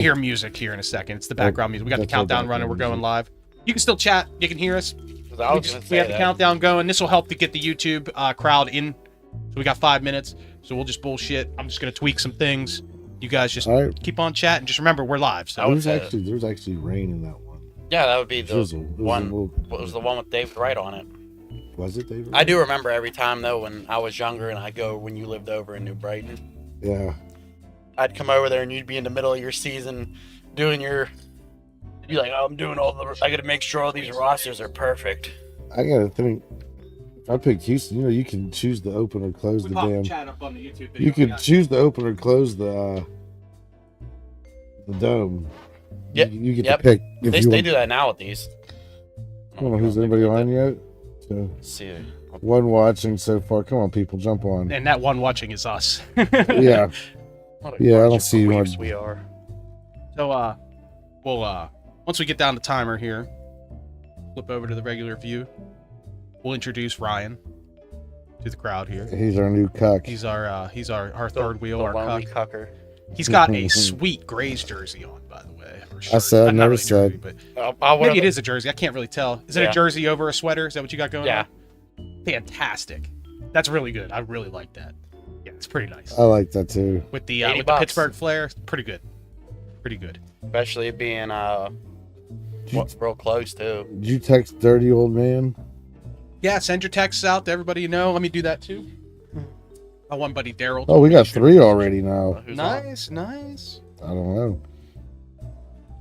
hear music here in a second. It's the background music. We got the countdown running. We're going live. You can still chat. You can hear us. We have the countdown going. This will help to get the YouTube crowd in. So we got 5 minutes. So we'll just bullshit. I'm just gonna tweak some things. You guys just keep on chatting. Just remember, we're live. So there's actually rain in that one. Yeah, that would be the one. What was the one with David Wright on it? Was it David? I do remember every time though when I was younger and I'd go when you lived over in New Brighton. Yeah. I'd come over there and you'd be in the middle of your season doing your. You'd be like, oh, I'm doing I gotta make sure all these rosters are perfect. I gotta think. If I pick Houston, you can choose to open or close the damn. Chat up on the YouTube video. You can choose to open or close the dome. Yep. You get to pick. They do that now with these. I don't know who's anybody on yet. So, let's see. One watching so far. Come on, people, jump on. And that one watching is us. Yeah. Yeah, I don't see you on. We are. So, we'll once we get down the timer here, flip over to the regular view. We'll introduce Ryan to the crowd here. He's our new cuck. He's our third wheel, our cucker. He's got a sweet Grays jersey on, by the way. I said, I never said. Jersey, but maybe it is a jersey. I can't really tell. Is it a jersey over a sweater? Is that what you got going on? Fantastic. That's really good. I really like that. Yeah, it's pretty nice. I like that too. With the Pittsburgh flair, pretty good. Pretty good. Especially being real close too. Did you text dirty old man? Yeah, send your texts out to everybody you know. Let me do that too. My one buddy Daryl. Oh, we got 3 already now. Nice. I don't know.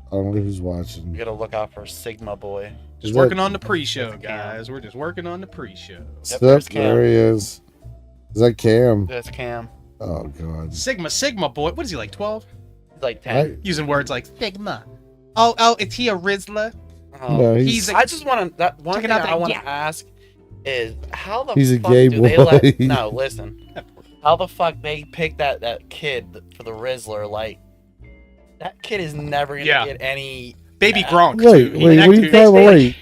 I don't know who's watching. You gotta look out for Sigma Boy. Just working on the pre-show, guys. We're just working on the pre-show. Yep, there he is. Is that Cam? That's Cam. Oh, God. Sigma Boy. What is he, like 12? He's like 10. Using words like Sigma. Oh, is he a Rizzler? No, I just want to. That one thing I want to ask is how the he's fuck a gay do boy. they no, listen. How the fuck they pick that kid for the Rizzler? Like, that kid is never gonna get any. Baby Gronk. Wait, what are you talking about? Wait,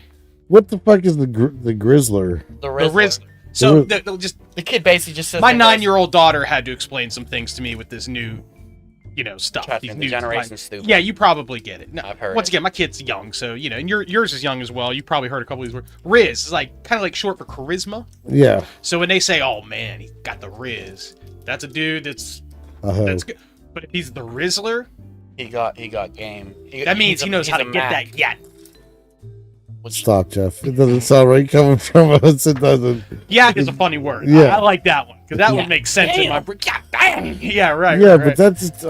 what the fuck is the Grizzler? The Rizzler. So the kid basically just says my 9-year-old daughter had to explain some things to me with this new, stuff. These new generation's stupid. Yeah, you probably get it. No, I've heard. Once again, my kid's young, so and yours is young as well. You probably heard a couple of these words. Riz is like kind of like short for charisma. Yeah. So when they say, "Oh man, he got the Riz," that's a dude that's good. But if he's the Rizzler, he got game. That means he knows how to get that yet. Stop, Jeff. It doesn't sound right coming from us. It doesn't. Yak is a funny word. Yeah. I like that one because that one makes sense in my brain. Yeah, right. Yeah, right. but that's.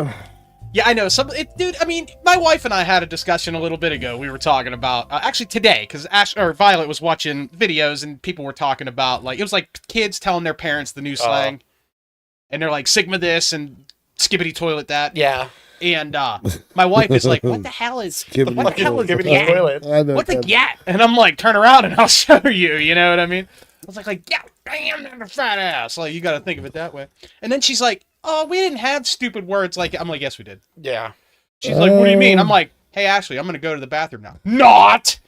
Yeah, I know. Dude, I mean, my wife and I had a discussion a little bit ago. We were talking about actually today because Violet was watching videos and people were talking about it was like kids telling their parents the new slang, and they're like Sigma this and skibbity toilet that. Yeah. And my wife is like, "What the hell is gat? What the gat?" And I'm like, "Turn around and I'll show you." You know what I mean? I was like, "Yeah, damn, that a fat ass." Like you got to think of it that way. And then she's like, "Oh, we didn't have stupid words like." I'm like, "Yes, we did." Yeah. She's like, "What do you mean?" I'm like, "Hey, Ashley, I'm gonna go to the bathroom now." Not.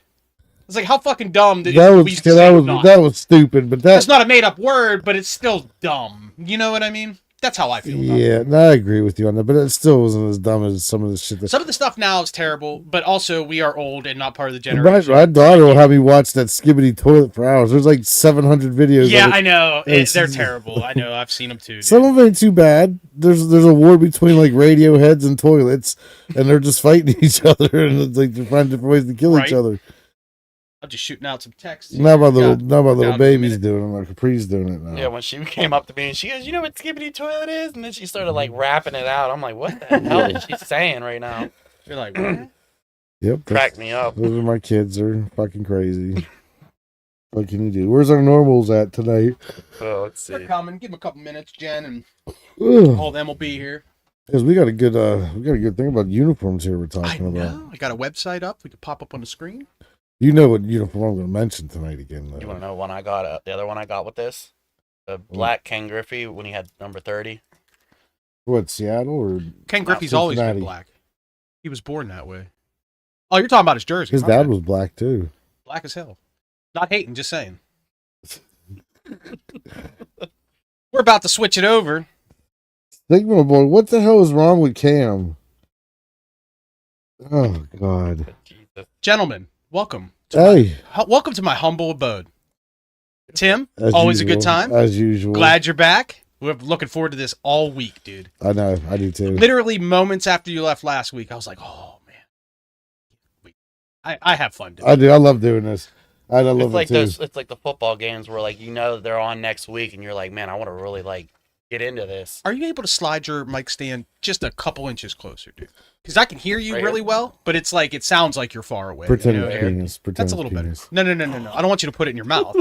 It's like, how fucking dumb did that was stupid, but that's not a made up word, but it's still dumb. You know what I mean? That's how I feel. Yeah, no, I agree with you on that, but it still wasn't as dumb as some of the shit. Some of the stuff now is terrible, but also we are old and not part of the generation. My daughter will have me watch that skibbity toilet for hours. There's like 700 videos. Yeah, I know. They're terrible. I know. I've seen them too. Dude. Some of them ain't too bad. There's a war between like radio heads and toilets, and they're just fighting each other, and it's like they're finding different ways to kill each other. I'm just shooting out some text. Not my little baby's doing it. Or Capri's doing it now. Yeah, when she came up to me and she goes, "You know what skibbity toilet is?" And then she started like rapping it out. I'm like, "What the hell is she saying right now?" You're like, "What?" Yep, cracked me up. Those are my kids. They're fucking crazy. What can you do? Where's our normals at tonight? Oh, let's see. They're coming. Give them a couple minutes, Jen, and all of them will be here. Because we got a good thing about uniforms here. We're talking about. I got a website up. We can pop up on the screen. You know what uniform I'm going to mention tonight again, though. You want to know one I got? The other one I got with this? The black Ken Griffey when he had number 30. What, Seattle or Ken Griffey's always been black. He was born that way. Oh, you're talking about his jersey. His dad was black, too. Black as hell. Not hating, just saying. We're about to switch it over. Sigma boy, what the hell is wrong with Cam? Oh God. Gentlemen, welcome. Welcome to my humble abode. Tim, always a good time. As usual. Glad you're back. We're looking forward to this all week, dude. I know, I do too. Literally moments after you left last week, I was like, oh man. I have fun doing I do. I love doing this. I love it too. It's like the football games where they're on next week and you're like, man, I want to really get into this. Are you able to slide your mic stand just a couple inches closer, dude? Because I can hear you really well, but it sounds like you're far away. Pretend penis. That's a little better. No. I don't want you to put it in your mouth.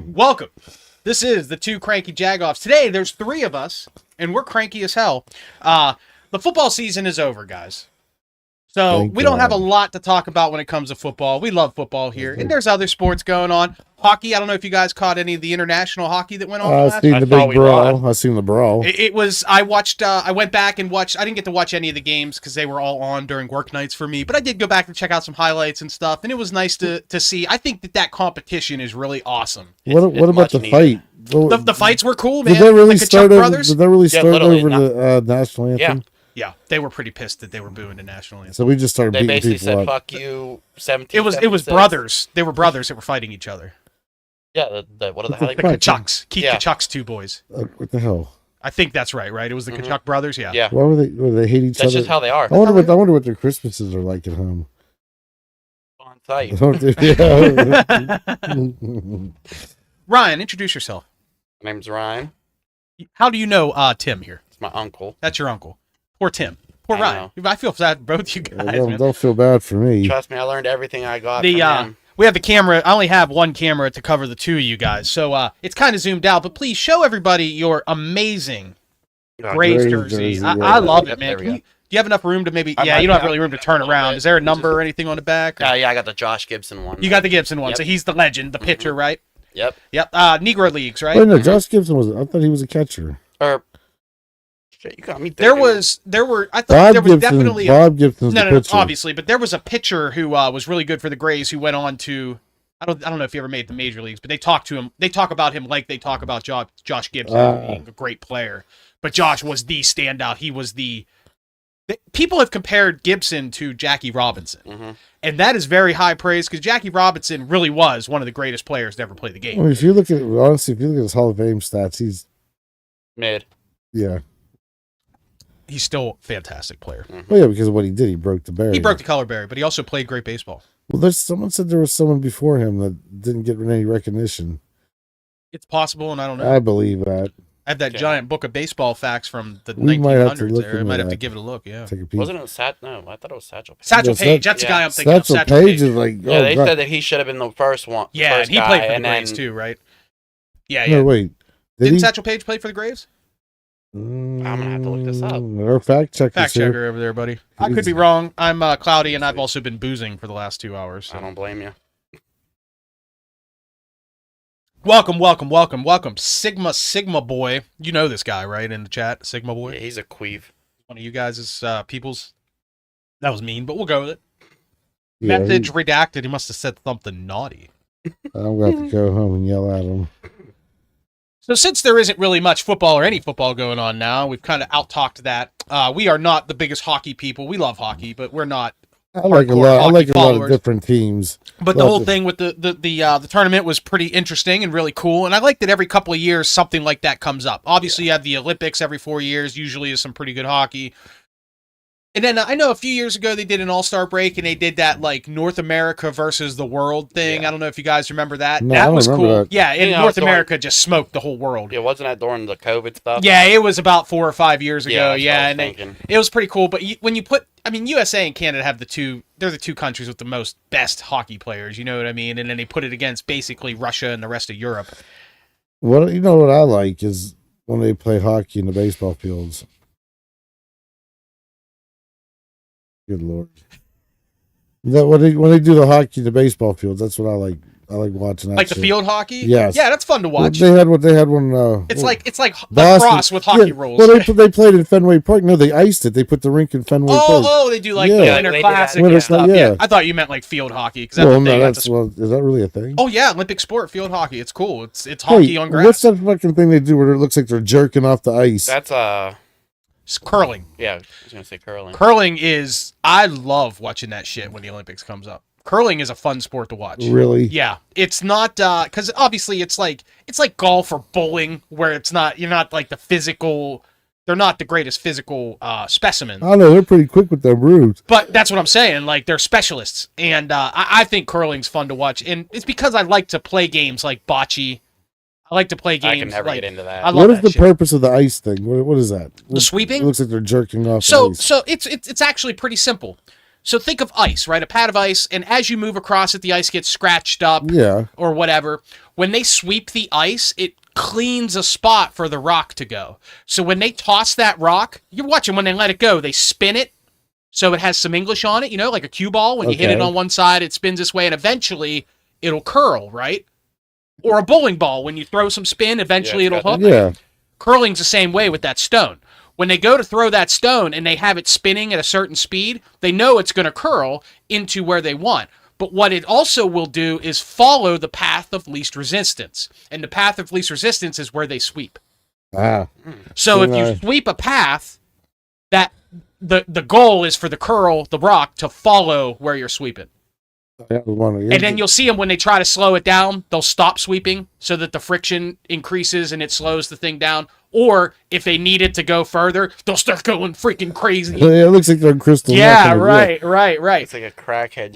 Welcome. This is the two Cranky Jagoffs. Today, there's 3 of us, and we're cranky as hell. The football season is over, guys. So we don't have a lot to talk about when it comes to football. We love football here, and there's other sports going on. Hockey. I don't know if you guys caught any of the international hockey that went on. I've seen the big brawl. I've seen the brawl. It was. I watched. I went back and watched. I didn't get to watch any of the games because they were all on during work nights for me. But I did go back and check out some highlights and stuff, and it was nice to see. I think that competition is really awesome. What about the fight? The fights were cool, man. Did that really start over the national anthem? Yeah, they were pretty pissed that they were booing the national anthem. So we just started beating people up. They basically said, "Fuck you." 17. It was brothers. They were brothers that were fighting each other. Yeah, what are the hell? The Kachucks. Keith Kachuk's 2 boys. What the hell? I think that's right. It was the Kachuk brothers. Yeah. Yeah. Why were they hate each other? That's just how they are. I wonder what their Christmases are like at home. On site. Ryan, introduce yourself. My name's Ryan. How do you know Tim here? It's my uncle. That's your uncle. Poor Tim. Poor Ryan. I feel sad for both you guys. Don't feel bad for me. Trust me, I learned everything I got from him. We have the camera. I only have one camera to cover the 2 of you guys, so it's kind of zoomed out. But please show everybody your amazing Braves jersey. I love it, man. Do you have enough room to maybe? You don't have really room to turn around. Is there a number or anything on the back? Yeah, I got the Josh Gibson one. You got the Gibson one, so he's the legend, the pitcher, right? Yep. Negro Leagues, right? Wait, no, Josh Gibson I thought he was a catcher. Shit, you got me thinking. There were definitely Bob Gibson's the pitcher. Obviously, but there was a pitcher who was really good for the Grays who went on to I don't know if he ever made the major leagues, but they talk about him like they talk about Josh Gibson being a great player. But Josh was the standout. He was people have compared Gibson to Jackie Robinson. And that is very high praise because Jackie Robinson really was one of the greatest players to ever play the game. I mean, if you look at his Hall of Fame stats, he's mid. Yeah. He's still a fantastic player. Well, yeah, because of what he did. He broke the barrier. He broke the color barrier, but he also played great baseball. Well, someone said there was someone before him that didn't get any recognition. It's possible, and I don't know. I believe that. I have that giant book of baseball facts from the 1900s there. I might have to give it a look, yeah. Take a peek. Wasn't it No, I thought it was Satchel Paige. Satchel Paige, that's the guy I'm thinking of. Satchel Paige is like... Yeah, they said that he should have been the first one. Yeah, and he played for the Braves too, right? Yeah. No, wait. Didn't Satchel Paige play for the Braves? I'm going to have to look this up. Our fact checker over there, buddy. I could be wrong. I'm cloudy, and I've also been boozing for the last 2 hours. So. I don't blame you. Welcome. Sigma boy. You know this guy, right, in the chat? Sigma boy? Yeah, he's a queef. One of you guys' people's... That was mean, but we'll go with it. Yeah, Message redacted. He must have said something naughty. I'm going to have to go home and yell at him. So since there isn't really much football or any football going on now, we've kind of out-talked that. We are not the biggest hockey people. We love hockey, but we're not. I like a lot of different teams. But the whole thing with the tournament was pretty interesting and really cool. And I like that every couple of years something like that comes up. Obviously, you have the Olympics every 4 years. Usually is some pretty good hockey. And then I know a few years ago they did an all-star break and they did that like North America versus the world thing. Yeah. I don't know if you guys remember that. No, that was cool. That. Yeah, and North America just smoked the whole world. Yeah, wasn't that during the COVID stuff? Yeah, it was about 4 or 5 years ago. Yeah, and it was pretty cool. But when you put, USA and Canada have they're the 2 countries with the most best hockey players. You know what I mean? And then they put it against basically Russia and the rest of Europe. Well, you know what I like is when they play hockey in the baseball fields. Good Lord. When they do the hockey in the baseball fields, that's what I like. I like watching that. Like the field hockey? Yes. Yeah, that's fun to watch. They had one. It's like lacrosse with hockey rules. Well, they played in Fenway Park. No, they iced it. They put the rink in Fenway Park. Oh, they do like the Winter Classic and stuff. Yeah. I thought you meant like field hockey. Is that really a thing? Oh yeah, Olympic sport, field hockey. It's cool. It's hockey on grass. What's that fucking thing they do where it looks like they're jerking off the ice? That's Curling. Yeah, I was gonna say curling. Curling is, I love watching that shit when the Olympics comes up. Curling is a fun sport to watch. Really? Yeah, it's not because obviously it's like golf or bowling where you're not like the physical. They're not the greatest physical specimen. I know they're pretty quick with their moves. But that's what I'm saying. Like they're specialists, and I think curling's fun to watch, and it's because I like to play games like bocce. I like to play games. I can never get into that. What is the purpose of the ice thing? What is that? The sweeping? It looks like they're jerking off. So ice. it's actually pretty simple. So think of ice, right? A pad of ice, and as you move across it, the ice gets scratched up, or whatever. When they sweep the ice, it cleans a spot for the rock to go. So when they toss that rock, you're watching when they let it go, they spin it so it has some English on it, like a cue ball. When you hit it on one side, it spins this way, and eventually it'll curl, right? Or a bowling ball, when you throw some spin, eventually it'll hook. Yeah. Curling's the same way with that stone. When they go to throw that stone and they have it spinning at a certain speed, they know it's going to curl into where they want. But what it also will do is follow the path of least resistance. And the path of least resistance is where they sweep. So if you sweep a path, that the goal is for the rock, to follow where you're sweeping. And then you'll see them when they try to slow it down, they'll stop sweeping so that the friction increases and it slows the thing down. Or if they need it to go further, they'll start going freaking crazy. Yeah, it looks like they're crystal. Yeah, right. It's like a crackhead.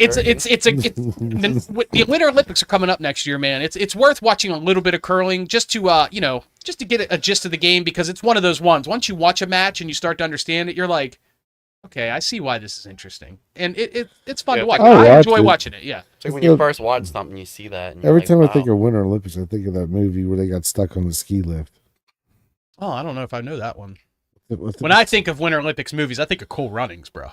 The Winter Olympics are coming up next year, man. It's worth watching a little bit of curling just to just to get a gist of the game, because it's one of those ones. Once you watch a match and you start to understand it, you're like, okay, I see why this is interesting, and it's fun to watch. I enjoy watching it. Yeah, it's like when you first watch something, you see that. And every time I think of Winter Olympics, I think of that movie where they got stuck on the ski lift. Oh, I don't know if I know that one. When I think of Winter Olympics movies, I think of Cool Runnings, bro.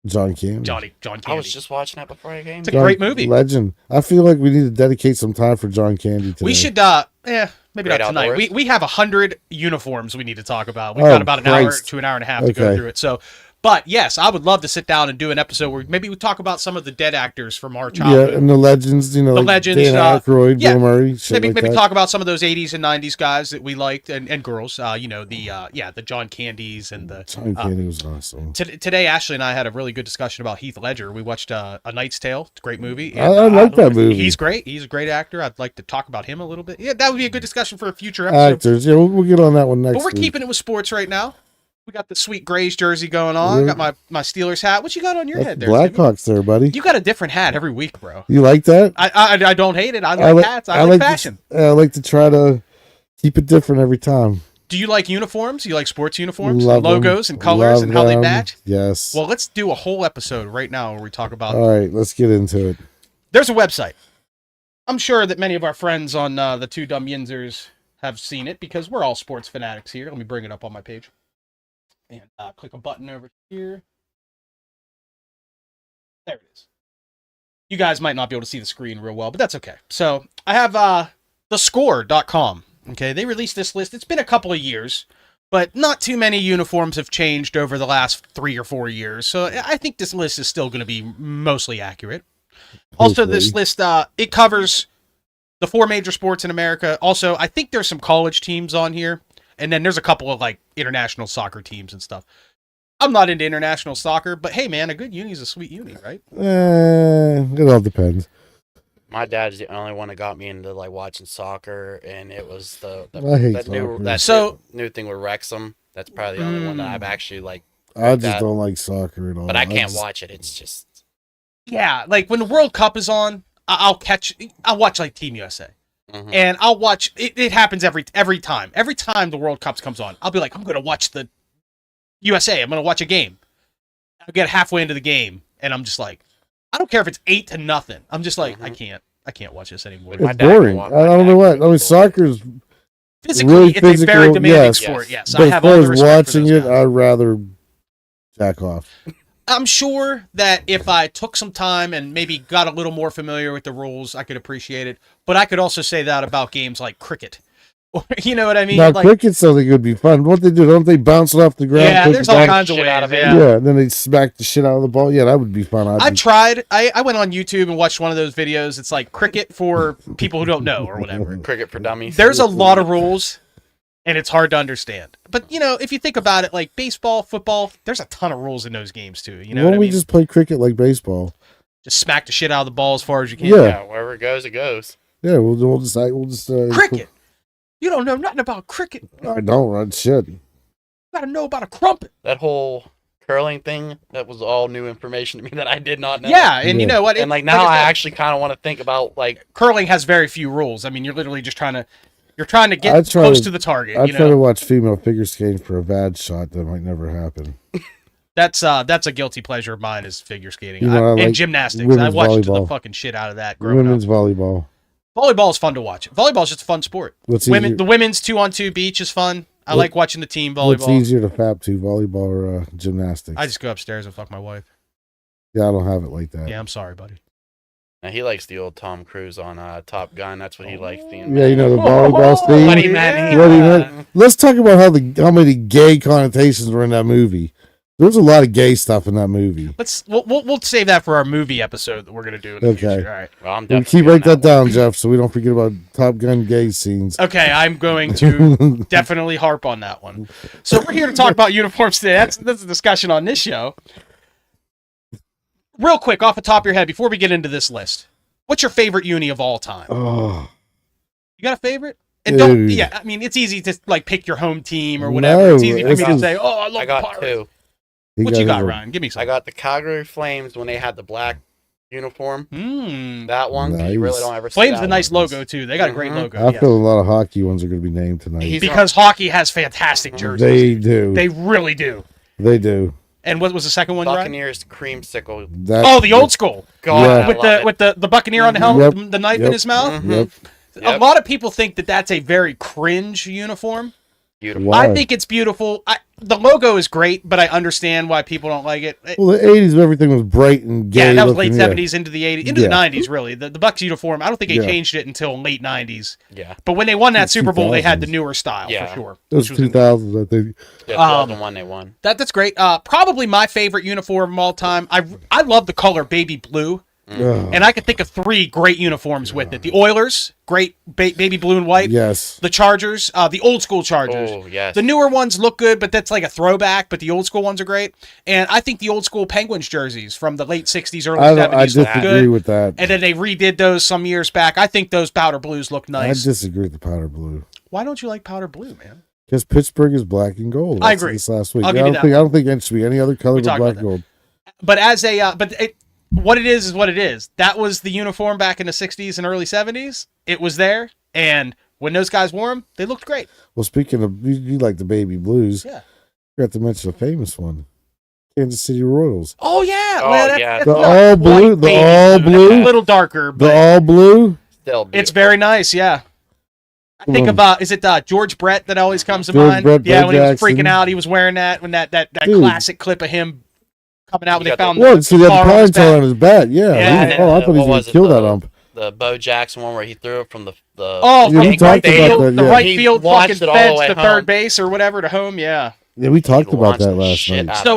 John Candy. John Candy. I was just watching that before I came. It's a great movie. Legend. I feel like we need to dedicate some time for John Candy today. We should, maybe not tonight. We have 100 uniforms we need to talk about. We've got about an hour to an hour and a half to go through it. So, but yes, I would love to sit down and do an episode where maybe we talk about some of the dead actors from our childhood. Yeah, and the legends, the like legends, Dan Aykroyd, Bill Murray, maybe talk about some of those 80s and 90s guys that we liked and girls. The John Candys and the John Candy was awesome. Today, Ashley and I had a really good discussion about Heath Ledger. We watched A Knight's Tale. It's a great movie. And, I like that movie. He's great. He's a great actor. I'd like to talk about him a little bit. Yeah, that would be a good discussion for a future episode. Actors, yeah, we'll get on that one next. But we're keeping it with sports right now. We got the sweet Grays jersey going on. Yeah. Got my Steelers hat. What you got on your head there? Blackhawks there, buddy. You got a different hat every week, bro. You like that? I don't hate it. I like hats. I like fashion. I like to try to keep it different every time. Do you like uniforms? You like sports uniforms? And logos and colors and how they match? Yes. Well, let's do a whole episode right now where we talk about... All right, let's get into it. There's a website. I'm sure that many of our friends on the Two Dumb Yinzers have seen it because we're all sports fanatics here. Let me bring it up on my page. And click a button over here. There it is. You guys might not be able to see the screen real well, but that's okay. So I have thescore.com. Okay, they released this list. It's been a couple of years, but not too many uniforms have changed over the last 3 or 4 years. So I think this list is still going to be mostly accurate. Also, this list, it covers the 4 major sports in America. Also, I think there's some college teams on here. And then there's a couple of like international soccer teams and stuff. I'm not into international soccer, but hey, man, a good uni is a sweet uni, right? It all depends. My dad's the only one that got me into like watching soccer, and it was the new thing with Wrexham. That's probably the only one that I've actually like. I just don't like soccer at all. But I can't watch it. It's just like when the World Cup is on, I'll watch like Team USA. Mm-hmm. And I'll watch it. It happens every time. Every time the World Cup comes on, I'll be like, I'm going to watch the USA. I'm going to watch a game. I'll get halfway into the game, and I'm just like, I don't care if it's 8-0. I'm just like, I can't watch this anymore. It's boring. I don't know what. I mean, soccer's physically, really it's a very demanding sport. Yes, but as far as watching it, I'd rather jack off. I'm sure that if I took some time and maybe got a little more familiar with the rules, I could appreciate it. But I could also say that about games like cricket. You know what I mean? Now, cricket's something that would be fun. What they do, don't they bounce it off the ground? Yeah, there's all kinds of ways out of it. Yeah, and then they smack the shit out of the ball. Yeah, that would be fun. I've tried. I went on YouTube and watched one of those videos. It's like cricket for people who don't know or whatever. Cricket for dummies. There's a lot of rules. and it's hard to understand. But, if you think about it, like baseball, football, there's a ton of rules in those games, too. You know Why what don't I we mean? just play cricket like baseball? Just smack the shit out of the ball as far as you can. Yeah. Wherever it goes, it goes. Yeah, we'll just cricket. You don't know nothing about cricket. I don't run shit. You gotta know about a crumpet. That whole curling thing, that was all new information to me that I did not know. Yeah, and you know what? And now I actually kind of want to think about like curling has very few rules. I mean, you're literally just trying to get close to the target. I try to watch female figure skating for a bad shot that might never happen. That's a guilty pleasure of mine is figure skating and gymnastics. I watched the fucking shit out of that growing women's up. Volleyball. Volleyball is fun to watch. Volleyball is just a fun sport. The women's 2-on-2 beach is fun. I like watching the team volleyball. What's easier to fap to, volleyball or gymnastics? I just go upstairs and fuck my wife. Yeah, I don't have it like that. Yeah, I'm sorry, buddy. Now, he likes the old Tom Cruise on Top Gun. That's what he likes. Yeah, the volleyball scene. What he meant. Let's talk about how many gay connotations were in that movie. There was a lot of gay stuff in that movie. We'll save that for our movie episode that we're gonna do in the future. All right. Well, I'm definitely write that down, Jeff, so we don't forget about Top Gun gay scenes. Okay, I'm going to definitely harp on that one. So we're here to talk about uniforms today. That's a discussion on this show. Real quick, off the top of your head, before we get into this list, what's your favorite uni of all time? Oh, you got a favorite? And don't. Yeah, I mean, it's easy to like pick your home team or whatever. It's easy for me to say, "Oh, I love Pirates." Two. What you got, Ryan? Give me some. I got the Calgary Flames when they had the black uniform. That one. Nice. You really don't ever see Flames that a nice one. logo too. They got a great logo. I feel a lot of hockey ones are going to be named tonight. Because hockey has fantastic jerseys. They do. They really do. They do. And what was the second one, Buccaneers creamsicle. The old school. God, with the Buccaneer on the helmet, the knife in his mouth. Yep. A lot of people think that that's a very cringe uniform. Beautiful. Why? I think it's beautiful. The logo is great, but I understand why people don't like it. Well, the 80s, everything was bright and gay. Yeah, that was late 70s into the 80s, into the 90s, really. The Bucs uniform, I don't think they Yeah. changed it until late 90s. Yeah. But when they won that Super Bowl, they had the 2000s. newer style, Yeah. for sure. It was 2000s, I think. Yeah, 2001 they won. That's great. Probably my favorite uniform of all time. I love the color baby blue. And I could think of 3 great uniforms with it. The Oilers, great baby blue and white. Yes. The Chargers, the old school Chargers. Oh, yes. The newer ones look good, but that's like a throwback, but the old school ones are great. And I think the old school Penguins jerseys from the late 60s, early 70s look good. I disagree with that. And then they redid those some years back. I think those powder blues look nice. I disagree with the powder blue. Why don't you like powder blue, man? Because Pittsburgh is black and gold. I agree. This last week. I'll give you that. I don't think it should be any other color but black and gold. But what it is what it is. That was the uniform back in the 60s and early 70s. It was there, and when those guys wore them, they looked great. Well, speaking of, you like the baby blues. Yeah. You got to mention a famous one. Kansas City Royals. Oh, yeah. Oh, well, yeah. The all blue. The all blue. A little darker, but The all blue. Still beautiful. it's very nice, yeah. I think about, is it George Brett that always comes to George mind? Brett, yeah, Bo when he was Jackson. freaking out, he was wearing that, when that Dude. classic clip of him coming out when You they got found What? So he had the car on his pine tar back. on his bat. Yeah. Yeah, I thought he was going to kill that ump. The Bo Jackson one where he threw it from the Oh, Yeah, from we the right talked about field, that, the yeah. right He field launched fucking it all the fence way to home. third base or whatever to home, yeah. Yeah, we talked He about that launched the last shit night. out. So,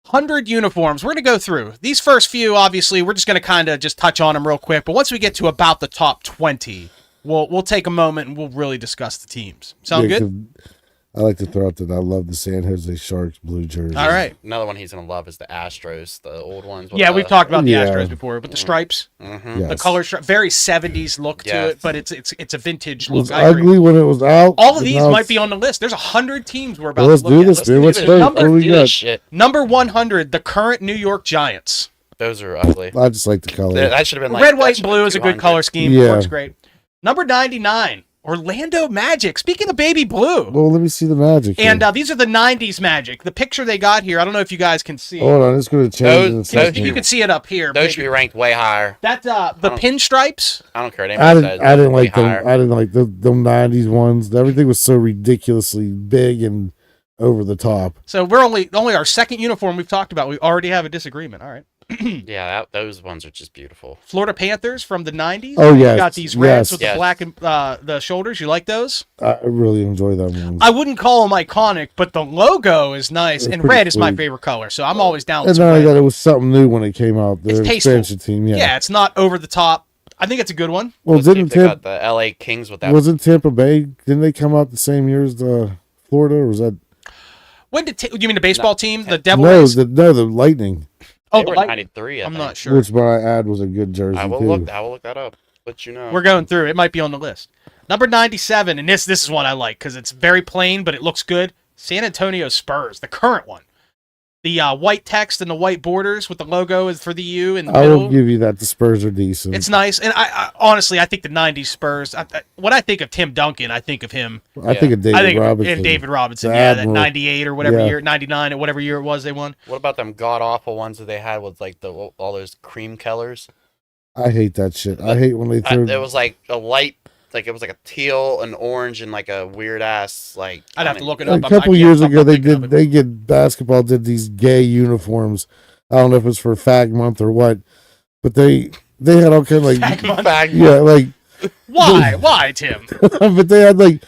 100 uniforms. We're going to go through. These first few, obviously, we're just going to kind of just touch on them real quick. But once we get to about the top 20, we'll take a moment and we'll really discuss the teams. Sound Yeah, good? 'cause I like to throw out that I love the San Jose Sharks blue jersey. All right. Another one he's gonna love is the Astros, the old ones. Yeah, we've talked about the Yeah. Astros before, but the stripes, Mm-hmm. Yes. the color, very 70s look to Yes. it, but it's a vintage It was look. I agree. ugly when it was out. All of but these now might it's- be on the list. There's 100 teams we're about Well, let's to look do at. this, man. What's do first? this. What do we Do this got? shit. Number 100, the current New York Giants. Those are ugly. I just like the color. That should have been like Red, that white, and should have blue been is a good 200. color scheme. Yeah. Works great. Number 99, Orlando Magic. Speaking of baby blue. Well, let me see the magic. And here. these are the 90s Magic. The picture they got here, I don't know if you guys can see. Hold on, it's going to change in a Those- second. You can see it up here. Those should be ranked way higher. That's the pinstripes. I don't care. What I anybody didn't. says, I didn't way like them. higher. I didn't like the '90s ones. Everything was so ridiculously big and over the top. So we're only our second uniform we've talked about. We already have a disagreement. All right. Yeah, those ones are just beautiful. Florida Panthers from the 90s. Oh, yes. You got these reds Yes. with Yes. the black and the shoulders. You like those? I really enjoy that one. I wouldn't call them iconic, but the logo is nice, It's and pretty red is my sweet. favorite color. So I'm always down with And some then I red. thought it was something new when it came out. It's The tasteful. expansion team, yeah. Yeah, it's not over the top. I think it's a good one. Well, didn't got the LA Kings with that? Wasn't Tampa Bay? Didn't they come out the same year as the Florida? Or was that? When did you mean the baseball team? The Devil Rays? The Lightning. Oh, they were 93. I'm not sure. Which, by add, was a good jersey. I will look that up. Let you know. We're going through. It might be on the list. Number 97, and this is one I like because it's very plain, but it looks good. San Antonio Spurs, the current one. The white text and the white borders with the logo is for the U in the middle. I will give you that. The Spurs are decent. It's nice. And I honestly, I think the 90s Spurs, when I think of Tim Duncan, I think of him. I think of David Robinson. And David Robinson, that 98 or whatever year, 99 or whatever year it was they won. What about them god-awful ones that they had with like all those cream colors? I hate that shit. I hate when they throw... It was like a light... Like it was like a teal, an orange, and like a weird ass like. I'd have to look it up. A couple years ago, basketball did these gay uniforms. I don't know if it's for Fag Month or what, but they had all kind of like Fag yeah, like why Tim? But they had like,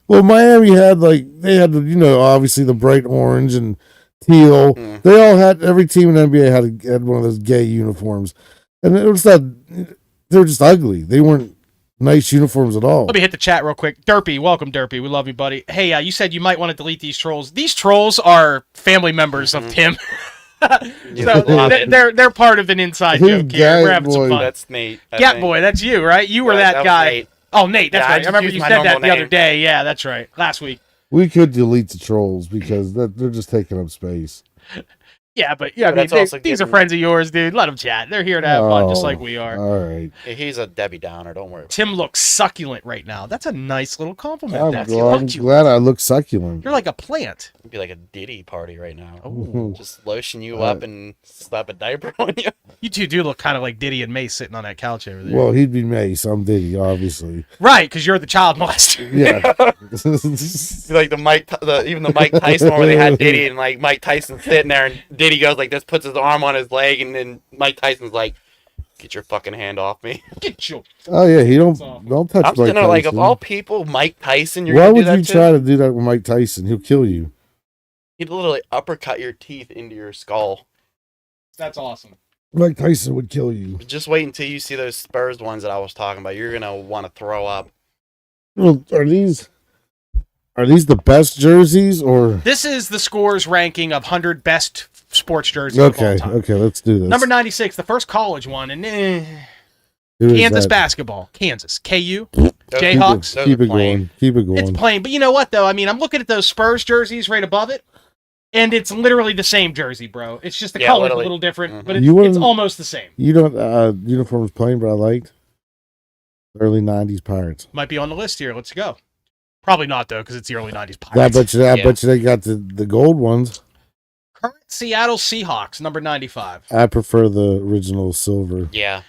well, Miami had like they had obviously the bright orange and teal. They all had every team in the NBA had one of those gay uniforms, and it was not. They were just ugly. They weren't nice uniforms at all. Let me hit the chat real quick. Derpy, welcome, Derpy. We love you, buddy. Hey, you said you might want to delete these trolls. These trolls are family members of Tim. So they're part of an inside joke here. We're having some fun. That's Nate. Gat Boy, that's you, right? You were that guy. Nate. Oh, Nate, that's right. I remember you said that the other day. Yeah, that's right. Last week. We could delete the trolls because they're just taking up space. Yeah, but these are friends of yours, dude. Let them chat. They're here to have fun, just like we are. All right. He's a Debbie Downer. Don't worry. Tim looks succulent right now. That's a nice little compliment. I'm glad I look succulent. You're like a plant. It'd be like a Diddy party right now. Oh. Just lotion you up and slap a diaper on you. You two do look kind of like Diddy and Mace sitting on that couch over there. Well, he'd be Mace. I'm Diddy, obviously. Right, because you're the child molester. Yeah. Like even the Mike Tyson one where they had Diddy and like Mike Tyson sitting there and Diddy goes like this, puts his arm on his leg, and then Mike Tyson's like, "Get your fucking hand off me!" Get your. Oh yeah, don't touch Mike Tyson. Like of all people, Mike Tyson. Why would you try to do that with Mike Tyson? He'll kill you. He'd literally uppercut your teeth into your skull. That's awesome. Mike Tyson would kill you. Just wait until you see those Spurs ones that I was talking about. You're gonna want to throw up. Well, are these the best jerseys or? This is the Scores ranking of 100 best sports jerseys. Okay, of all time. Okay, let's do this. Number 96, the first college one, and Kansas basketball. Kansas, KU, Jayhawks. Keep it going. It's plain, but you know what though? I mean, I'm looking at those Spurs jerseys right above it, and it's literally the same jersey, bro. It's just the color's a little different, but it's almost the same. You don't uniforms plain, but I liked early '90s Pirates. Might be on the list here. Let's go. Probably not though, because it's the early '90s Pirates. I bet you they got the gold ones. Current Seattle Seahawks, number 95. I prefer the original silver. Yeah,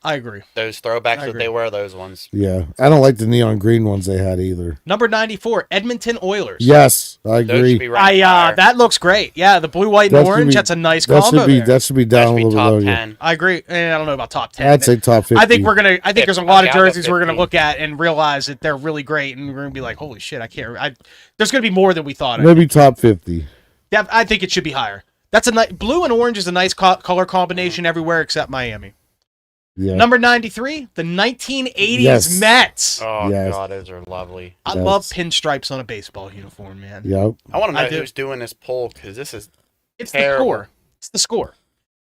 I agree. Those throwbacks that they wear, those ones. Yeah, I don't like the neon green ones they had either. Number 94, Edmonton Oilers. Yes, I agree. That looks great. Yeah, the blue, white, and orange. That's a nice combo. That should be down a little top bit 10. I agree. I don't know about top 10. I'd say top 50. I think there's a lot of jerseys we're gonna look at and realize that they're really great, and we're gonna be like, holy shit, there's gonna be more than we thought. Maybe top 50. Yeah, I think it should be higher. That's blue and orange is a nice color combination everywhere except Miami. Yeah. Number 93, the 1980s Mets. Oh, God, those are lovely. I love pinstripes on a baseball uniform, man. Yep. I want to know who's doing this poll, because this is It's terrible. the score. It's the score.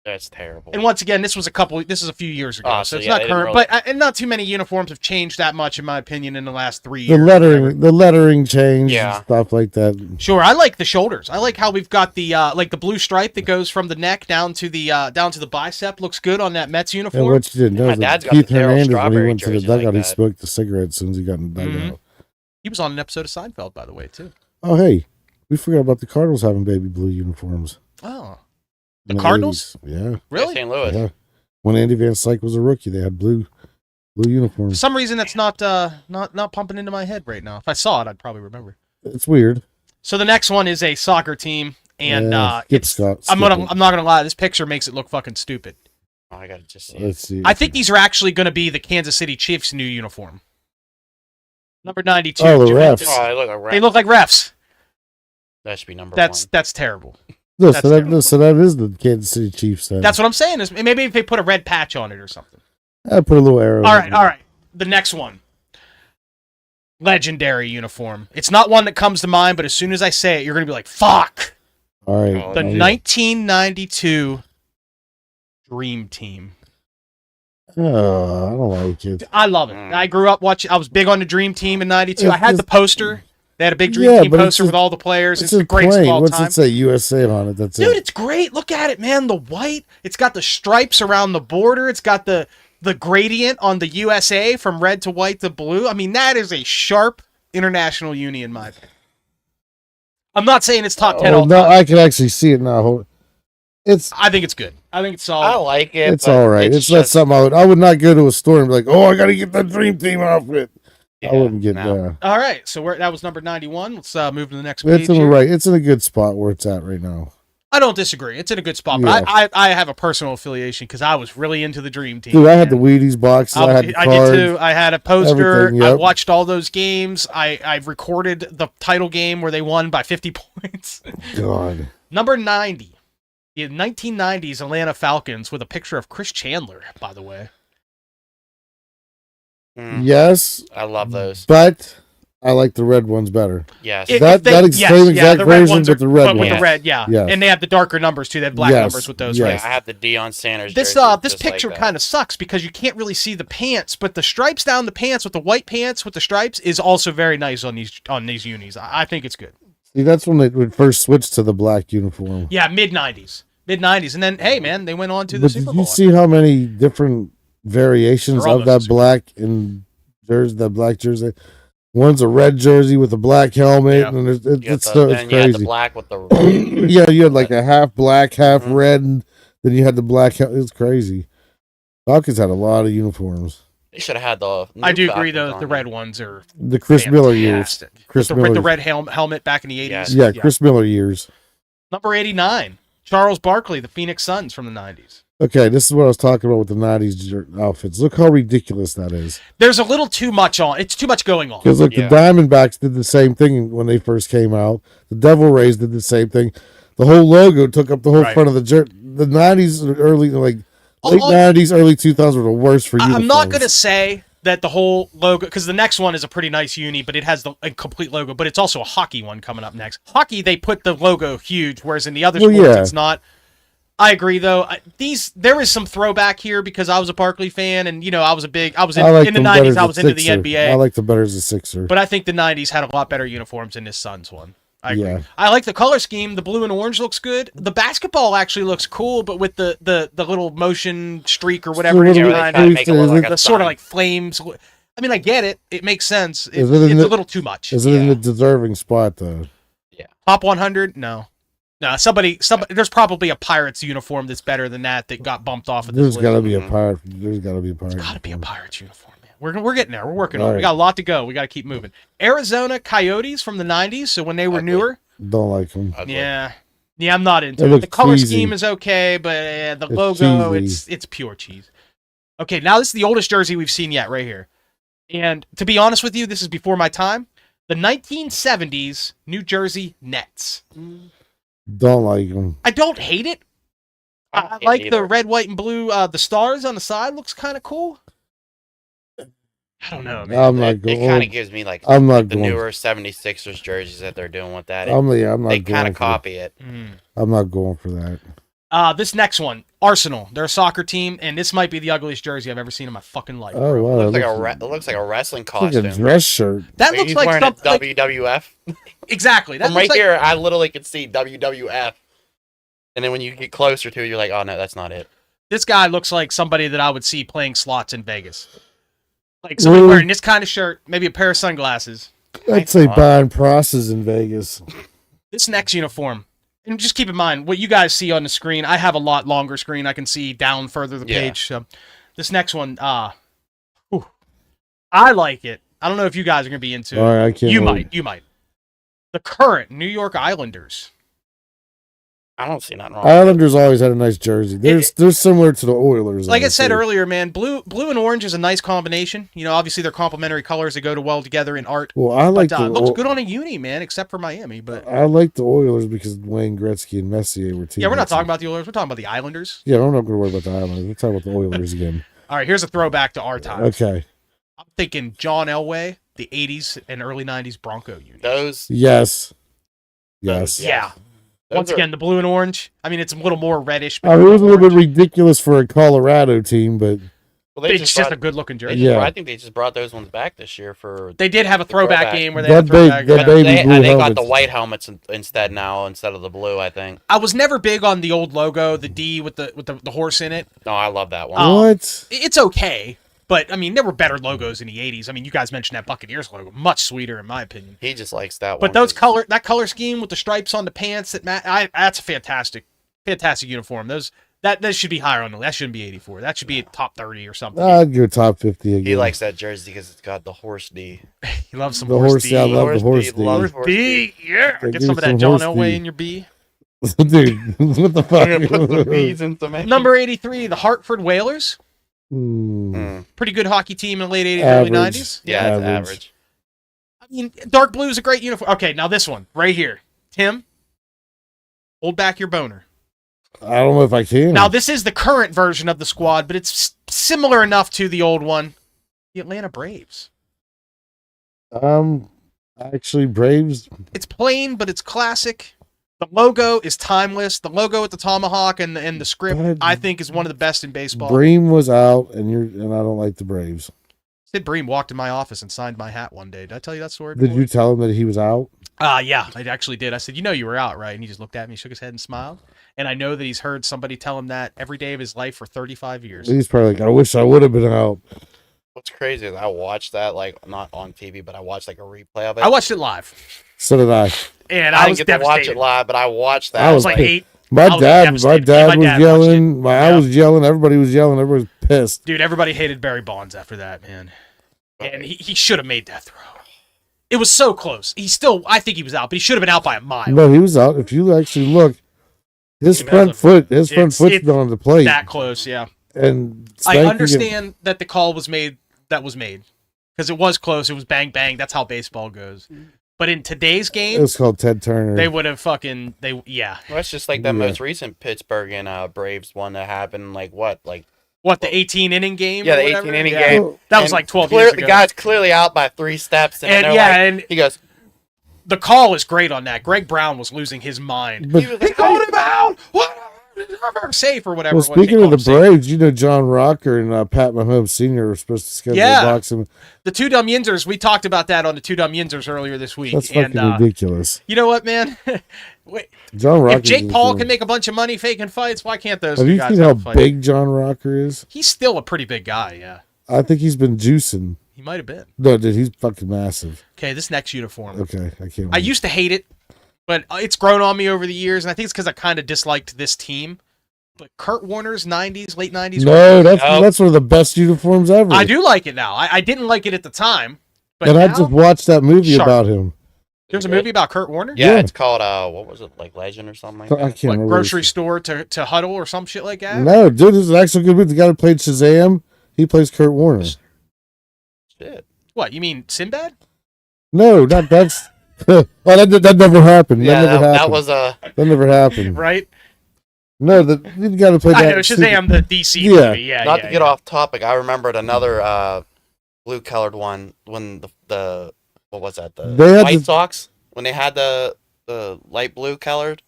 That's terrible. And once again, this is a few years ago, so it's not current. But and not too many uniforms have changed that much, in my opinion, in the last 3 years. The lettering changed, and stuff like that. Sure, I like the shoulders. I like how we've got the the blue stripe that goes from the neck down to the bicep. Looks good on that Mets uniform. And what you didn't know is that Keith Hernandez, when he went to the dugout, he smoked a cigarette as soon as he got in the dugout. He was on an episode of Seinfeld, by the way, too. Oh, hey, we forgot about the Cardinals having baby blue uniforms. Oh. The Cardinals? 80s. Yeah. Really? St. Louis. Yeah. When Andy Van Slyke was a rookie, they had blue uniforms. For some reason, that's not pumping into my head right now. If I saw it, I'd probably remember. It's weird. So the next one is a soccer team, and I'm not gonna lie, this picture makes it look fucking stupid. Oh, I gotta just see. Let's see. I think these are actually going to be the Kansas City Chiefs' new uniform. Number 92. Oh, the refs. Oh, they look like refs. That should be number one. That's terrible. So that is the Kansas City Chiefs then. That's what I'm saying. Is maybe if they put a red patch on it or something. I put a little arrow. All right. The next one. Legendary uniform. It's not one that comes to mind, but as soon as I say it, you're going to be like, fuck. All right. The 1992 Dream Team. Oh, I don't like it. I love it. I grew up watching. I was big on the Dream Team in '92. I had the poster. They had a big Dream Team poster with all the players. It's the greatest of all What's time. it say? USA on it. That's Dude, it's great. Look at it, man. The white. It's got the stripes around the border. It's got the gradient on the USA from red to white to blue. I mean, that is a sharp international uni in my opinion. I'm not saying it's top 10 all no, time. I can actually see it now. I think it's good. I think it's solid. I like it. It's all right. It's not something I would not go to a store and be like, oh, I got to get that Dream Team outfit. Yeah, I wouldn't get that. All right. So that was number 91. Let's move to the next page. It's in It's in a good spot where it's at right now. I don't disagree. It's in a good spot, but I have a personal affiliation because I was really into the Dream Team. Dude, I had the Wheaties boxes. I had the cards, did too. I had a poster. Yep. I watched all those games. I recorded the title game where they won by 50 points. God. Number 90. The 1990s Atlanta Falcons with a picture of Chris Chandler, by the way. Yes. I love those. But I like the red ones better. Yes. Same exact version, but the red ones. With the red, yeah. Yes. And they have the darker numbers, too. They have black numbers with those. Yeah, Right? I have the Deion Sanders This jersey, this picture like kind of sucks because you can't really see the pants, but the stripes down the pants with the white pants with the stripes is also very nice on these unis. I think it's good. See, that's when they would first switch to the black uniform. Yeah, mid-90s. And then, hey, man, they went on to the Super Bowl. Did you see how many different variations of that black in jersey, that black jersey? One's a red jersey with a black helmet, and it's crazy. You had the black with the yeah, you had like a half black, half red, and then you had the black. It was crazy. Falcons had a lot of uniforms. They should have had the. I do agree, though. The red ones are the Chris Miller years. With the red helmet back in the 80s. Yeah, Chris Miller years. Number 89. Charles Barkley, the Phoenix Suns from the 90s. Okay, this is what I was talking about with the 90s outfits. Look how ridiculous that is. There's a little too much on. It's too much going on. Because look, the Diamondbacks did the same thing when they first came out. The Devil Rays did the same thing. The whole logo took up the whole front of the jersey. The 90s, late 90s, early 2000s were the worst for uniforms. I'm not going to say that the whole logo, because the next one is a pretty nice uni, but it has a complete logo, but it's also a hockey one coming up next. Hockey, they put the logo huge, whereas in the other sports, it's not. I agree, though. There is some throwback here because I was a Barkley fan, and, I was in the 90s, I was into the NBA. I like the better as a Sixer. But I think the 90s had a lot better uniforms than this Suns one. I agree. Yeah. I like the color scheme. The blue and orange looks good. The basketball actually looks cool, but with the little motion streak or whatever it is behind it, the sort of like flames. I mean, I get it. It makes sense. It's a little too much. Is it in the deserving spot, though? Yeah. Top 100? No. No, somebody. There's probably a Pirates uniform that's better than that got bumped off of this list. There's got to be a Pirate. There's got to be a Pirate. There's got to be a Pirates uniform, man. We're getting there. We're working on it. We got a lot to go. We got to keep moving. Arizona Coyotes from the 90s, so when they were newer. Don't like them. Yeah, I'm not into it. The color scheme is okay, but the logo, it's pure cheese. Okay, now this is the oldest jersey we've seen yet, right here. And to be honest with you, this is before my time. The 1970s New Jersey Nets. Don't like them. I don't hate it. I like the red, white, and blue. The stars on the side looks kind of cool. I don't know, man. I'm not going. It kind of gives me like I'm not the newer 76ers jerseys that they're doing with that. I'm not they kind of copy it. I'm not going for that. This next one, Arsenal. They're a soccer team, and this might be the ugliest jersey I've ever seen in my fucking life. Oh, wow. It looks like a wrestling costume. Like a dress shirt. That looks like something like WWF. Exactly. From right here, I literally could see WWF. And then when you get closer to it, you're like, oh, no, that's not it. This guy looks like somebody that I would see playing slots in Vegas. Like somebody wearing this kind of shirt, maybe a pair of sunglasses. I'd say buying process in Vegas. This next uniform. And just keep in mind, what you guys see on the screen, I have a lot longer screen. I can see down further the page. So this next one, I like it. I don't know if you guys are going to be into it. All right, I can't You might. The current New York Islanders. I don't see nothing wrong. Islanders always had a nice jersey. They're similar to the Oilers. Like I said earlier, man, blue and orange is a nice combination. Obviously they're complementary colors that go well together in art. Well, I like it looks good on a uni, man, except for Miami. But I like the Oilers because Wayne Gretzky and Messier were teammates. Yeah, we're not talking about the Oilers. We're talking about the Islanders. Yeah, I'm not going to worry about the Islanders. We're talking about the Oilers again. All right, here's a throwback to our time. Okay. I'm thinking John Elway, the 80s and early 90s Bronco uni. Those. Yes. Yeah. Once again, the blue and orange. I mean, it's a little more reddish. It was a little bit ridiculous for a Colorado team, but it's just a good-looking jersey. Yeah. I think they just brought those ones back this year for. They did have a throwback game where they had throwback. They got the white helmets instead of the blue. I think. I was never big on the old logo, the D with the horse in it. No, I love that one. What? It's okay, but I mean, there were better logos in the '80s. I mean, you guys mentioned that Buccaneers logo, much sweeter in my opinion. He just likes that one. But that color scheme with the stripes on the pants that's a fantastic uniform. That should be higher on the. That shouldn't be 84. That should be a top 30 or something. I'd go top 50 again. He likes that jersey because it's got the horse D. He loves some the horse D. Yeah, I love the horse D. Horse D. Yeah. Get some of that John Elway in your B. Dude, what the fuck? Put the B's in some. Number 83, the Hartford Whalers. Pretty good hockey team in the late 80s, early 90s. Yeah, it's average. I mean, dark blue is a great uniform. Okay, now this one right here. Tim, hold back your boner. I don't know if I can. Now, this is the current version of the squad, but it's similar enough to the old one. The Atlanta Braves. Actually, Braves. It's plain, but it's classic. The logo is timeless. The logo with the tomahawk and the script, I think, is one of the best in baseball. Bream was out, and I don't like the Braves. Sid Bream walked in my office and signed my hat one day. Did I tell you that story before? Did you tell him that he was out? Yeah, I actually did. I said, you know you were out, right? And he just looked at me, shook his head, and smiled. And I know that he's heard somebody tell him that every day of his life for 35 years. He's probably like, I wish I would have been out. What's crazy is I watched that, like, not on TV, but I watched, like, a replay of it. I watched it live. So did I. And I was didn't get to watch it live, but I watched that. I was like 8. My dad was yelling. I was yelling. Everybody was yelling. Everybody was pissed. Dude, everybody hated Barry Bonds after that, man. And he should have made that throw. It was so close. I think he was out, but he should have been out by a mile. No, he was out. If you actually look, his front foot's been on the plate. That close, yeah. And I understand that the call was made. That was made because it was close. It was bang bang. That's how baseball goes. But in today's game, it was called Ted Turner. They would have Well, that's just like that most recent Pittsburgh and Braves one that happened. What, the 18-inning game? Yeah, the 18-inning game. That was like 12 years ago. The guy's clearly out by 3 steps. And he goes... The call is great on that. Greg Brown was losing his mind. He called him out! Safe or whatever. Well, speaking of the Braves, John Rocker and Pat Mahomes Sr. were supposed to schedule a boxing. The Two Dumb Yinzers, we talked about that on the Two Dumb Yinzers earlier this week. That's fucking ridiculous. You know what, man? John Rocker. If Jake Paul can make a bunch of money faking fights, why can't those guys? Have you seen how big John Rocker is? He's still a pretty big guy, yeah. I think he's been juicing. He might have been. No, dude, he's fucking massive. Okay, this next uniform. Okay, I can't. I used to hate it, but it's grown on me over the years, and I think it's because I kind of disliked this team. But Kurt Warner's late 90s. No, that's one of the best uniforms ever. I do like it now. I didn't like it at the time. But I just watched that movie about him. There's a movie about Kurt Warner? Yeah, it's called, what was it, like Legend or something like that? I can't remember. Grocery Store to Huddle or some shit like that? No, dude, this is actually a good movie. The guy who played Shazam, he plays Kurt Warner. Shit. What, you mean Sinbad? No, that's... that never happened. Yeah, that never happened. Right? No, the guy who played that... I know, Shazam, the DC movie. Yeah, Not to get off topic, I remembered another blue-colored one when the what was that? The White Sox? When they had the light blue colored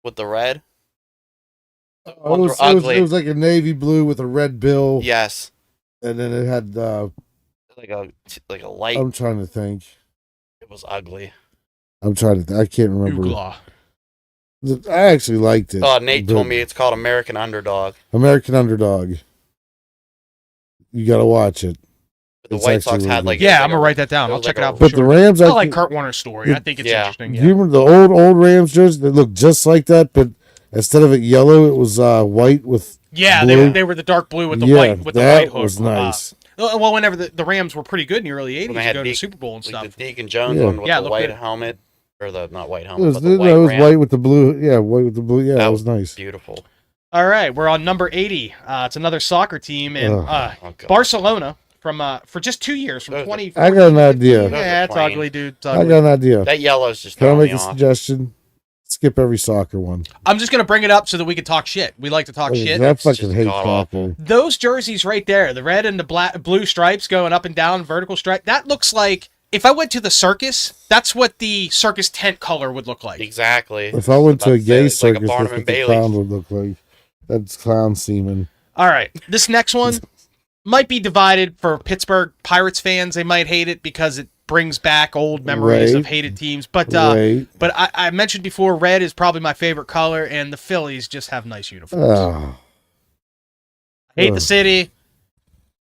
with the red? It was like a navy blue with a red bill. Yes. And then it had... like a light... I'm trying to think. It was ugly. I can't remember. Oogla. I actually liked it. Oh, Nate told me it's called American Underdog. American Underdog. You got to watch it. The White Sox had like... Yeah, I'm going to write that down. I'll check it out. But the Rams... I like Kurt Warner's story. I think it's interesting. Do you remember the old Rams jerseys? They looked just like that, but instead of it yellow, it was white with blue. They were the dark blue with the white hook. That was nice. Well, whenever the Rams were pretty good in the early 80s, when they had going to the Super Bowl and stuff. The Deacon Jones one with the white helmet. Or not white helmet, but the it was white with the blue. Yeah, white with the blue. Yeah, that was nice. Beautiful. All right, we're on number 80. It's another soccer team in Barcelona for just 2 years, from 20. I got an idea. Yeah, it's ugly, dude. It's ugly. I got an idea. That yellow's just Can I make a suggestion? skip every soccer one. I'm just gonna bring it up so that we can talk shit. We like to talk shit. I fucking hate soccer. Those jerseys right there, the red and the blue stripes going up and down, vertical stripe. That looks like if I went to the circus, that's what the circus tent color would look like. Exactly. If I went to a gay circus, like that's what the clown would look like. That's clown semen. All right, this next one might be divided for Pittsburgh Pirates fans. They might hate it because it brings back old memories of hated teams. But I mentioned before, red is probably my favorite color, and the Phillies just have nice uniforms. I hate the city.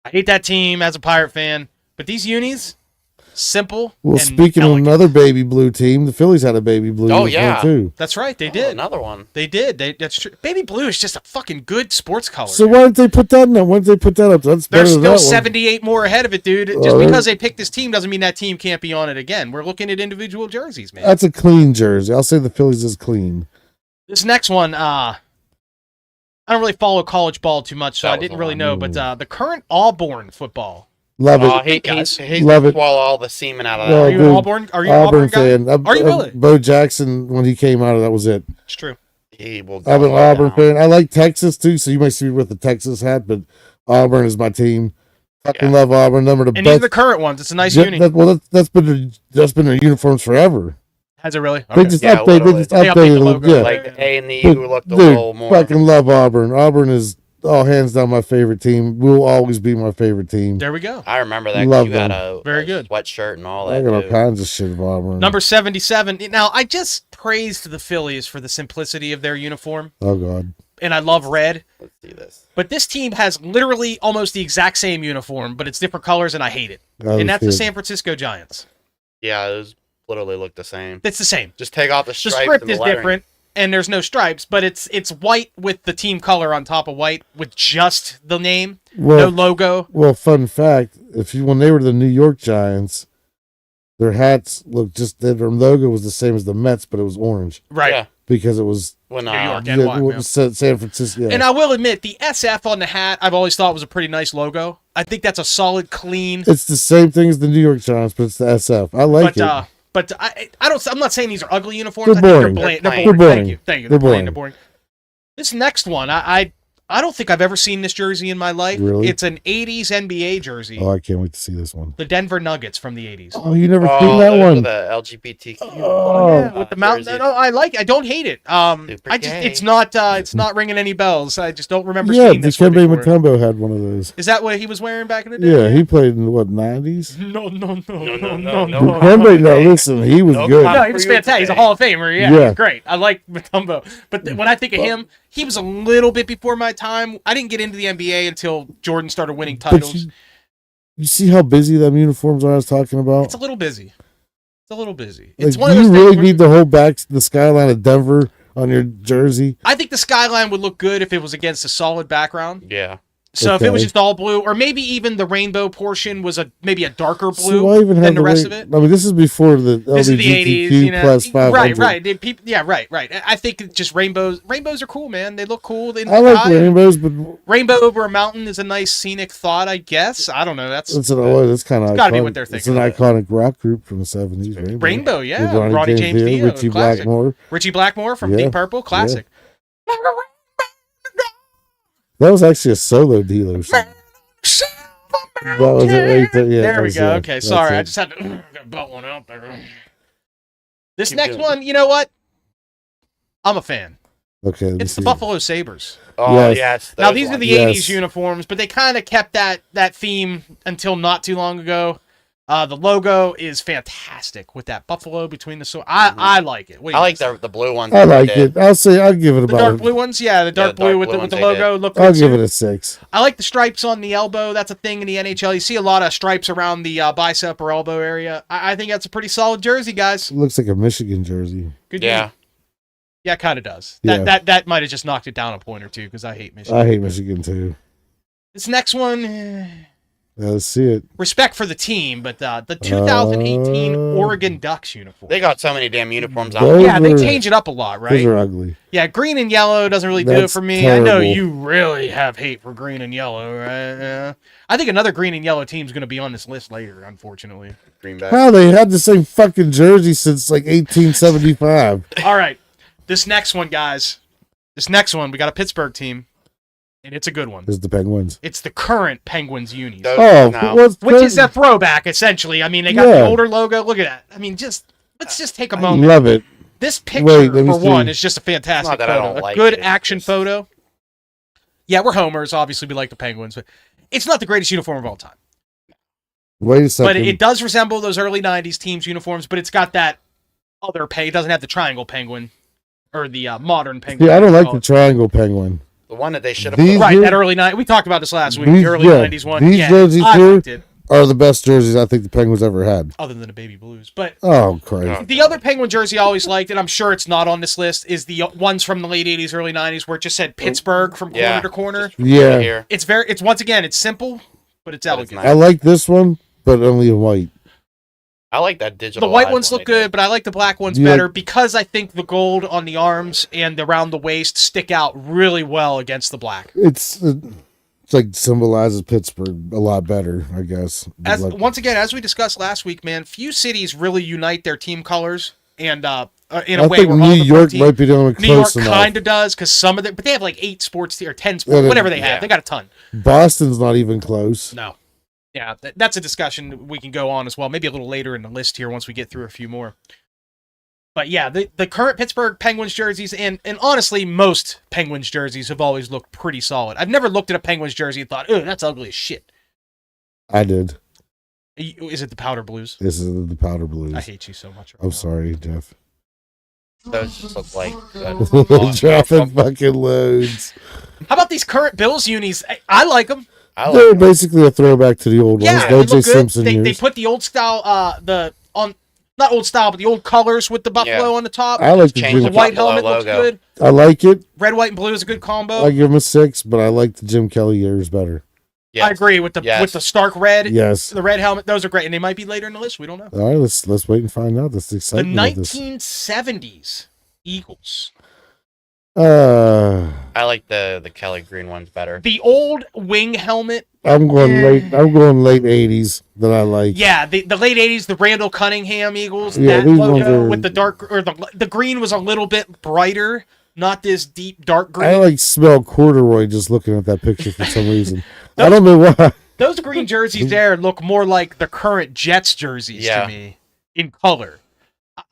I hate that team as a Pirate fan. But these unis, simple. Well, and speaking elegant. of another baby blue team, the Phillies had a baby blue uniform too. That's right, they did. Another one. They did. That's true. Baby blue is just a fucking good sports color. So why didn't they put that in? Why didn't they put that up? That's better They're than that still one. 78 more ahead of it, dude. Just because they picked this team doesn't mean that team can't be on it again. We're looking at individual jerseys, man. That's a clean jersey. I'll say the Phillies is clean. This next one, I don't really follow college ball too much, so I didn't really know. But the current Auburn football. Love it. He's Love it. Swallow all the semen out of that. Well, Are you an Auburn? Are you an Auburn fan? Are you really? Bo Jackson, when he came out of that was it. It's true. He will I'm an Auburn fan. I like Texas too, so you might see me with the Texas hat, but Auburn is my team. Fucking love Auburn. Number the and best. these are the current ones. It's a nice uni. That's been their uniforms forever. Has it really? They just updated the logo. Yeah. Like A and the U looked a Dude, little more. fucking love Auburn. Auburn is hands down my favorite team. Will always be my favorite team. There we go. I remember that. Love You had them. a Very good sweatshirt and all I that. got all kinds of shit of Auburn. Number 77. Now, I just praised the Phillies for the simplicity of their uniform, Oh God. and I love red. Let's see this. But this team has literally almost the exact same uniform, but it's different colors, and I hate it. That And was that's the good. San Francisco Giants. Yeah, it was literally looked the same. It's the same. Just take off the The stripes. script and the is lettering. different, and there's no stripes, but it's white with the team color on top of white with just the name, no logo. Well, fun fact: when they were the New York Giants, their hats looked their logo was the same as the Mets, but it was orange Right. Yeah. because it was When New York and white, man. San Francisco. Yeah. And I will admit, the SF on the hat, I've always thought was a pretty nice logo. I think that's a solid, clean. It's the same thing as the New York Giants, but it's the SF. I like it. But I don't. I'm not saying these are ugly uniforms. They're I think boring. They're They're boring. boring. Thank you. They're They're boring. boring. This next one, I don't think I've ever seen this jersey in my life. Really? It's an '80s NBA jersey. Oh, I can't wait to see this one. The Denver Nuggets from the '80s. Oh, you never seen that one? The LGBTQ. Oh, With the mountain. jersey. No, I like. I don't hate it. Super I just gay. it's not ringing any bells. I just don't remember Yeah, seeing this one Dikembe before. Mutombo had one of those. Is that what he was wearing back in the day? Yeah, he played in what 90s. No. Dikembe, no, listen, he was good. No, he was fantastic. He's a Hall of Famer. Yeah, Yeah. he's great. I like Mutombo. But when I think of him, he was a little bit before my time. I didn't get into the NBA until Jordan started winning But titles. you see how busy them uniforms are I was talking about? It's a little busy. It's a little busy. Like, It's one do of you those really things where need the whole the skyline of Denver on your jersey? I think the skyline would look good if it was against a solid background. Yeah. So if it was Okay. just all blue, or maybe even the rainbow portion was maybe a darker So blue why even have than the rest of it. I mean, this is before the This is the LGBTQ 80s, you know. plus 500. Right. Right. I think just rainbows. Rainbows are cool, man. They look cool. I like rainbows, but Rainbow over a mountain is a nice scenic thought, I guess. I don't know. That's that's kind of gotta be what they're It's thinking. an iconic rock group from the 70s. Rainbow, yeah. With Ronnie James Dio, Richie classic. Blackmore. Richie Blackmore from Yeah, Deep Purple, classic. That was actually a solo dealer. That was it right there. Yeah, There that we was go. it. Okay, That's sorry. it. I just had to butt one out there. This Keep next doing one, you know what? I'm a fan. Okay, let me It's the see. Buffalo Sabres. Oh, Yes. yes. Now, those these are ones. the Yes. 80s uniforms, but they kind of kept that theme until not too long ago. The logo is fantastic with that buffalo between the I like it. What do I you like guys the blue ones. I that like they did. it. I'll give it The about. dark blue ones, yeah, the dark the blue dark with blue the ones they logo look I'll good give too. it a 6. I like the stripes on the elbow. That's a thing in the NHL. You see a lot of stripes around the bicep or elbow area. I think that's a pretty solid jersey, guys. It looks like a Michigan jersey. Good. Yeah. Jersey. Yeah, it kind of does. Yeah. That might have just knocked it down a point or two because I hate Michigan. I hate Michigan too. This next one, Let's see it. respect for the team, but the 2018 Oregon Ducks uniform. They got so many damn uniforms out. Those Yeah, they are- change it up a lot, Those right? are ugly. Yeah, green and yellow doesn't really do it That's for me. I know terrible. you really have hate for green and yellow, right? Yeah. I think another green and yellow team's going to be on this list later, unfortunately. Greenback. How they had the same fucking jersey since like 1875. All right. This next one, guys. This next one, we got a Pittsburgh team, and it's a good one. This is the Penguins. It's the current Penguins unis. Which is a throwback, essentially. I mean, they got the older logo. Look at that. I mean, let's just take a moment. I love it. This picture, for one, is just a fantastic photo. A good action photo. Yeah, we're homers. Obviously, we like the Penguins, but it's not the greatest uniform of all time. Wait a second. But it does resemble those early 90s teams' uniforms, but it's got that other It doesn't have the triangle penguin or the modern penguin. Yeah, I don't like the triangle penguin. The one that they should have put. Right, that early 90s. We talked about this last week. The early 90s one. These jerseys here are the best jerseys I think the Penguins ever had. Other than the baby blues. But Christ. The other Penguin jersey I always liked, and I'm sure it's not on this list, is the ones from the late 80s, early 90s, where it just said Pittsburgh from corner to corner. Yeah. It's once again, it's simple, but it's elegant. I like this one, but only in white. I like that digital. The white ones look good, but I like the black ones better because I think the gold on the arms and around the waist stick out really well against the black. It's like symbolizes Pittsburgh a lot better, I guess. Once again, as we discussed last week, man, few cities really unite their team colors, and in a way, where New York might be doing close enough. New York kind of does because some of them, but they have like 8 sports or 10 sports, whatever they have. They got a ton. Boston's not even close. No. Yeah, that's a discussion we can go on as well. Maybe a little later in the list here once we get through a few more. But yeah, the current Pittsburgh Penguins jerseys and honestly, most Penguins jerseys have always looked pretty solid. I've never looked at a Penguins jersey and thought, "Oh, that's ugly as shit." I did. Is it the powder blues? This is the powder blues. I hate you so much. I'm sorry, Jeff. Those just look like dropping fucking loads. How about these current Bills unis? I like them. They're basically a throwback to the old ones. They look good. They put the old style, not old style, but the old colors with the buffalo on the top. I like the white helmet looks good. I like it. Red, white, and blue is a good combo. I give them a 6, but I like the Jim Kelly years better. Yes. I agree with the stark red. Yes, the red helmet. Those are great, and they might be later in the list. We don't know. All right, let's wait and find out. That's exciting. The 1970s Eagles. I like the Kelly green ones better. The old wing helmet. I'm going late 80s that I like. Yeah, the late 80s, the Randall Cunningham Eagles. Yeah, that logo with the dark or the green was a little bit brighter, not this deep dark green. I smell corduroy just looking at that picture for some reason. I don't know why. Those green jerseys there look more like the current Jets jerseys to me in color.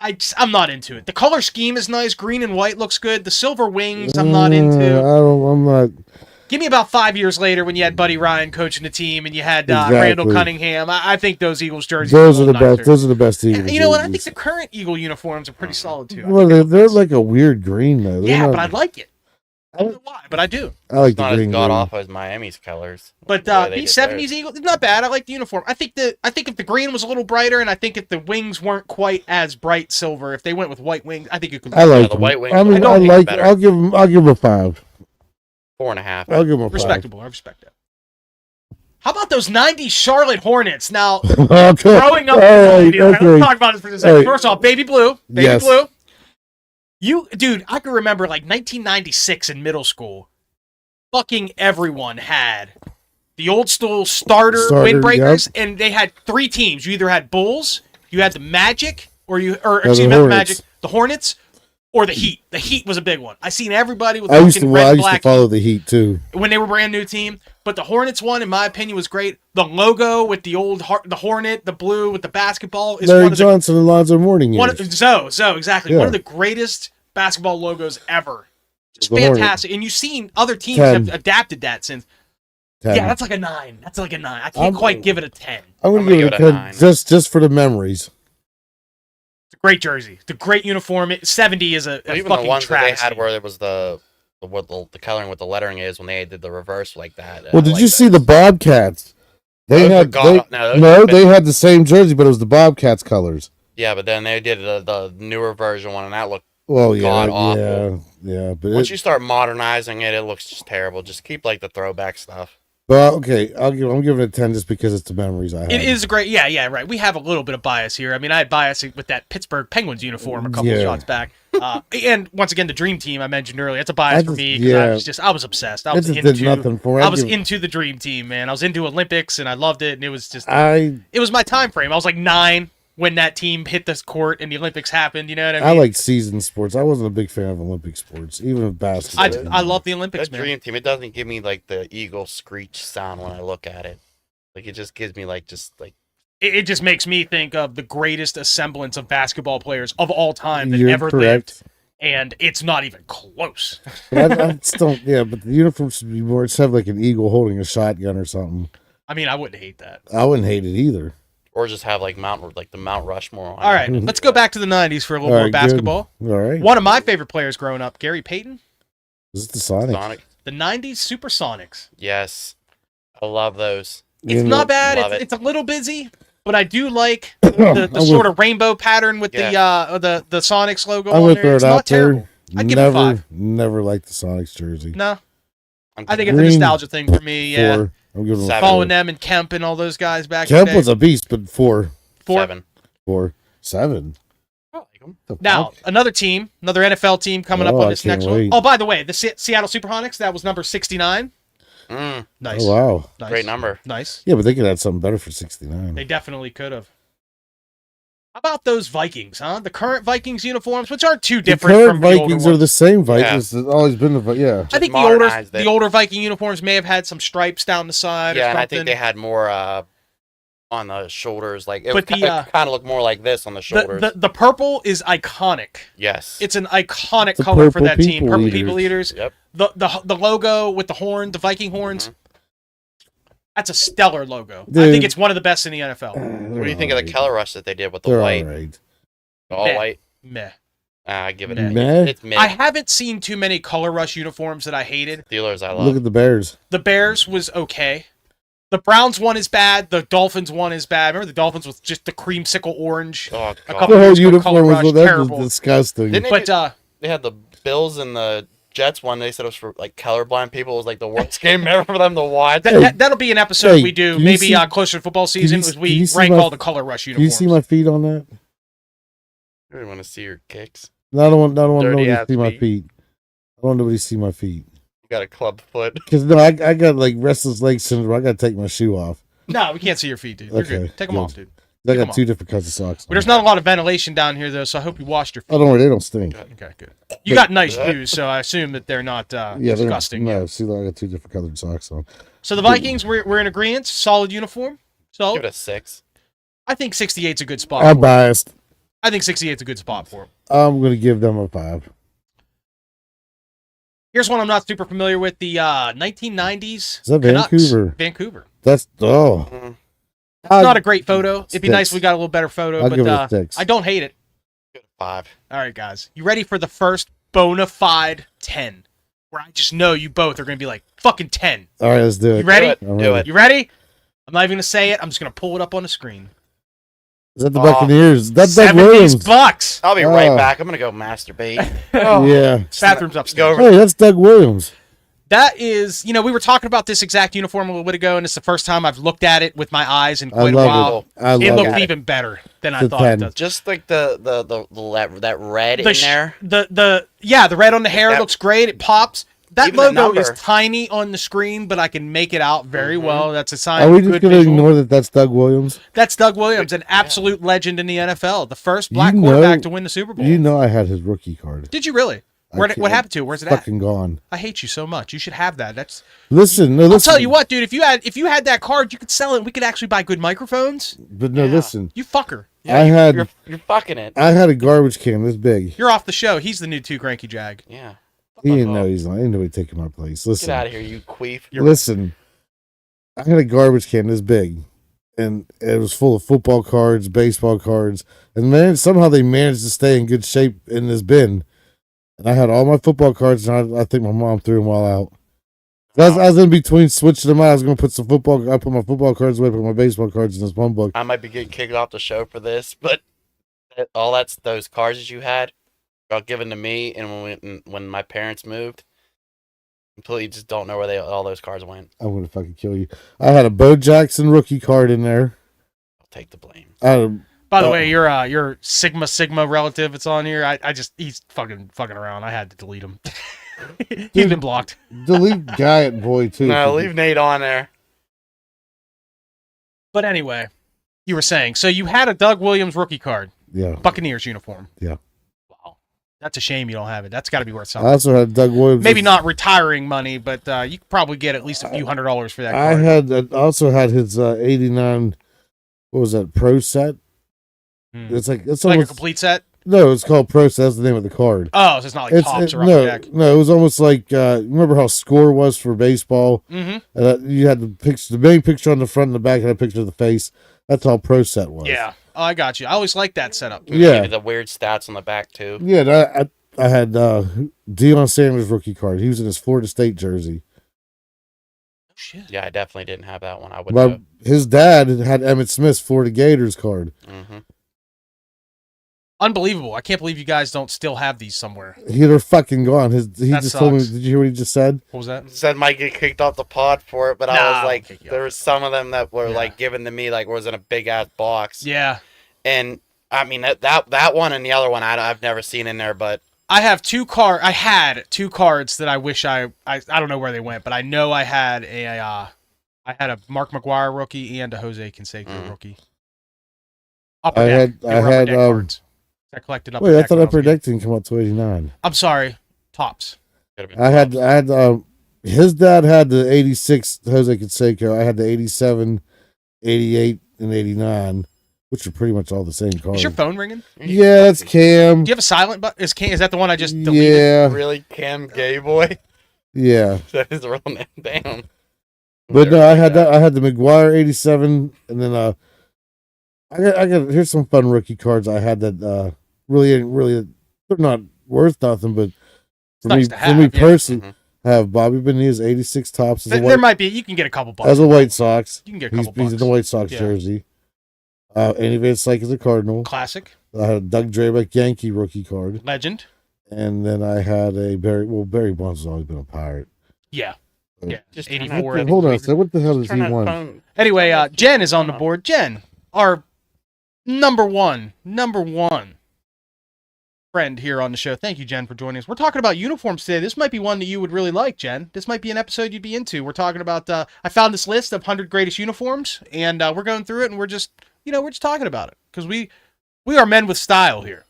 I'm not into it. The color scheme is nice. Green and white looks good. The silver wings, I'm not into. I'm not. Give me about 5 years later when you had Buddy Ryan coaching the team and you had Randall Cunningham. I think those Eagles jerseys. Those are the best. Those are the best Eagles. And you know what? I think the current Eagle uniforms are pretty solid too. Well, they're like a weird green though. But I like it. I don't know why, but I do. I like the green. It's not as god awful as Miami's colors. But these 70s Eagles, it's not bad. I like the uniform. I think if the green was a little brighter, and I think if the wings weren't quite as bright silver, if they went with white wings, I think it could. I like the white wings. I mean, I'll give them a 5. 4.5. I'll give them a 5. Respectable. I respect that. How about those 90s Charlotte Hornets? Now, okay. Growing up in the 90s, let's talk about this for a second. First off, baby blue. Baby blue. Dude, I can remember like 1996 in middle school. Fucking everyone had the old school starter windbreakers, and they had 3 teams. You either had Bulls, you had the Magic, the Magic, the Hornets, or the Heat. The Heat was a big one. I seen everybody with red and black. I used to follow the Heat too when they were a brand new team. But the Hornets one, in my opinion, was great. The logo with the Hornet, the blue with the basketball is Larry Johnson and Lonzo Mourning. So exactly. One of the greatest basketball logos ever. Just fantastic. And you've seen other teams have adapted that since. 10. Yeah, that's like a 9. That's like a 9. I can't quite give it a 10. I'm gonna give it a 10 just for the memories. It's a great jersey. It's a great uniform. 70 is a even fucking the ones travesty. that they had where there was the coloring with the lettering is when they did the reverse like that. Well, did you see the Bobcats? They had the same jersey, but it was the Bobcats colors. Yeah, but then they did the newer version one, and that looked awful. Yeah. But once you start modernizing it, it looks just terrible. Just keep like the throwback stuff. Well, okay, I'm giving it a 10 just because it's the memories I have. It is great. Yeah, right. We have a little bit of bias here. I mean, I had bias with that Pittsburgh Penguins uniform a couple of shots back. And once again, the Dream Team I mentioned earlier. It's a bias for me because I was obsessed. I was into the Dream Team, man. I was into Olympics and I loved it. And it was just it was my time frame. I was like 9. when that team hit this court and the Olympics happened. You know what I mean? I like season sports. I wasn't a big fan of Olympic sports, even of basketball. I love the Olympics, That man. Dream Team, it doesn't give me like the eagle screech sound when I look at it. Like it just gives me like It just makes me think of the greatest assemblance of basketball players of all time that You're ever correct. lived. And it's not even close. But I just don't. Yeah, but the uniform should be more. Just have like an eagle holding a shotgun or something. I mean, I wouldn't hate that. I wouldn't hate it either. or just have like the Mount Rushmore on All it. right, let's go back to the 90s for a little All more right, basketball. Good. All right. One of my favorite players growing up, Gary Payton. Is it the Sonic? Sonic. The 90s Supersonics. Yes. I love those. It's not bad. Love It's a little busy, but I do like the sort of rainbow pattern with the Sonics logo I'm on gonna there. throw It's it not out there. terrible. I'd give it a 5. Never liked the Sonics jersey. No. I think Green, it's a nostalgia thing for me, yeah. 4. I'm giving them a 7. Following 4. them and Kemp and all those guys back in Kemp the day. was a beast, but 4. 4. 7. 4. 7. I like 'em. The Now, fuck? another team, another NFL team coming up Oh, on I this can't next one. wait. Oh, by the way, the Seattle Supersonics, that was number 69. Nice. Oh, wow. Nice. Great number. Nice. Yeah, but they could have something better for 69. They definitely could have. How about those Vikings, huh? The current Vikings uniforms, which aren't too The different current from the older Vikings are ones. the same Vikings. It's always been the yeah. I think modernized the it. older Viking uniforms may have had some stripes down the side or Yeah, and something. I think they had more on the shoulders. Like it But kind of looked more like this on the shoulders. the purple is iconic. Yes. It's an iconic The color for purple that team. people Purple eaters. people eaters. Yep. The logo with the horn, the Viking horns. That's a stellar logo. I Dude. think it's one of the best in the NFL. What do you think of the color rush that they did with the They're white? all right. All Meh. white? Meh. I give it Meh? It's mid. I haven't seen too many color rush uniforms that I hated. Steelers I Look love. at the Bears. The Bears was okay. The Browns one is bad. The Dolphins one is bad. Remember the Dolphins with just the creamsicle orange? Oh, A God. couple The whole years ago, uniform color was rush, that was terrible. disgusting. Didn't But They had the Bills and the Jets one. They said it was for like colorblind people. It was like the worst game ever for them to watch. that'll be an episode Hey, we do can you maybe see- closer to football season as can we you see rank my- all the color rush Can you uniforms. see my feet on that? I really want to see your kicks. No, I don't want Dirty nobody to ass see my feet. feet. I don't want nobody to see my feet. You got a club foot. Because no, I got like restless leg syndrome. I got to take my shoe off. No, we can't see your feet, dude. You're Okay, good. Take them good. off, dude. I Come got on. 2 different kinds of socks. But there's not a lot of ventilation down here, though, so I hope you washed your feet. Oh, don't worry, they don't stink. Okay, good. You got nice shoes, so I assume that they're not Yeah, they're disgusting. no. See, I got 2 different colored socks on. So the Vikings, we're in agreement. Solid uniform. So Give it a 6. I think 68's a good spot. I'm for 'em. biased. I think 68's a good spot for him. I'm gonna give them a 5. Here's one I'm not super familiar with: the 1990s. Is that Canucks. Vancouver? Vancouver. That's It's not a great photo. It'd be nice if Six. we got a little better photo, I'll but give it a 6. I don't hate it. Give it a 5. All right, guys, you ready for the first bona fide 10? Where I just know you both are gonna be like fucking 10. All right, let's do it. You ready? I'm Do ready. it. You ready? I'm not even gonna say it. I'm just gonna pull it up on the screen. Is that the Buccaneers? That's Doug 70s Williams. bucks. I'll be right back. I'm gonna go masturbate. Yeah. Bathroom's upstairs. Go over. Hey, that's Doug Williams. That is, we were talking about this exact uniform a little bit ago, and it's the first time I've looked at it with my eyes in I quite a love while. it. I It love looked it. even better than I The thought it 10. does. Just like that red The in there. the red on the hair That- looks great. It pops. That Even the logo number. is tiny on the screen, but I can make it out very well. That's a sign Are we of just good gonna visual. ignore that? That's Doug Williams. That's Doug Williams, an absolute legend in the NFL, the first black You know- quarterback to win the Super Bowl. You know, I had his rookie card. Did you really? What happened to it? Where's it at? Fucking gone. I hate you so much. You should have that. That's. Listen, I'll tell you what, dude. If you had that card, you could sell it. And we could actually buy good microphones. But no, Yeah. listen. You fucker. You're fucking it. I had a garbage can this big. You're off the show. He's the new 2 Cranky Jag. Yeah. He didn't know he's not. He didn't know he'd taking my place. Get Listen, out of here, you queef. listen. I had a garbage can this big, and it was full of football cards, baseball cards, and man, somehow they managed to stay in good shape in this bin. And I had all my football cards, and I think my mom threw them all out. I was in between switching them out. I was going to put some football. I put my football cards away, put my baseball cards in this one book. I might be getting kicked off the show for this, but those cards that you had got given to me, and when my parents moved, completely just don't know where all those cards went. I'm going to fucking kill you. I had a Bo Jackson rookie card in there. I'll take the blame. I had a, By the way, your Sigma relative that's on here. He's fucking around. I had to delete him. He's been blocked. delete Giant Boy too. No, leave Nate on there. But anyway, You were saying. So you had a Doug Williams rookie card. Yeah. Buccaneers uniform. Yeah. Wow. That's a shame you don't have it. That's got to be worth I something. also had Doug Williams. Maybe not retiring money, but you could probably get at least a few $100 for that card. I also had his 89. What was that? Pro set. It's like like a complete set. No, it's called Pro set. That's the name of the card. Oh, so it's not like tops or upper deck. No, it was almost like remember how Score was for baseball. Mm-hmm. You had the main picture on the front and the back had a picture of the face. That's all Pro set was. Yeah. Oh, I got you. I always like that setup. Yeah. The weird stats on the back too. Yeah, I had Deion Sanders rookie card. He was in his Florida State jersey. Oh, shit. Yeah, I definitely didn't have that one. I would. His dad had Emmett Smith's Florida Gators card. Mm-hmm. Unbelievable. I can't believe you guys don't still have these somewhere. They're fucking gone. He That just told me. sucks. Did you hear what he just said? What was that? Said might get kicked off the pod for it, but Nah, I was I'll like, kick you there off was the some of them that were like given to me, like was in a big ass box. Yeah. And I mean that one and the other one I've never seen in there, but I had two cards that I wish I don't know where they went, but I know I had a Mark McGuire rookie and a Jose Canseco rookie. Upper deck. They were upper deck cards. I collected upper Wait, deck I thought when was Upper a kid. Deck didn't come out to 89. I'm sorry, tops. I had his dad had the 86 Jose Canseco. I had the 87, 88, and 89, which are pretty much all the same cards. Is your phone ringing? Yeah, that's Cam. Do you have a silent button? Is that the one I just deleted? Yeah, Really, Cam Gay Boy? yeah. That is real name. Damn. But no, I had that. I had the McGuire 87, and then I got here's some fun rookie cards I had that really they're not worth nothing, but for nice me to have, for me yeah. personally, I have Bobby Bonilla 86 tops There might be. You can get a couple bucks. as a White Sox. You can get a He's couple in bucks. the White Sox Yeah. jersey. Andy Van Slyke is a Cardinal. Classic. I had a Doug Drabeck Yankee rookie card, Legend. and then I had a Barry Bonds has always been a Pirate. Yeah. Yeah. Just 84. Hold on a second. What the hell does he Turn that want? phone. Anyway, Jen is on the board. Jen, our number one friend here on the show. Thank you, Jen, for joining us. We're talking about uniforms today. This might be one that you would really like, Jen. This might be an episode you'd be into. We're talking about, I found this list of 100 greatest uniforms, and we're going through it, and we're just talking about it, because we are men with style here.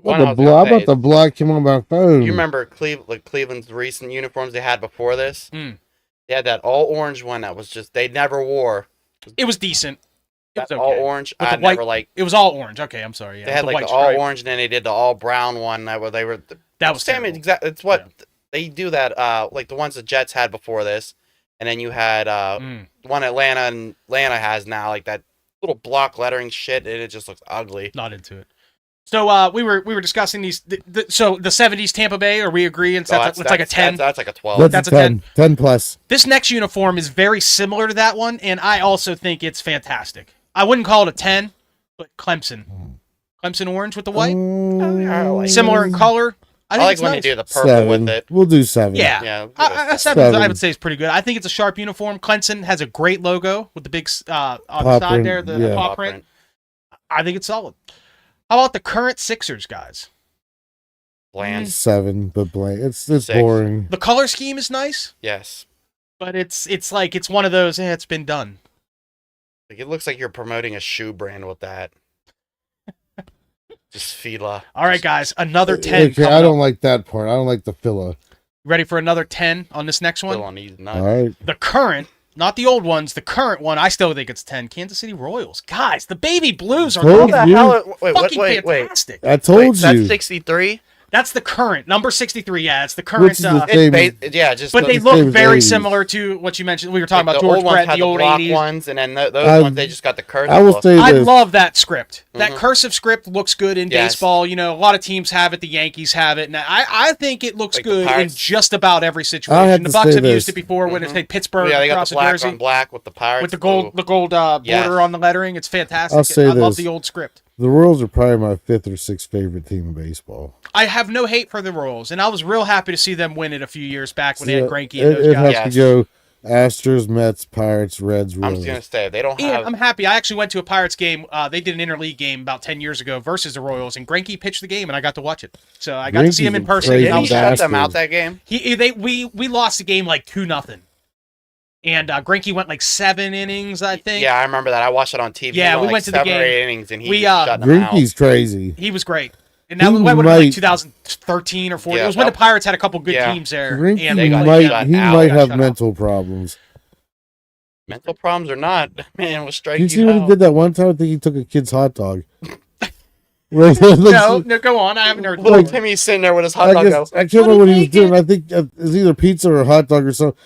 How about the block came on my phone? You remember Cleveland's recent uniforms they had before this? Mm. They had that all orange one that was just they never wore. It was decent. It was That okay. all orange. With the I white- never like. It was all orange. Okay, I'm sorry. Yeah, They had with like the white all stripe. orange, and then they did the all brown one. That was That was same terrible. exact. It's what they do that. Like the ones the Jets had before this, and then you had one Atlanta has now, like that little block lettering shit, and it just looks ugly. Not into it. So we were discussing these. So the 70s Tampa Bay. Are we agreeing? So that's like a 10. That's like a 12. That's a 10. 10 plus. This next uniform is very similar to that one, and I also think it's fantastic. I wouldn't call it a 10, but Clemson orange with the white, similar in color. I think like it's when nice. they do the purple 7. with it. We'll do 7. Yeah, Yeah, I 7 I would say is pretty good. I think it's a sharp uniform. Clemson has a great logo with the big on the side print, there, the yeah. paw print. I think it's solid. How about the current Sixers guys? Bland. 7, but blank. It's 6. boring. The color scheme is nice, Yes. but it's like it's one of those. It's been done. Like it looks like you're promoting a shoe brand with that. Just Fila. All right, guys, another 10. Okay, I don't like that part. I don't like the filler. Ready for another 10 on this next one? Still on these nuts. All right. The current, not the old ones, the current one, I still think it's 10. Kansas City Royals. Guys, the baby blues are Told What the you. hell? Wait, fucking wait. fantastic. I told That's you. 63. That's the current, number 63. Yeah, it's the current. Which is the same. Yeah, just. But they the look same as very 80s. similar to what you mentioned. We were talking about the George old ones Brett, had the old block 80s. ones, and then those ones they just got the cursive. I will look. say I this. love that script. That Mhm. cursive script looks good in Yes. baseball. You know, a lot of teams have it. The Yankees have it. And I think it looks Like the good in Pirates. just about every I situation. have The to Bucks say have used this. it before when it's Pittsburgh Yeah, they got across the the black jersey on black with the Pirates. with the gold border Yes. on the lettering. It's fantastic. I'll say I love this. the old script. The Royals are probably my 5th or 6th favorite team in baseball. I have no hate for the Royals, and I was real happy to see them win it a few years back when they had Yeah, Cranky and those it guys. has to go Astros, Mets, Pirates, Reds, I'm Royals. just gonna say they don't And have. I'm happy. I actually went to a Pirates game. They did an interleague game about 10 years ago versus the Royals, and Greinke pitched the game, and I got to watch it. So I got to see him in Greinke's a person. crazy And I Didn't was he bastard. shut them out that game? we lost the game like 2-0. And Greinke went like 7 innings, I think. Yeah, I remember that. I watched it on TV. Yeah, we went to the 7 or game. 8 innings, and he shut them out. Greinke's crazy. He was great. And that went like 2013 or 14. It was when the Pirates had a couple good teams there. Greinke might have mental problems. Mental problems or not, man, will strike you. You see what he did that one time? I think he took a kid's hot dog. No, go on. I haven't heard. Little Timmy's sitting there with his hot dog. I can't remember what he was doing. I think it was either pizza or a hot dog or something.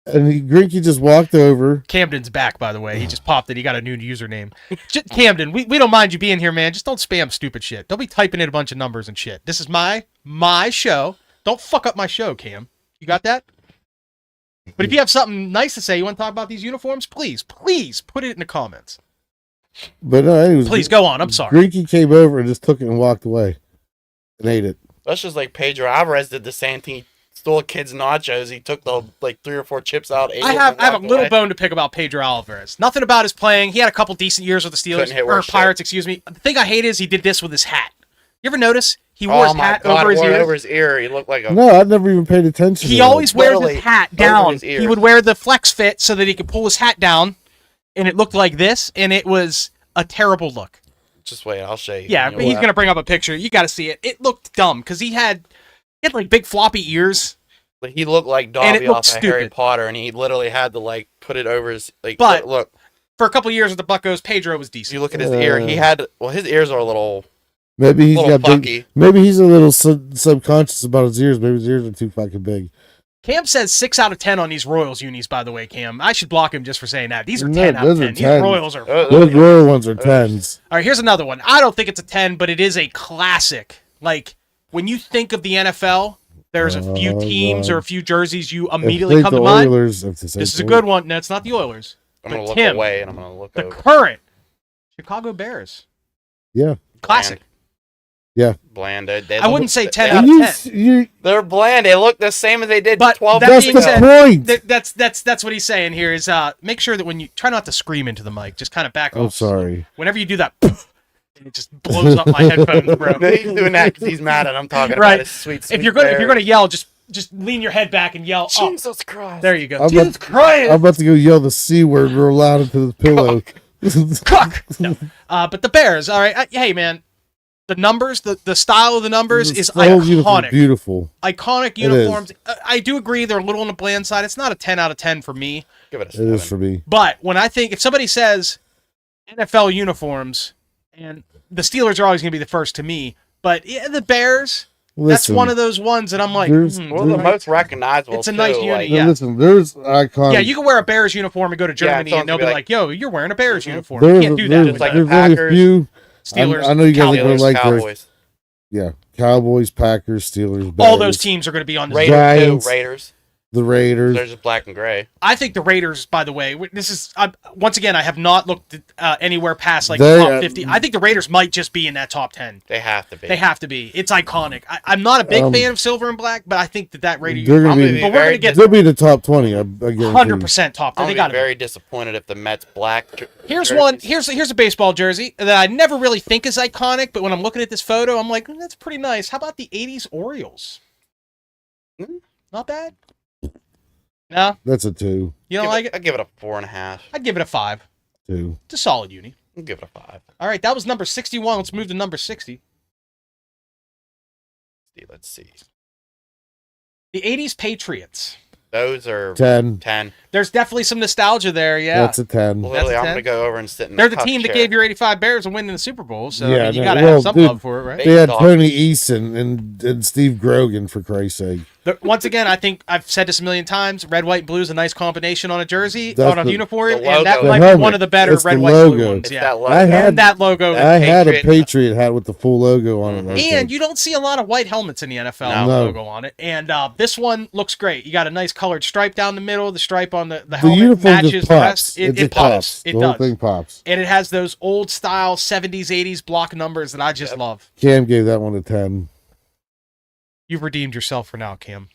And Greinke just walked over. Camden's back, by the way. He just popped it. He got a new username. Camden, we don't mind you being here, man. Just don't spam stupid shit. Don't be typing in a bunch of numbers and shit. This is my show. Don't fuck up my show, Cam. You got that? But if you have something nice to say, you want to talk about these uniforms, please put it in the comments. But no, anyways, please go on. I'm sorry. Greinke came over and just took it and walked away and ate it. That's just like Pedro Alvarez did the same thing. He stole a kid's nachos. He took the 3 or 4 chips out. I have a little bone to pick about Pedro Alvarez. Nothing about his playing. He had a couple decent years with the Steelers or Pirates. Excuse me. The thing I hate is he did this with his hat. You ever notice? He wore his hat over his ear. He looked like a... No, I've never even paid attention. He to always wears his hat down. He would wear the flex fit so that he could pull his hat down, and it looked like this, and it was a terrible look. Just wait, I'll show you. Yeah, but he's going to bring up a picture. You got to see it. It looked dumb because he had like big floppy ears. He looked like Dobby off of Harry Potter, and he literally had to put it over his... But look. For a couple years with the Buccos, Pedro was decent. You look at his ear. He had... Well, his ears are a little... Maybe he's got big, maybe he's a little subconscious about his ears. Maybe his ears are too fucking big. Cam says 6 out of 10 on these Royals unis, by the way, Cam. I should block him just for saying that. These are 10 out of 10. These Royals are... Those Royal ones are 10s. All right, here's another one. I don't think it's a 10, but it is a classic. Like, when you think of the NFL, there's a few teams or a few jerseys you immediately come to mind. This is a good one. No, it's not the Oilers. I'm going to look away, and I'm going to look over. The current Chicago Bears. Yeah. Classic. Yeah. Bland. I wouldn't say 10 out of 10. They're bland. They look the same as they did 12 That's years the ago. point. That's what he's saying here is make sure that when you try not to scream into the mic, just kind of back off. I'm sorry. Whenever you do that, it just blows up my headphones, bro. No, he's doing that because he's mad at him talking about his sweet if you're gonna yell, just lean your head back and yell. Jesus Christ. There you go. Jesus Christ. I'm about to go yell the C word real loud into the pillow. Cock. No. But the Bears, all right. Hey, man. The numbers, the style of the numbers is iconic. Beautiful. Iconic uniforms. I do agree they're a little on the bland side. It's not a 10 out of 10 for me. Give it a 7. It is for me. But when I think, if somebody says NFL uniforms, and the Steelers are always going to be the first to me, but the Bears, that's one of those ones that I'm like, well, the most recognizable. It's a nice unit. Yeah. Listen, there's iconic. Yeah, you can wear a Bears uniform and go to Germany, and they'll be like, "Yo, you're wearing a Bears uniform." You can't do that. It's like the Packers, Steelers. I know you guys are like Cowboys. Yeah, Cowboys, Packers, Steelers, Bears. All those teams are going to be on the Raiders. The Raiders. They're just black and gray. I think the Raiders, by the way, this is once again, I have not looked anywhere past like the top 50. I think the Raiders might just be in that top 10. They have to be. They have to be. It's iconic. I'm not a big fan of silver and black, but I think that Raider. They're going to be. But we're going to get. They'll be in the top 20. I 100% top 10. They got very disappointed if the Mets black. Here's one. Here's a baseball jersey that I never really think is iconic, but when I'm looking at this photo, I'm like, that's pretty nice. How about the '80s Orioles? Not bad. No, that's a 2. You don't like it? I'd give it a 4.5. I'd give it a 5. 2. It's a solid uni. I'd give it a 5. All right, that was number 61. Let's move to number 60. Let's see. The '80s Patriots. Those are 10. There's definitely some nostalgia there, yeah. That's a 10. Literally, I'm going to go over and sit in They're the team that gave your 85 Bears a win in the Super Bowl, so yeah, you got to have some love for it, right? They had Tony Eason and Steve Grogan, for Christ's sake. Once again, I think I've said this a million times, red, white, and blue is a nice combination on a jersey, on a uniform, and that might be one of the better red, white, and blue ones. Yeah. That logo. I had a Patriot hat with the full logo on it. And you don't see a lot of white helmets in the NFL logo on it. And this one looks great. You got a nice colored stripe down the middle. The stripe on the helmet matches the rest. It pops. It does. The whole thing pops. And it has those old style 70s, 80s block numbers that I just love. Cam gave that one a 10. You've redeemed yourself for now, Cam.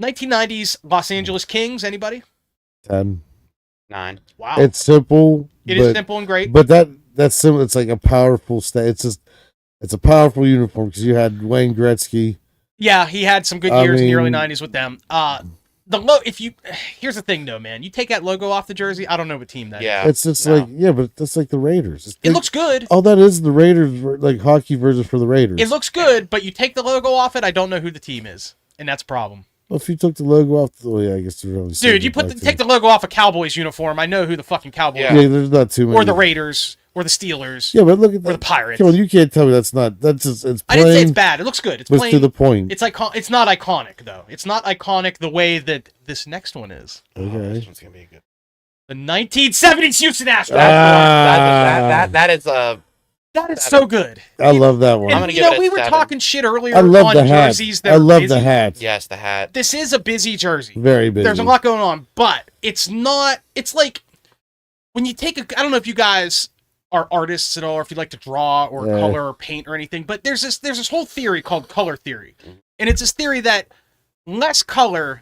1990s Los Angeles Kings, anybody? 10. 9. Wow. It's simple. It is simple and great. But that's simple. It's like a powerful it's a powerful uniform because you had Wayne Gretzky. Yeah, he had some good years in the early 90s with them. Here's the thing though, man. You take that logo off the jersey, I don't know what team that is. It's just but that's like the Raiders. It looks good. Oh, that is the Raiders, like hockey version for the Raiders. It looks good, but you take the logo off it, I don't know who the team is, and that's a problem. Well, if you took the logo off, I guess they're really. Dude, you take the logo off a Cowboys uniform. I know who the fucking Cowboys. Yeah, there's not too many. Or the Raiders, or the Steelers. Yeah, but look at or the Pirates. Come on, you can't tell me that's not. That's just it's. Plain, I didn't say it's bad. It looks good. It's plain. It's to the point. It's it's not iconic though. It's not iconic the way that this next one is. Okay, this one's gonna be good. The 1970s Houston Astros. That is so good. I love that one. And, we were talking shit earlier on the jerseys. I love the hat. Yes, the hat. This is a busy jersey. Very busy. There's a lot going on, but it's not. It's like when you take I don't know if you guys are artists at all, or if you like to draw or color or paint or anything, but there's this whole theory called color theory, and it's this theory that less color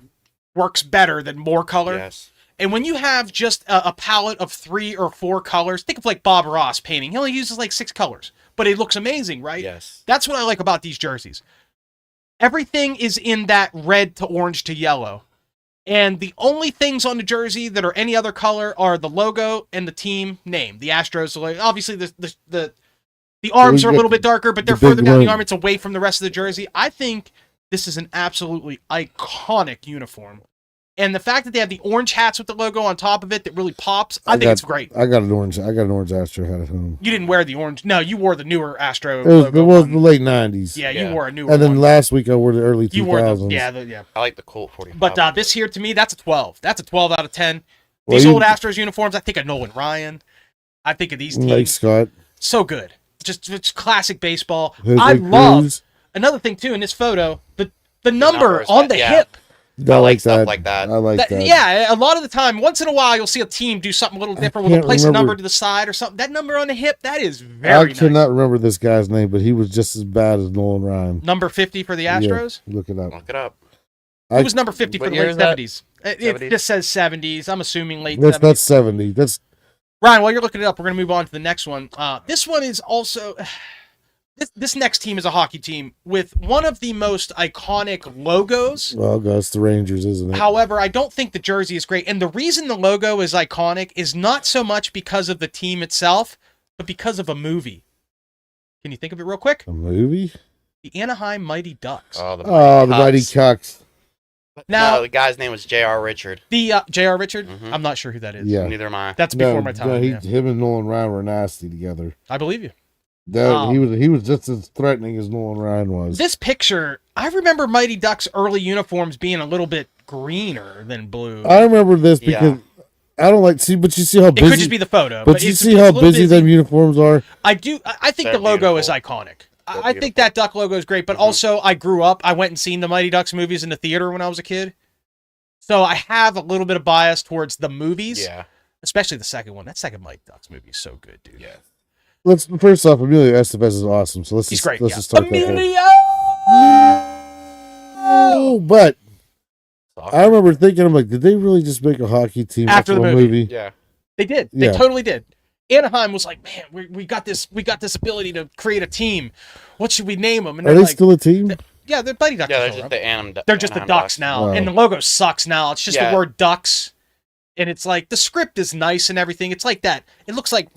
works better than more color. Yes. And when you have just a palette of 3 or 4 colors, think of like Bob Ross painting. He only uses like 6 colors, but it looks amazing, right? Yes. That's what I like about these jerseys. Everything is in that red to orange to yellow. And the only things on the jersey that are any other color are the logo and the team name. The Astros, obviously the arms are a little bit darker, but they're further down the arm. It's away from the rest of the jersey. I think this is an absolutely iconic uniform. And the fact that they have the orange hats with the logo on top of it that really pops, I think it's great. I got an orange Astro hat at home. You didn't wear the orange. No, you wore the newer Astro logo. It was the late 90s. Yeah, you wore a newer And then last week I wore the early 2000s. Yeah. I like the Colt 45. But this here, to me, that's a 12. That's a 12 out of 10. These old Astros uniforms, I think of Nolan Ryan. I think of these teams. Mike Scott. So good. Just classic baseball. I love, another thing, too, in this photo, the number on the hip. I like stuff like that. I like that. Yeah, a lot of the time, once in a while, you'll see a team do something a little different. We'll place a number to the side or something. That number on the hip, that is very nice. I cannot remember this guy's name, but he was just as bad as Nolan Ryan. Number 50 for the Astros? Yeah, look it up. Look it up. It was number 50 for the late 70s. It just says 70s. I'm assuming late 70s. That's 70. That's Ryan, while you're looking it up, we're going to move on to the next one. This one is also... This next team is a hockey team with one of the most iconic logos. Well, that's the Rangers, isn't it? However, I don't think the jersey is great. And the reason the logo is iconic is not so much because of the team itself, but because of a movie. Can you think of it real quick? A movie? The Anaheim Mighty Ducks. Oh, the Mighty Ducks. Now, the guy's name was J.R. Richard. The J.R. Richard? Mm-hmm. I'm not sure who that is. Yeah. Neither am I. That's before my time. Him and Nolan Ryan were nasty together. I believe you. He was just as threatening as Nolan Ryan was. This picture, I remember Mighty Ducks' early uniforms being a little bit greener than blue. I remember this because I don't but you see how busy. It could just be the photo. But you see how busy them uniforms are? I do. I think the logo is iconic. I think that Duck logo is great, but also I grew up, I went and seen the Mighty Ducks movies in the theater when I was a kid. So I have a little bit of bias towards the movies. Yeah. Especially the second one. That second Mighty Ducks movie is so good, dude. Yeah. First off, Emilio Estevez is awesome. So let's just start Emilio! Oh, but I remember thinking, I'm like, did they really just make a hockey team after the movie? Yeah, they did. They totally did. Anaheim was like, man, we got this ability to create a team. What should we name them? And are they still a team? Yeah, they're Mighty Ducks. Yeah, they're just the they're just the Ducks now, and the logo sucks now. It's just the word Ducks, and it's like the script is nice and everything. It's like that. It looks like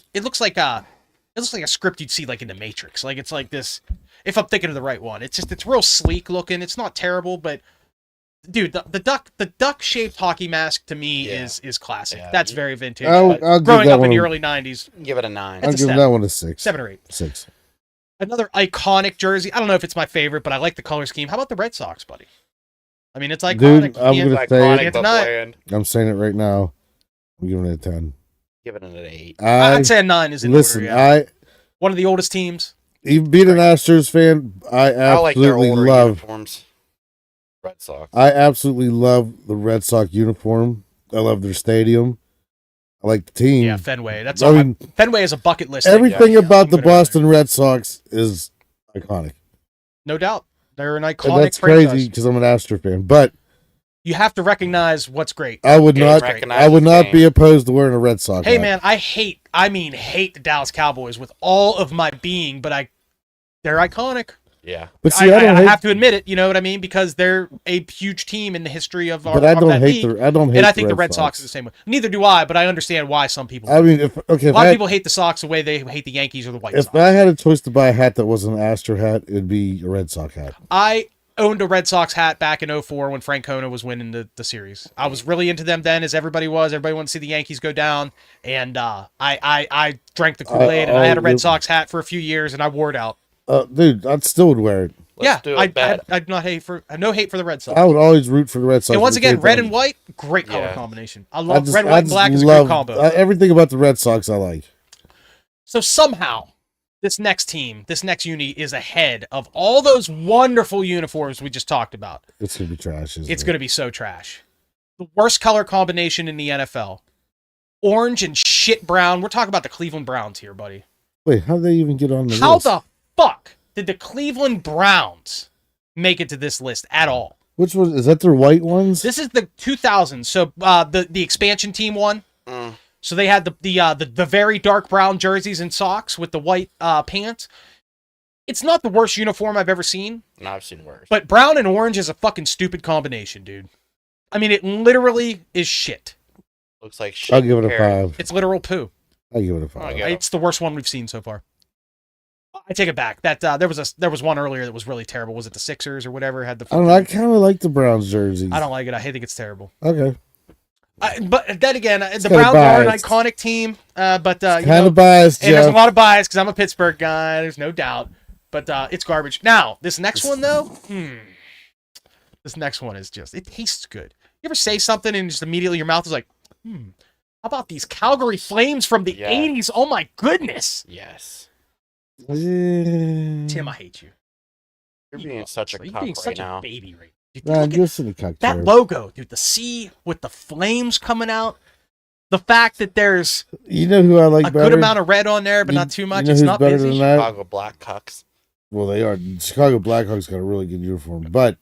a script you'd see like in the Matrix. Like it's like this. If I'm thinking of the right one, it's real sleek looking. It's not terrible, but dude, the duck shaped hockey mask to me is classic. Yeah. That's very vintage. I'll growing up in the early '90s, give it a 9. I'll give that one a 6, 7 or 8, 6. Another iconic jersey. I don't know if it's my favorite, but I like the color scheme. How about the Red Sox, buddy? I mean, it's iconic. Dude, I'm gonna say it. I'm saying it right now. I'm giving it a 10. Give it an 8. I'd say a 9 is in order. Yeah. One of the oldest teams. Even being an Astros fan, I like their older uniforms. Red Sox. I absolutely love the Red Sox uniform. I love their stadium. I like the team. Yeah, Fenway. Fenway is a bucket list. Everything about the Boston Red Sox is iconic. No doubt. They're an iconic and that's franchise. Crazy because I'm an Astro fan, but you have to recognize what's great. I would not be opposed to wearing a Red Sox hat. Man, I hate the Dallas Cowboys with all of my being, but they're iconic. Yeah. But see, I have to admit it. You know what I mean? Because they're a huge team in the history of our. But I don't hate the. I don't hate. And I think the Red Sox is the same way. Neither do I, but I understand why some people. I mean, a lot of people hate the Sox the way they hate the Yankees or the White Sox. If I had a choice to buy a hat that wasn't an Astro hat, it'd be a Red Sox hat. I owned a Red Sox hat back in 2004 when Francona was winning the series. I was really into them then, as everybody was. Everybody wanted to see the Yankees go down, and I drank the Kool-Aid, and I had a Red Sox hat for a few years, and I wore it out. Dude, I still would wear it. I'd not hate for no hate for the Red Sox. I would always root for the Red Sox. And once again, red and white, great color combination. I love red, white, and black is a love, great combo. Everything about the Red Sox I like. So somehow, this next team, this next uni is ahead of all those wonderful uniforms we just talked about. It's going to be trash, It's going to be so trash. The worst color combination in the NFL. Orange and shit brown. We're talking about the Cleveland Browns here, buddy. Wait, how did they even get on the list? How the fuck did the Cleveland Browns make it to this list at all? Which one? Is that their white ones? This is the 2000s. So the expansion team one. So they had the very dark brown jerseys and socks with the white pants. It's not the worst uniform I've ever seen. No, I've seen worse. But brown and orange is a fucking stupid combination, dude. I mean, it literally is shit. Looks like shit. I'll give it a 5. It's literal poo. I'll give it a 5. It's the worst one we've seen so far. I take it back. That there was one earlier that was really terrible. Was it the Sixers or whatever? Had the I don't know. I kind of like the Browns jerseys. I don't like it. I think it's terrible. Okay. But then again, the Browns are an iconic team. But kind of biased, and there's a lot of bias because I'm a Pittsburgh guy. There's no doubt. But it's garbage. Now this next one though, this next one is just it tastes good. You ever say something and just immediately your mouth is like, how about these Calgary Flames from the 80s? Oh my goodness. Yes. Tim, I hate you. You're being such a cuck right now. A baby right that logo, dude, the C with the flames coming out. The fact that there's who I like a good amount of red on there, but not too much. It's not better than that? Chicago Blackhawks. Well, they are. Chicago Blackhawks got a really good uniform, but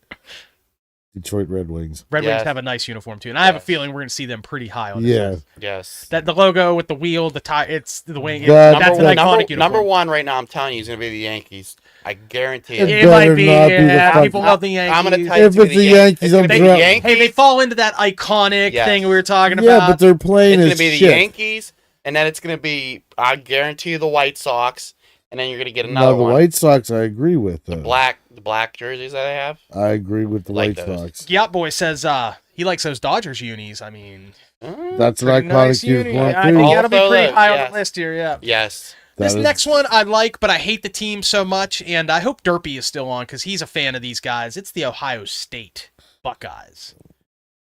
Detroit Red Wings. Red Wings have a nice uniform too, and I have a feeling we're going to see them pretty high on this. Yes. Yes. That the logo with the wheel, the tie, it's the wing. That's an iconic uniform. Number one right now, I'm telling you, is going to be the Yankees. I guarantee it. It might be. Yeah, people love the Yankees. I'm going to tell you, if it's the Yankees, I'm Hey, they fall into that iconic thing we were talking about. Yeah, but they're playing. It's going to be the Yankees, and then it's going to be, I guarantee you, the White Sox. And then you're going to get another one. The White Sox, I agree with. The black jerseys that they have. I agree with the White Sox. Yacht Boy says he likes those Dodgers unis. I mean, that's an iconic uniform, too. You got to be pretty high on the list here, yeah. Yes. This next one I like, but I hate the team so much, and I hope Derpy is still on because he's a fan of these guys. It's the Ohio State Buckeyes.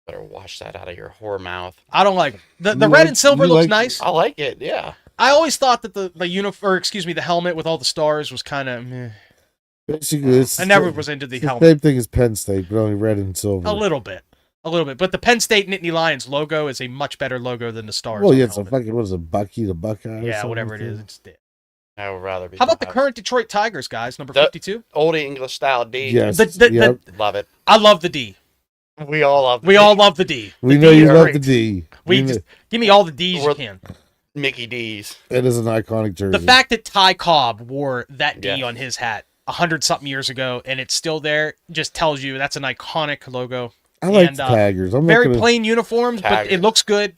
Better wash that out of your whore mouth. I don't like it. The red and silver looks nice. I like it, yeah. I always thought that the helmet with all the stars was kind of meh. Basically, I never was into the helmet. Same thing as Penn State, but only red and silver. A little bit. But the Penn State Nittany Lions logo is a much better logo than the stars. Well, yeah, it's a fucking, what is it, Bucky the Buckeye? Yeah, whatever it is, it's dead. I would rather be. How about the current Detroit Tigers, guys? Number 52? Old English style D. Yes. Love it. I love the D. We all love the D. We all love the D. We know you love the D. Give me all the Ds you can. Mickey D's. It is an iconic jersey. The fact that Ty Cobb wore that D on his hat 100-something years ago and it's still there just tells you that's an iconic logo. I like the Tigers. Very plain uniforms, but it looks good.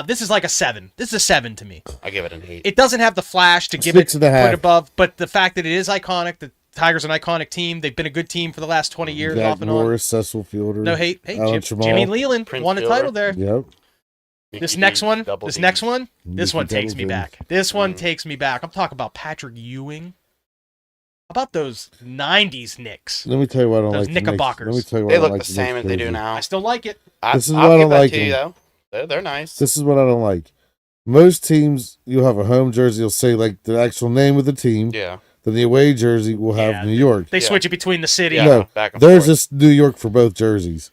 This is like a 7. This is a 7 to me. I give it an 8. It doesn't have the flash to give it point above, but the fact that it is iconic, the Tigers are an iconic team. They've been a good team for the last 20 years off and on. Morris, Cecil Fielder. No hate. Hey, Jimmy Leland won a title there. Yep. This next one takes me back. This one takes me back. I'm talking about Patrick Ewing. How about those 90s Knicks? Let me tell you what I don't like. Those Knickerbockers. Let me tell you what they look the same as they do now. I still like it. This is what I don't like. They're nice. This is what I don't like. Most teams, you'll have a home jersey. You'll say like the actual name of the team. Yeah. Then the away jersey will have New York. They switch it between the city. Yeah, no, back and there's forth. just New York for both jerseys.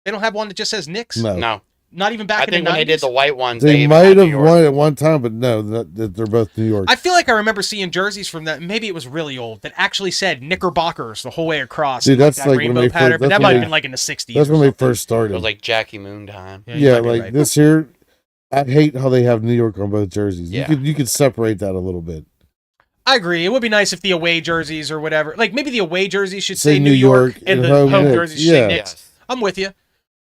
They don't have one that just says Knicks? No. Not even back in the 90s? I think when they did the white ones, they might have won at one time, but no, they're both New York. I feel like I remember seeing jerseys from that. Maybe it was really old that actually said Knickerbockers the whole way across. Dude, that's like rainbow when they pattern, first, but that might have been like in the 60s. That's when they first started. It was like Jackie Moon time. Yeah, like right. This here, I hate how they have New York on both jerseys. Yeah. You could separate that a little bit. I agree. It would be nice if the away jerseys or whatever, like maybe the away jerseys should say New New York York and the home home Knicks. jerseys should say Yeah. Knicks. Yes. I'm with you.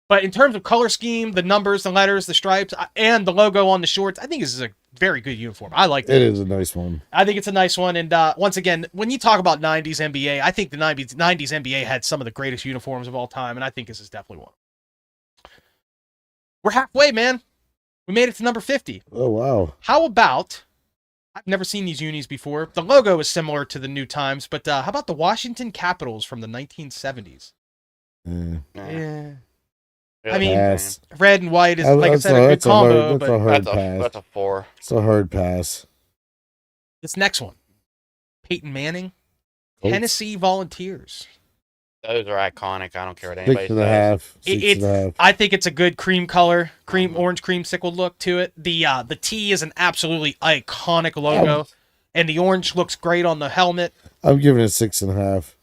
But in terms of color scheme, the numbers, the letters, the stripes, and the logo on the shorts, I think this is a very good uniform. I like it. It is a nice one. I think it's a nice one. And once again, when you talk about 90s NBA, I think the 90s NBA had some of the greatest uniforms of all time, and I think this is definitely one. We're halfway, man. We made it to number 50. Oh, wow. How about, I've never seen these unis before. The logo is similar to the New Times, but how about the Washington Capitals from the 1970s? Yeah. I mean, Pass. red and white is, like I said, a good combo, That's a but hard pass. That's a 4. It's a hard pass. this next one, Peyton Manning, Colts. Tennessee Volunteers. Those are iconic. I don't care what anybody 6 and a says. half. Six and a half. I think it's a good cream color, orange creamsicle look to it. The T is an absolutely iconic logo, and the orange looks great on the helmet. I'm giving it 6 and a half.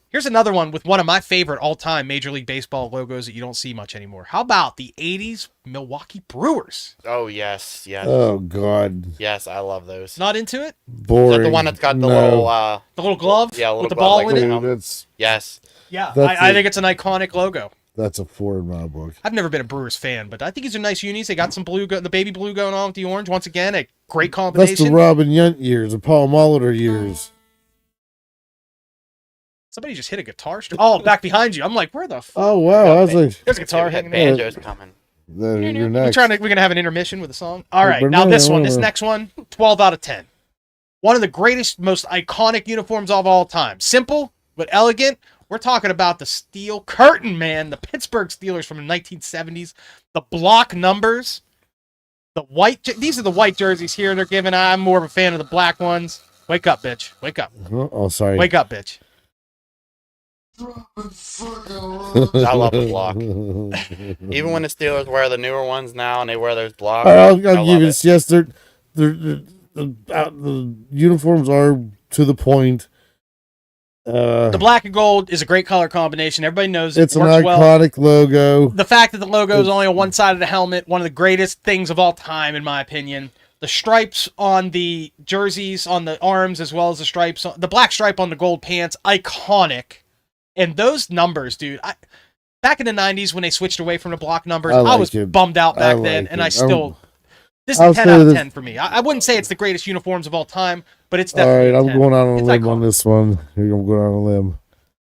Here's another one with one of my favorite all-time Major League Baseball logos that you don't see much anymore. How about the 80s Milwaukee Brewers? Oh, yes. Oh, God. Yes, I love those. Not into it? Boring. Is that the one that's got the No. The little glove Yeah, little with the glove ball like in that. it? That's Yes. Yeah, That's I it. think it's an iconic logo. a 4 in my book. I've never been a Brewers fan, but I think these are nice unis. They got some blue, the baby blue going on with the orange. Once again, a great That's combination. the Robin Yunt years, the Paul Molitor years. Somebody just hit a guitar string. Oh, back behind you. I'm like, where the f... Oh, wow. I was like, There's a guitar hanging there. Banjo's coming. you're We're next. we're gonna have an intermission with a song. All right, But now no, this no, one, no. this next one, 12 out of 10. One of the greatest, most iconic uniforms of all time. Simple but elegant. We're talking about the steel curtain, man. The Pittsburgh Steelers from the 1970s. The block numbers. The white. These are the white jerseys here they're giving. I'm more of a fan of the black ones. Wake up, bitch. Wake up. Oh, sorry. Wake up, bitch. I love the block. Even when the Steelers wear the newer ones now and they wear those blocks, I'll I give love it. Yes, the uniforms are to the point. The black and gold is a great color combination. Everybody knows it It's an works well. iconic logo. The fact that the logo is only on one side of the helmet, one of the greatest things of all time, in my opinion. The stripes on the jerseys, on the arms, as well as the stripes, the black stripe on the gold pants, iconic. And those numbers, dude, back in the 90s when they switched away from the block numbers, I was bummed out back then, and I still... This is 10 out of 10 for me. I wouldn't say it's the greatest uniforms of all time, but it's definitely All right, I'm going out on a limb iconic. on this one. Here, I'm going out on a limb.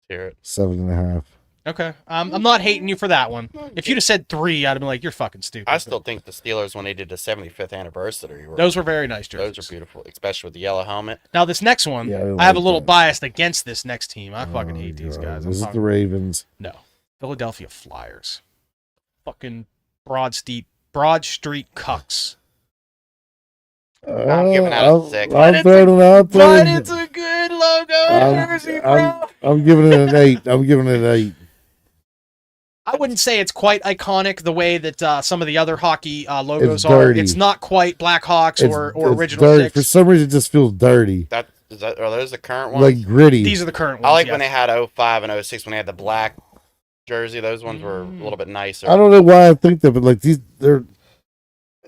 Hear it. 7.5. Okay. I'm not hating you for that one. If you'd have said 3, I'd have been like, you're fucking stupid. I still think the Steelers, when they did the 75th anniversary, Those were very nice jerseys. those are beautiful, especially with the yellow helmet. Now, this next one, Yeah, I have a like little that. bias against this next team. I fucking hate these guys. This is the Ravens. No. Philadelphia Flyers. Fucking Broad Street cucks. I'm giving that a 6. I'm throwing it out there. But it's a good logo jersey, bro. I'm giving it an 8. I'm giving it an 8. I wouldn't say it's quite iconic the way that some of the other hockey logos It's are. dirty. It's not quite Blackhawks or It's original dirty. Six. For some reason, it just feels dirty. Are those the current ones? Like gritty. These are the current ones. I like yes. when they had 05 and 06 when they had the black jersey. Those ones were a little bit nicer. I don't know why I think that, but like they're.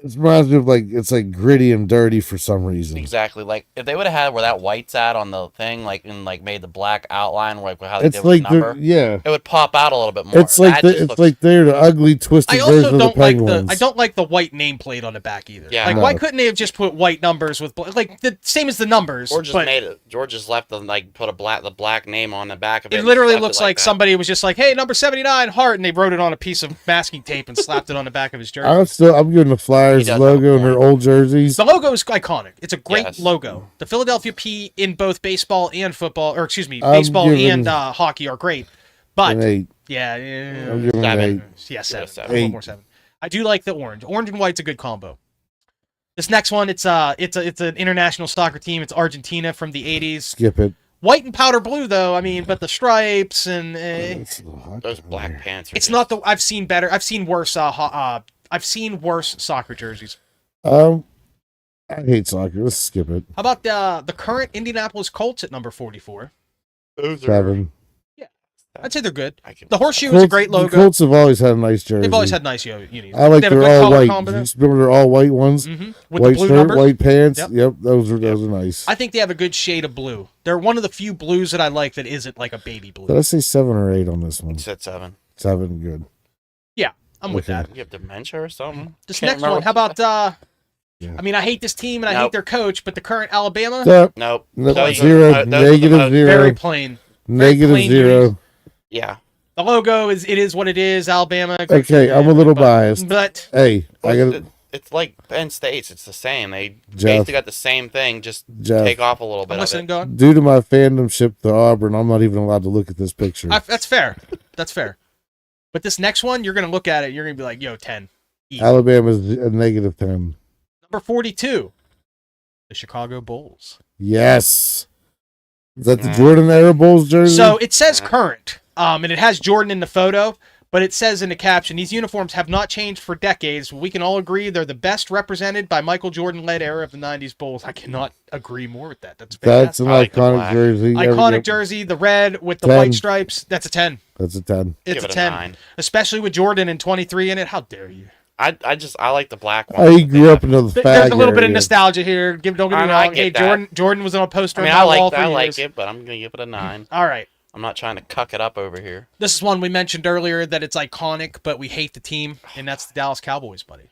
It reminds me of it's like gritty and dirty for some reason. Exactly. Like if they would have had where that white's at on the thing, like and like made the black outline, like how they It's did with like the number, yeah. it would pop out a little bit more. It's like That just looks- they're the ugly twisted I version also of the don't like Penguins. I don't like the white nameplate on the back either. Yeah. Like No. why couldn't they have just put white numbers with like the same as the numbers? Or just but made it. George just left the put the black name on the back of it. it and literally left looks it like that. somebody was just like, "Hey, number 79, heart," and they wrote it on a piece of masking tape and slapped it on the back of his jersey. I'm giving the Flyers He does logo have a and their point. old jerseys. The logo is iconic. It's a great Yes. logo. The Philadelphia P in both baseball and football, or excuse me, I'm baseball giving and hockey are great. But An 8. yeah, I'm giving it an 8. yeah, 7. Yeah, A little 8. more 7. I do like the orange. Orange and white's a good combo. This next one, it's an international soccer team. It's Argentina from the 80s. Skip it. White and powder blue though. I mean, but the stripes and It's a little hot Those down black there. pants. it's not the. I've seen better. I've seen worse. I've seen worse soccer jerseys. I hate soccer. Let's skip it. How about the current Indianapolis Colts at number 44? Those are 7. I'd say they're good. The horseshoe is a great logo. The Colts have always had a nice jersey. They've always had nice unis. I like their all white. Remember their all white ones? With white the blue shirt, numbers? white pants. Yep, those are nice. I think they have a good shade of blue. They're one of the few blues that I like that isn't like a baby blue. Did I say 7 or 8 on this one? You said 7. 7, good. Yeah, I'm with that. You have dementia or something? This next one, how about... I mean, I hate this team and I hate their coach, but the current Alabama... Nope. Zero. Negative 0. Very plain. Negative plain 0. unis. Yeah. The logo is what it is. Alabama. Okay, I'm a little biased. But hey, it's like Penn State's. It's the same. They basically got the same thing. Just take off a little bit. I'm listening. Go on. Due to my fandomship to Auburn, I'm not even allowed to look at this picture. That's fair. That's fair. But this next one, you're gonna look at it. You're gonna be like, "Yo, 10." Easy. Alabama's a negative 10. Number 42, the Chicago Bulls. Yes. Is that the Jordan era Bulls jersey? So it says current, and it has Jordan in the photo, but it says in the caption, these uniforms have not changed for decades. We can all agree they're the best represented by Michael Jordan-led era of the 90s Bulls. I cannot agree more with that. That's fantastic. That's an iconic jersey. Iconic jersey, the red with the 10. white stripes. That's a 10. That's a 10. It's a 10. 9. Especially with Jordan and 23 in it. How dare you? I like the black one. I grew up in the fag There's a little bit of area. nostalgia here. Don't get me wrong. Hey, Jordan was on a poster. I like it, but I'm gonna give it a 9. All right. I'm not trying to cuck it up over here. This is one we mentioned earlier that it's iconic, but we hate the team, and that's the Dallas Cowboys, buddy.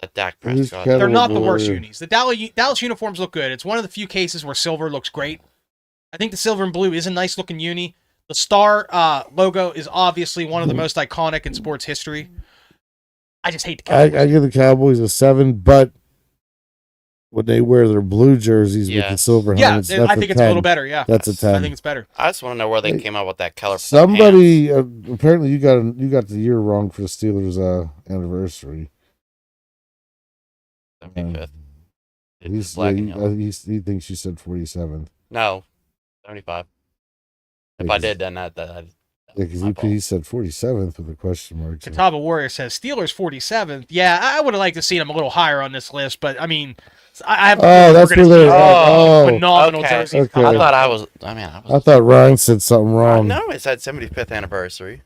That Dak Prescott. They're not the worst unis. The Dallas uniforms look good. It's one of the few cases where silver looks great. I think the silver and blue is a nice looking uni. The star logo is obviously one of the most iconic in sports history. I just hate the Cowboys. I give the Cowboys a 7, but when they wear their blue jerseys with the silver helmets, I think it's a little better. Yeah, that's a 10. I think it's better. I just want to know where they came up with that color. Somebody apparently you got the year wrong for the Steelers' anniversary. 75th. He thinks you said 47th. No, 75. If I did, then because he said 47th with a question mark. Catawba Warrior says Steelers 47th. Yeah, I would have liked to see them a little higher on this list, but I mean, I have. That's where they're phenomenal jerseys. Okay. I thought Ryan said something wrong. No, it said 75th anniversary.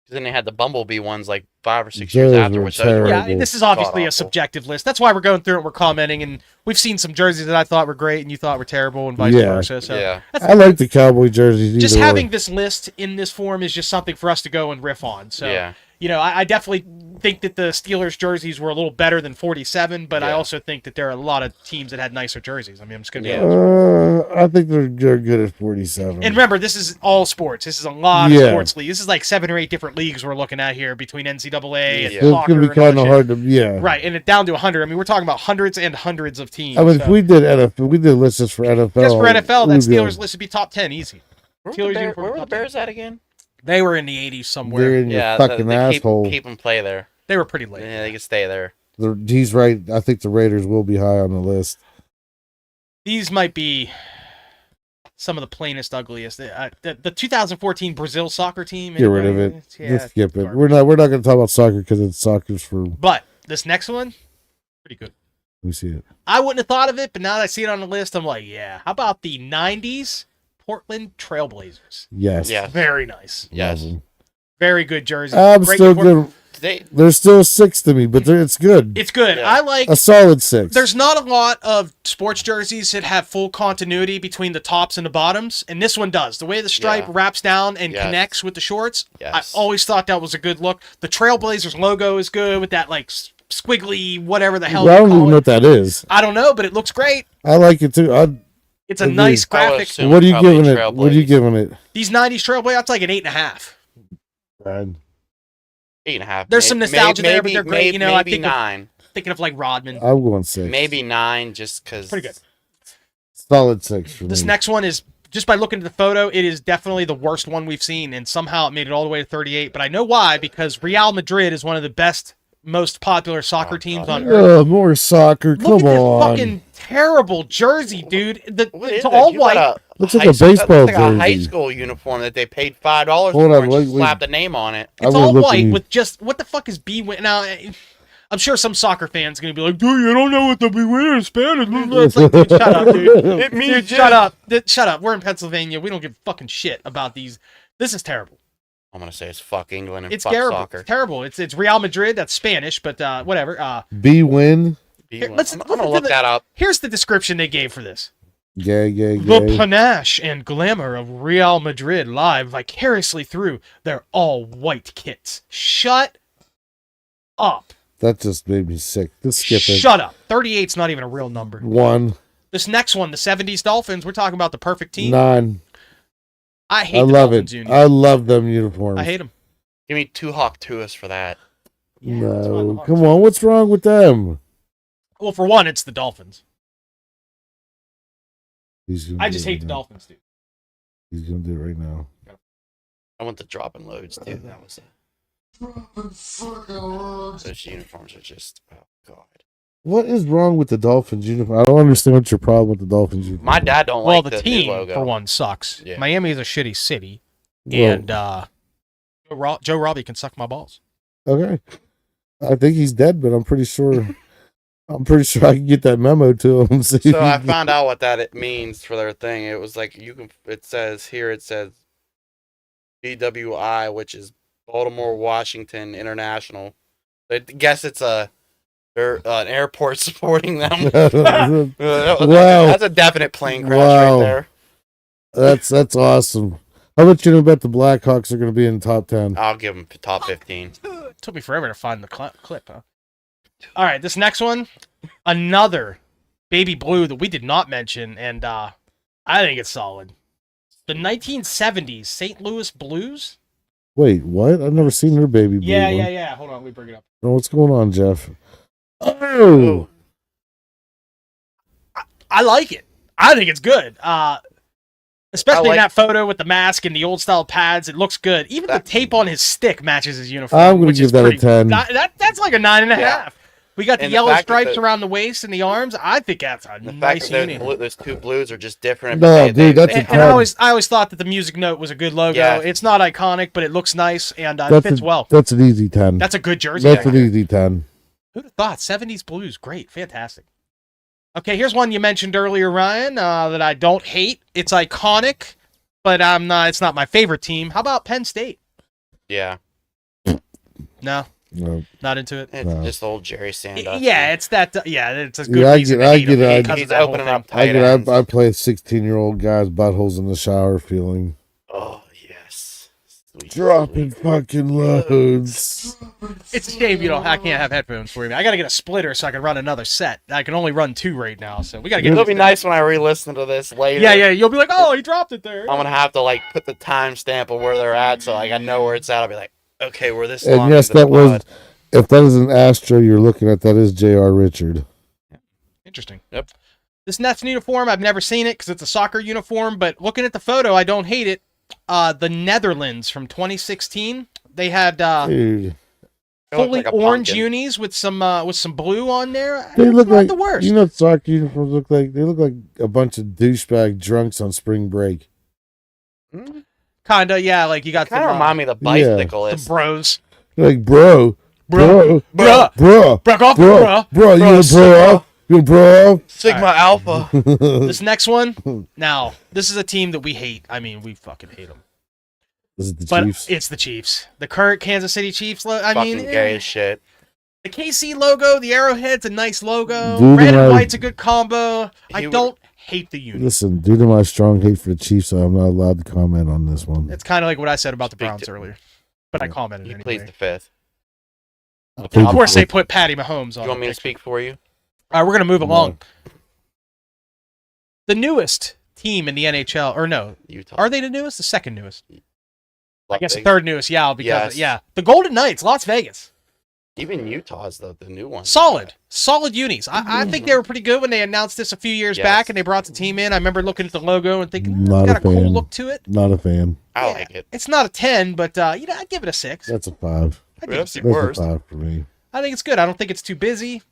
Because then they had the Bumblebee ones like 5 or 6 years after, which this is obviously a subjective list. That's why we're going through it. We're commenting, and we've seen some jerseys that I thought were great and you thought were terrible, and vice versa. So I like the Cowboy jerseys. Just having this list in this form is just something for us to go and riff on. So I definitely think that the Steelers jerseys were a little better than 47, but I also think that there are a lot of teams that had nicer jerseys. I mean, I'm just going to be honest. I think they're good at 47. And remember, this is all sports. This is a lot of sports leagues. This is like 7 or 8 different leagues we're looking at here between NCAA and it's soccer. It's going to be kind of hard to, Right, and it down to 100. I mean, we're talking about hundreds and hundreds of teams. I mean, if we did lists just for NFL. Just for NFL, that Steelers list would be top 10 easy. Where were the Bears at again? They were in the 80s somewhere. They're in your fucking asshole. Keep them play there. They were pretty late. Yeah, they can stay there. He's right. I think the Raiders will be high on the list. These might be some of the plainest, ugliest. The 2014 Brazil soccer team. Get rid of it. Just skip it. We're not going to talk about soccer because it's soccer's for. But this next one, pretty good. Let me see it. I wouldn't have thought of it, but now that I see it on the list, I'm like, yeah. How about the 90s Portland Trailblazers? Yes. Very nice. Yes. Very good jersey. I'm still good. They're still 6 to me, but it's good. It's good. Yeah. I like a solid 6. There's not a lot of sports jerseys that have full continuity between the tops and the bottoms, and this one does. The way the stripe wraps down and connects with the shorts, I always thought that was a good look. The Trailblazers logo is good with that like squiggly whatever the hell. I don't even know what that is. I don't know, but it looks great. I like it too. It's a nice graphic. What are you giving it? What are you giving it? These 90s Trailblazers, that's like an 8.5. Bad. 8.5. There's some nostalgia there, but they're great. I think 9. Thinking of like Rodman. I'm going 6. Maybe 9, just because. Pretty good. Solid 6 for me. This next one is, just by looking at the photo, it is definitely the worst one we've seen, and somehow it made it all the way to 38. But I know why, because Real Madrid is one of the best, most popular soccer teams on earth. More soccer. Come on. Look at on. this fucking terrible jersey, dude. It's all white. Looks like a baseball jersey. A high school uniform that they paid $5 for and slapped a name on it. It's all white with just, what the fuck is B now? I'm sure some soccer fans going to be like, dude, you don't know what the beware in Spanish. It's like, dude, shut up, dude. It means Dude, shut up. Shut up. We're in Pennsylvania. We don't give fucking shit about these. This is terrible. I'm gonna say it's fuck England and It's fuck terrible. soccer. It's terrible. It's Real Madrid. That's Spanish, but whatever. B-win. I'm gonna look that up. Here's the description they gave for this. Gay. The panache and glamour of Real Madrid live vicariously through their all-white kits. Shut up. That just made me sick. Just skip it. Shut up. 38's not even a real number. 1. This next one, the 70s Dolphins, we're talking about the perfect team. 9. I hate I the love Dolphins it. union. I love them uniforms. I hate them. Give me 2 Hawk Tuas for that. No, come on. What's wrong with them? Well, for one, it's the Dolphins. I just hate the now. Dolphins, dude. He's gonna do it right now. I want the drop and loads too. That was it. Those uniforms are just, oh god. What is wrong with the Dolphins uniform? I don't understand what's your problem with the Dolphins uniform. My dad don't Well, like the new team, logo. for one, sucks. Yeah. Miami is a shitty city. Well, And Joe Robbie can suck my balls. okay. I think he's dead, but I'm pretty sure. I'm pretty sure I can get that memo to him. See So I found out what that it means for their thing. It was like you can. It says BWI, which is Baltimore Washington International. I guess it's an airport supporting them. Wow. That's a definite plane crash Wow. right there. That's awesome. How much you know about the Blackhawks are going to be in the top 10? I'll give them top 15. It took me forever to find the clip, huh? All right, this next one, another baby blue that we did not mention, and I think it's solid. The 1970s St. Louis Blues. Wait, what? I've never seen their baby blue one. Yeah. Hold on, let me bring it up. Oh, what's going on, Jeff? Oh, I like it. I think it's good. Especially in like- that photo with the mask and the old style pads, it looks good. Even the tape on his stick matches his uniform. I'm going to which give is that a pretty- 10. That's like a 9.5. Yeah. We got the And the yellow fact that stripes the- around the waist and the arms. I think that's a The fact nice that union. those 2 blues are just different. No, dude, that's a And 10. I always thought that the music note was a good logo. Yeah. It's not iconic, but it looks nice and it That's fits well. That's an easy 10. That's a good jersey. That's an easy 10. Who'd have thought? 70s Blues. Great. Fantastic. Okay, here's one you mentioned earlier, Ryan, that I don't hate. It's iconic, but it's not my favorite team. How about Penn State? Yeah. No. Not into it. It's just old Jerry Sandusky. Yeah, it's that. It's a good Yeah, I reason get- to I hate him get it. because of He's that whole opening thing. up tight ends. I play 16-year-old guys' buttholes in the shower feeling. Oh, yes. Sweet, Dropping sweet. fucking loads. It's a shame I can't have headphones for you. I got to get a splitter so I can run another set. I can only run 2 right now, so we got to get. It'll be nice when I re-listen to this later. Yeah. You'll be like, oh, he dropped it there. I'm gonna have to like put the timestamp of where they're at, so like I know where it's at. I'll be like, okay, we're this long. And yes, into the that was. pod. If that is an Astro you're looking at, that is J.R. Richard. Interesting. Yep. This Nets uniform, I've never seen it because it's a soccer uniform, but looking at the photo, I don't hate it. The Netherlands from 2016, they had Dude, They look fully like a orange pumpkin. unis with some blue on there. they It's look not like the worst. You know what soccer uniforms look like? They look like a bunch of douchebag drunks on spring break. Kinda, yeah. Like you got Kind some, of remind me of the Yeah. bicyclist. some bros. They're like, bro, Bruh. Back off, bruh. you gonna bro off? You gonna bro Sigma Alpha. off? This next one, now, this is a team that we hate. I mean, we fucking hate them. This is the But Chiefs. it's the Chiefs. The current Kansas City Chiefs. I Fucking mean, gay as shit. the KC logo, the Arrowhead's a nice logo. Dude, Red and I- white's a good combo. I He would- don't hate the unit. Listen, due to my strong hate for the Chiefs, I'm not allowed to comment on this one. It's kind of like what I said about the Speak Browns to- earlier. But I commented You anyway. please the 5th. I'll Of take course, it. they put Patty Mahomes on. You want me the to picture. speak for you? All right, we're gonna move No. along. The newest team in the NHL, or no, Utah. are they the newest? The second newest? I Las guess the Vegas. third newest. Yeah, because Yes. yeah, the Golden Knights, Las Vegas. Even Utah's the new one. Solid unis. I think they were pretty good when they announced this a few years Yes. back and they brought the team in. I remember looking at the logo and thinking, Not it's got a a cool fan. look to it. Not a fan. I Yeah, like it. It's not a 10, but I'd give it a 6. That's a 5. I'd give it a I've 6. seen That's worse. a 5 for me. I think it's good. I don't think it's too busy.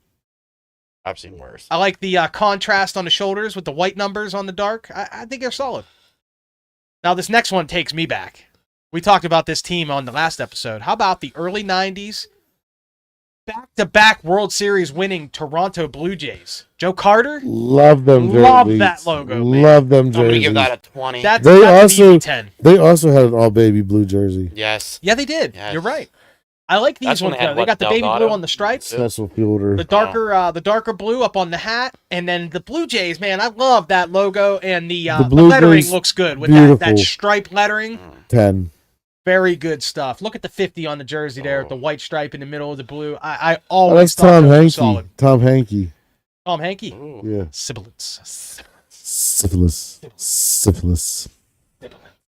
I've seen worse. I like the contrast on the shoulders with the white numbers on the dark. I think they're solid. Now, this next one takes me back. We talked about this team on the last episode. How about the early 90s back-to-back World Series winning Toronto Blue Jays. Joe Carter. Love them jerseys. Love that logo, man. Love them jerseys. I'm gonna give that a 20. That's an easy 10. They also had an all baby blue jersey. Yes. Yeah, they did. Yes. You're right. I like these ones. They got the baby blue on the stripes. Cecil Fielder. The darker blue up on the hat, and then the Blue Jays. Man, I love that logo, and the lettering looks good with that stripe lettering. 10. Very good stuff. Look at the 50 on the jersey there, with the white stripe in the middle of the blue. I always that's thought Tom that was Hankey. solid. Tom Hankey. Tom Hankey. Ooh. Yeah. Syphilis.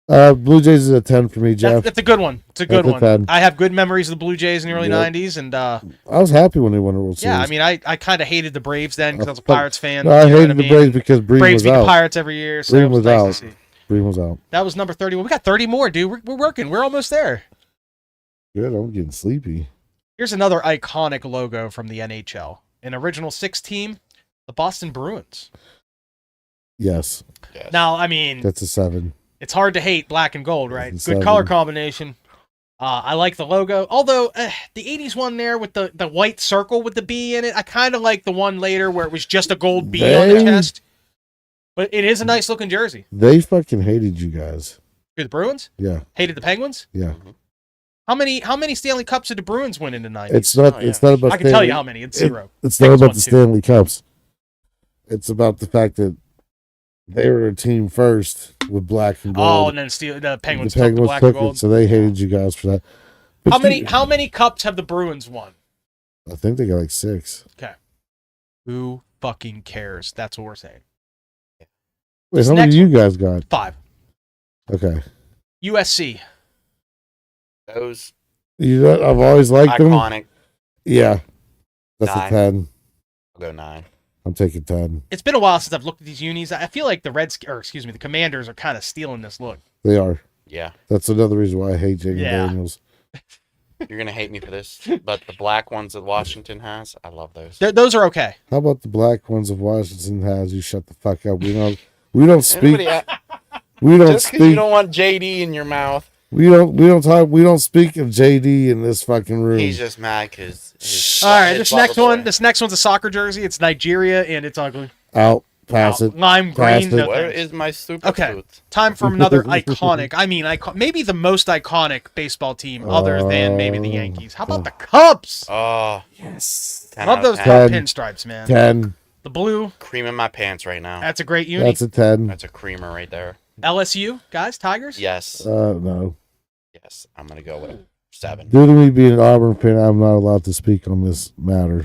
Blue Jays is a 10 for me, Jeff. That's a good one. It's a good one. 10. I have good memories of the Blue Jays in the early 90s, and I was happy when they won the World Series. yeah, I mean, I kind of hated the Braves then because I was a Pirates fan. No, I hated the Braves because Breen Braves was beat out. the Pirates every year. So Breen was nice out. to see. Breen was out. That was number 31. We got 30 more, dude. We're working. We're almost there. Good, I'm getting sleepy. Here's another iconic logo from the NHL. An original 6 team, the Boston Bruins. Yes. Now, I mean, That's a 7. it's hard to hate black and gold, right? Good 7. color combination. I like the logo. Although, the 80s one there with the white circle with the B in it, I kind of like the one later where it was just a gold B on the chest. But it is a nice looking jersey. They fucking hated you guys. Who, the Bruins? Yeah. Hated the Penguins? Yeah. How many Stanley Cups did the Bruins win in the 90s? It's not about I can tell you how many. It's 0. It's not about the Stanley Cups. It's about the fact that they were a team first with black and gold. Oh, and then the Penguins took the black and gold. So they hated you guys for that. But How many cups have the Bruins won? I think they got like 6. Okay. Who fucking cares? That's what we're saying. Wait, how many do you guys got? 5. Okay. USC. Those I've always liked them. iconic. Yeah. That's 9. a 10. I'll go 9. I'm taking 10. It's been a while since I've looked at these unis. I feel like the Commanders are kind of stealing this look. They are. Yeah. That's another reason why I hate Jaden Daniels. You're gonna hate me for this, but the black ones that Washington has, I love those. Those are okay. How about the black ones of Washington has? You shut the fuck up. We don't speak. We don't Just because you don't want JD in your mouth. We don't speak of JD in this fucking room. He's just mad because. All right, this next one's a soccer jersey. It's Nigeria and it's ugly. Out. Pass it. Lime green. No Where thanks. is my super Okay, food? time for another iconic. I mean, maybe the most iconic baseball team other than maybe the Yankees. How about the Cubs? Oh Yes. Love those 10. pinstripes, man. 10. The blue. Cream in my pants right now. That's a great uni. That's a 10. That's a creamer right there. LSU guys, Tigers. Yes. No. Yes. I'm gonna go with 7. Due to me being an Auburn fan, I'm not allowed to speak on this matter.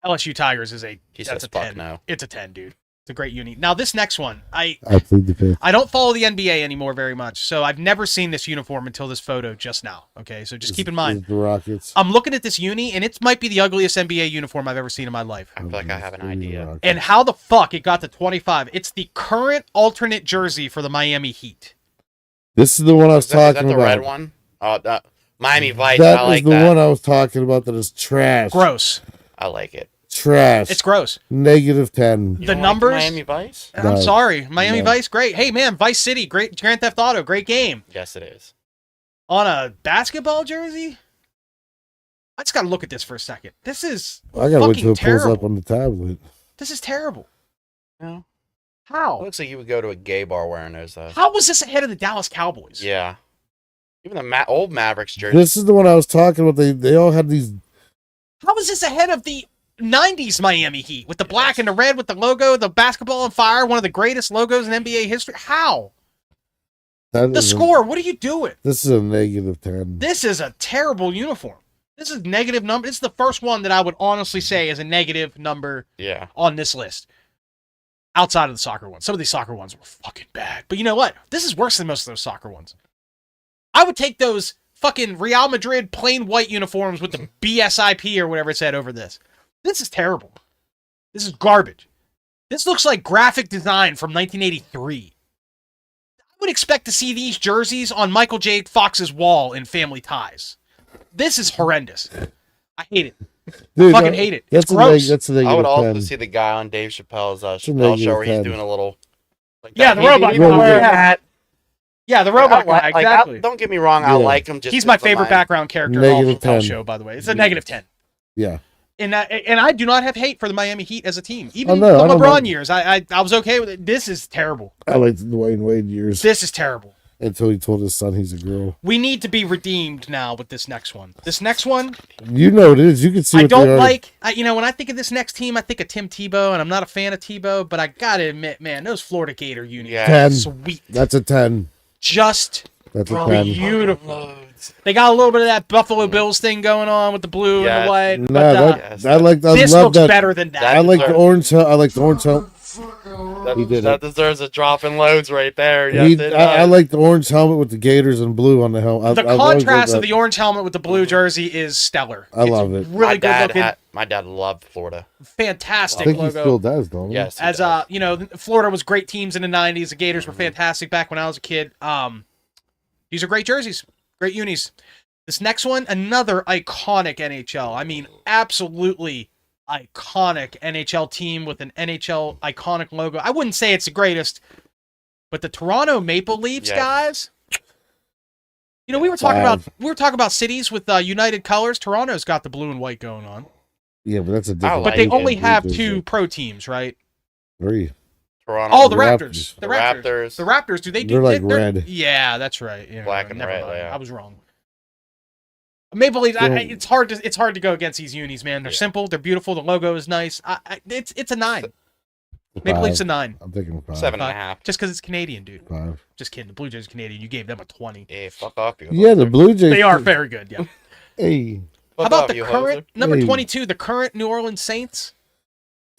LSU Tigers is He that's says a fuck 10. no. It's a 10, dude. It's a great uni. Now this next one, I plead the fifth. I don't follow the NBA anymore very much, so I've never seen this uniform until this photo just now. Okay, so just keep in mind. The Rockets. I'm looking at this uni, and it might be the ugliest NBA uniform I've ever seen in my life. I feel like I have an idea. And how the fuck it got to 25? It's the current alternate jersey for the Miami Heat. This is the one I was talking Is that the about. red one? Oh, Miami Vice. That I like is the that. one I was talking about that is trash. Gross. I like it. Trash. It's gross. Negative 10. You The don't numbers. Like Miami Vice? I'm No. sorry. Miami No. Vice, great. Hey, man, Vice City, great. Grand Theft Auto, great game. Yes, it is. On a basketball jersey? I just got to look at this for a second. This is I gotta wait till it terrible. pulls up on the tablet. This is terrible. No. It How? looks like you would go to a gay bar wearing those, though. How was this ahead of the Dallas Cowboys? Yeah. Even the old Mavericks jersey. This is the one I was talking about. They all had these. How was this ahead of the 90s Miami Heat with the black and the red with the logo, the basketball on fire, one of the greatest logos in NBA history? How? The score, what are you doing? This is a negative 10. This is a terrible uniform. This is negative number. This is the first one that I would honestly say is a negative number Yeah. on this list. Outside of the soccer ones. Some of these soccer ones were fucking bad. But you know what? This is worse than most of those soccer ones. I would take those fucking Real Madrid plain white uniforms with the BSIP or whatever it said over this. This is terrible. This is garbage. This looks like graphic design from 1983. I would expect to see these jerseys on Michael J. Fox's wall in Family Ties. This is horrendous. I hate it. Dude, Fucking hate it. It's gross. That's a negative I would also 10. see the guy on Dave Chappelle's a Chappelle show where he's negative doing a little. Like Yeah, that. the robot. He didn't even wear a hat. Yeah, the robot guy, exactly. Don't get me wrong, I like him. He's my favorite background character in the whole show, by the way. It's a negative 10. Yeah. And I do not have hate for the Miami Heat as a team. Even the LeBron years, I was okay with it. This is terrible. I like the Dwayne Wade years. This is terrible. Until he told his son he's a girl. We need to be redeemed now with this next one. This next one, you know it is. You can see. I don't like. When I think of this next team, I think of Tim Tebow, and I'm not a fan of Tebow. But I gotta admit, man, those Florida Gator unis, 10. Sweet. That's a 10. Just that's a 10. Beautiful. They got a little bit of that Buffalo Bills thing going on with the blue and the white. No, but this looks better than that. I like the orange. I like the orange helmet. That deserves a drop in loads right there. I like the orange helmet with the Gators and blue on the helmet. The contrast of the orange helmet with the blue jersey is stellar. I love it. Really good looking. My dad loved Florida. Fantastic logo. I think logo. he still does, don't he? Yes. As Florida was great teams in the 90s. The Gators were fantastic back when I was a kid. These are great jerseys. Great unis. This next one, another iconic NHL. I mean, absolutely iconic NHL team with an NHL iconic logo. I wouldn't say it's the greatest, but the Toronto Maple Leafs, guys. We were talking about cities with United colors. Toronto's got the blue and white going on. Yeah, but that's a different. But they only have 2 pro teams, right? 3. Toronto. Oh, the Raptors. The Raptors. The Raptors. Do they do? They're like red. Yeah, that's right. Black and red. Yeah. I was wrong. Maple Leafs. It's hard to go against these unis, man. They're simple. They're beautiful. The logo is nice. It's a 9. Maple Leafs a 9. I'm taking 5. 7.5. Just because it's Canadian, dude. 5. Just kidding. The Blue Jays are Canadian. You gave them a 20. Hey, fuck off, you. Yeah, the Blue Jays. They are very good. Yeah. Hey. How about the current number 22? The current New Orleans Saints.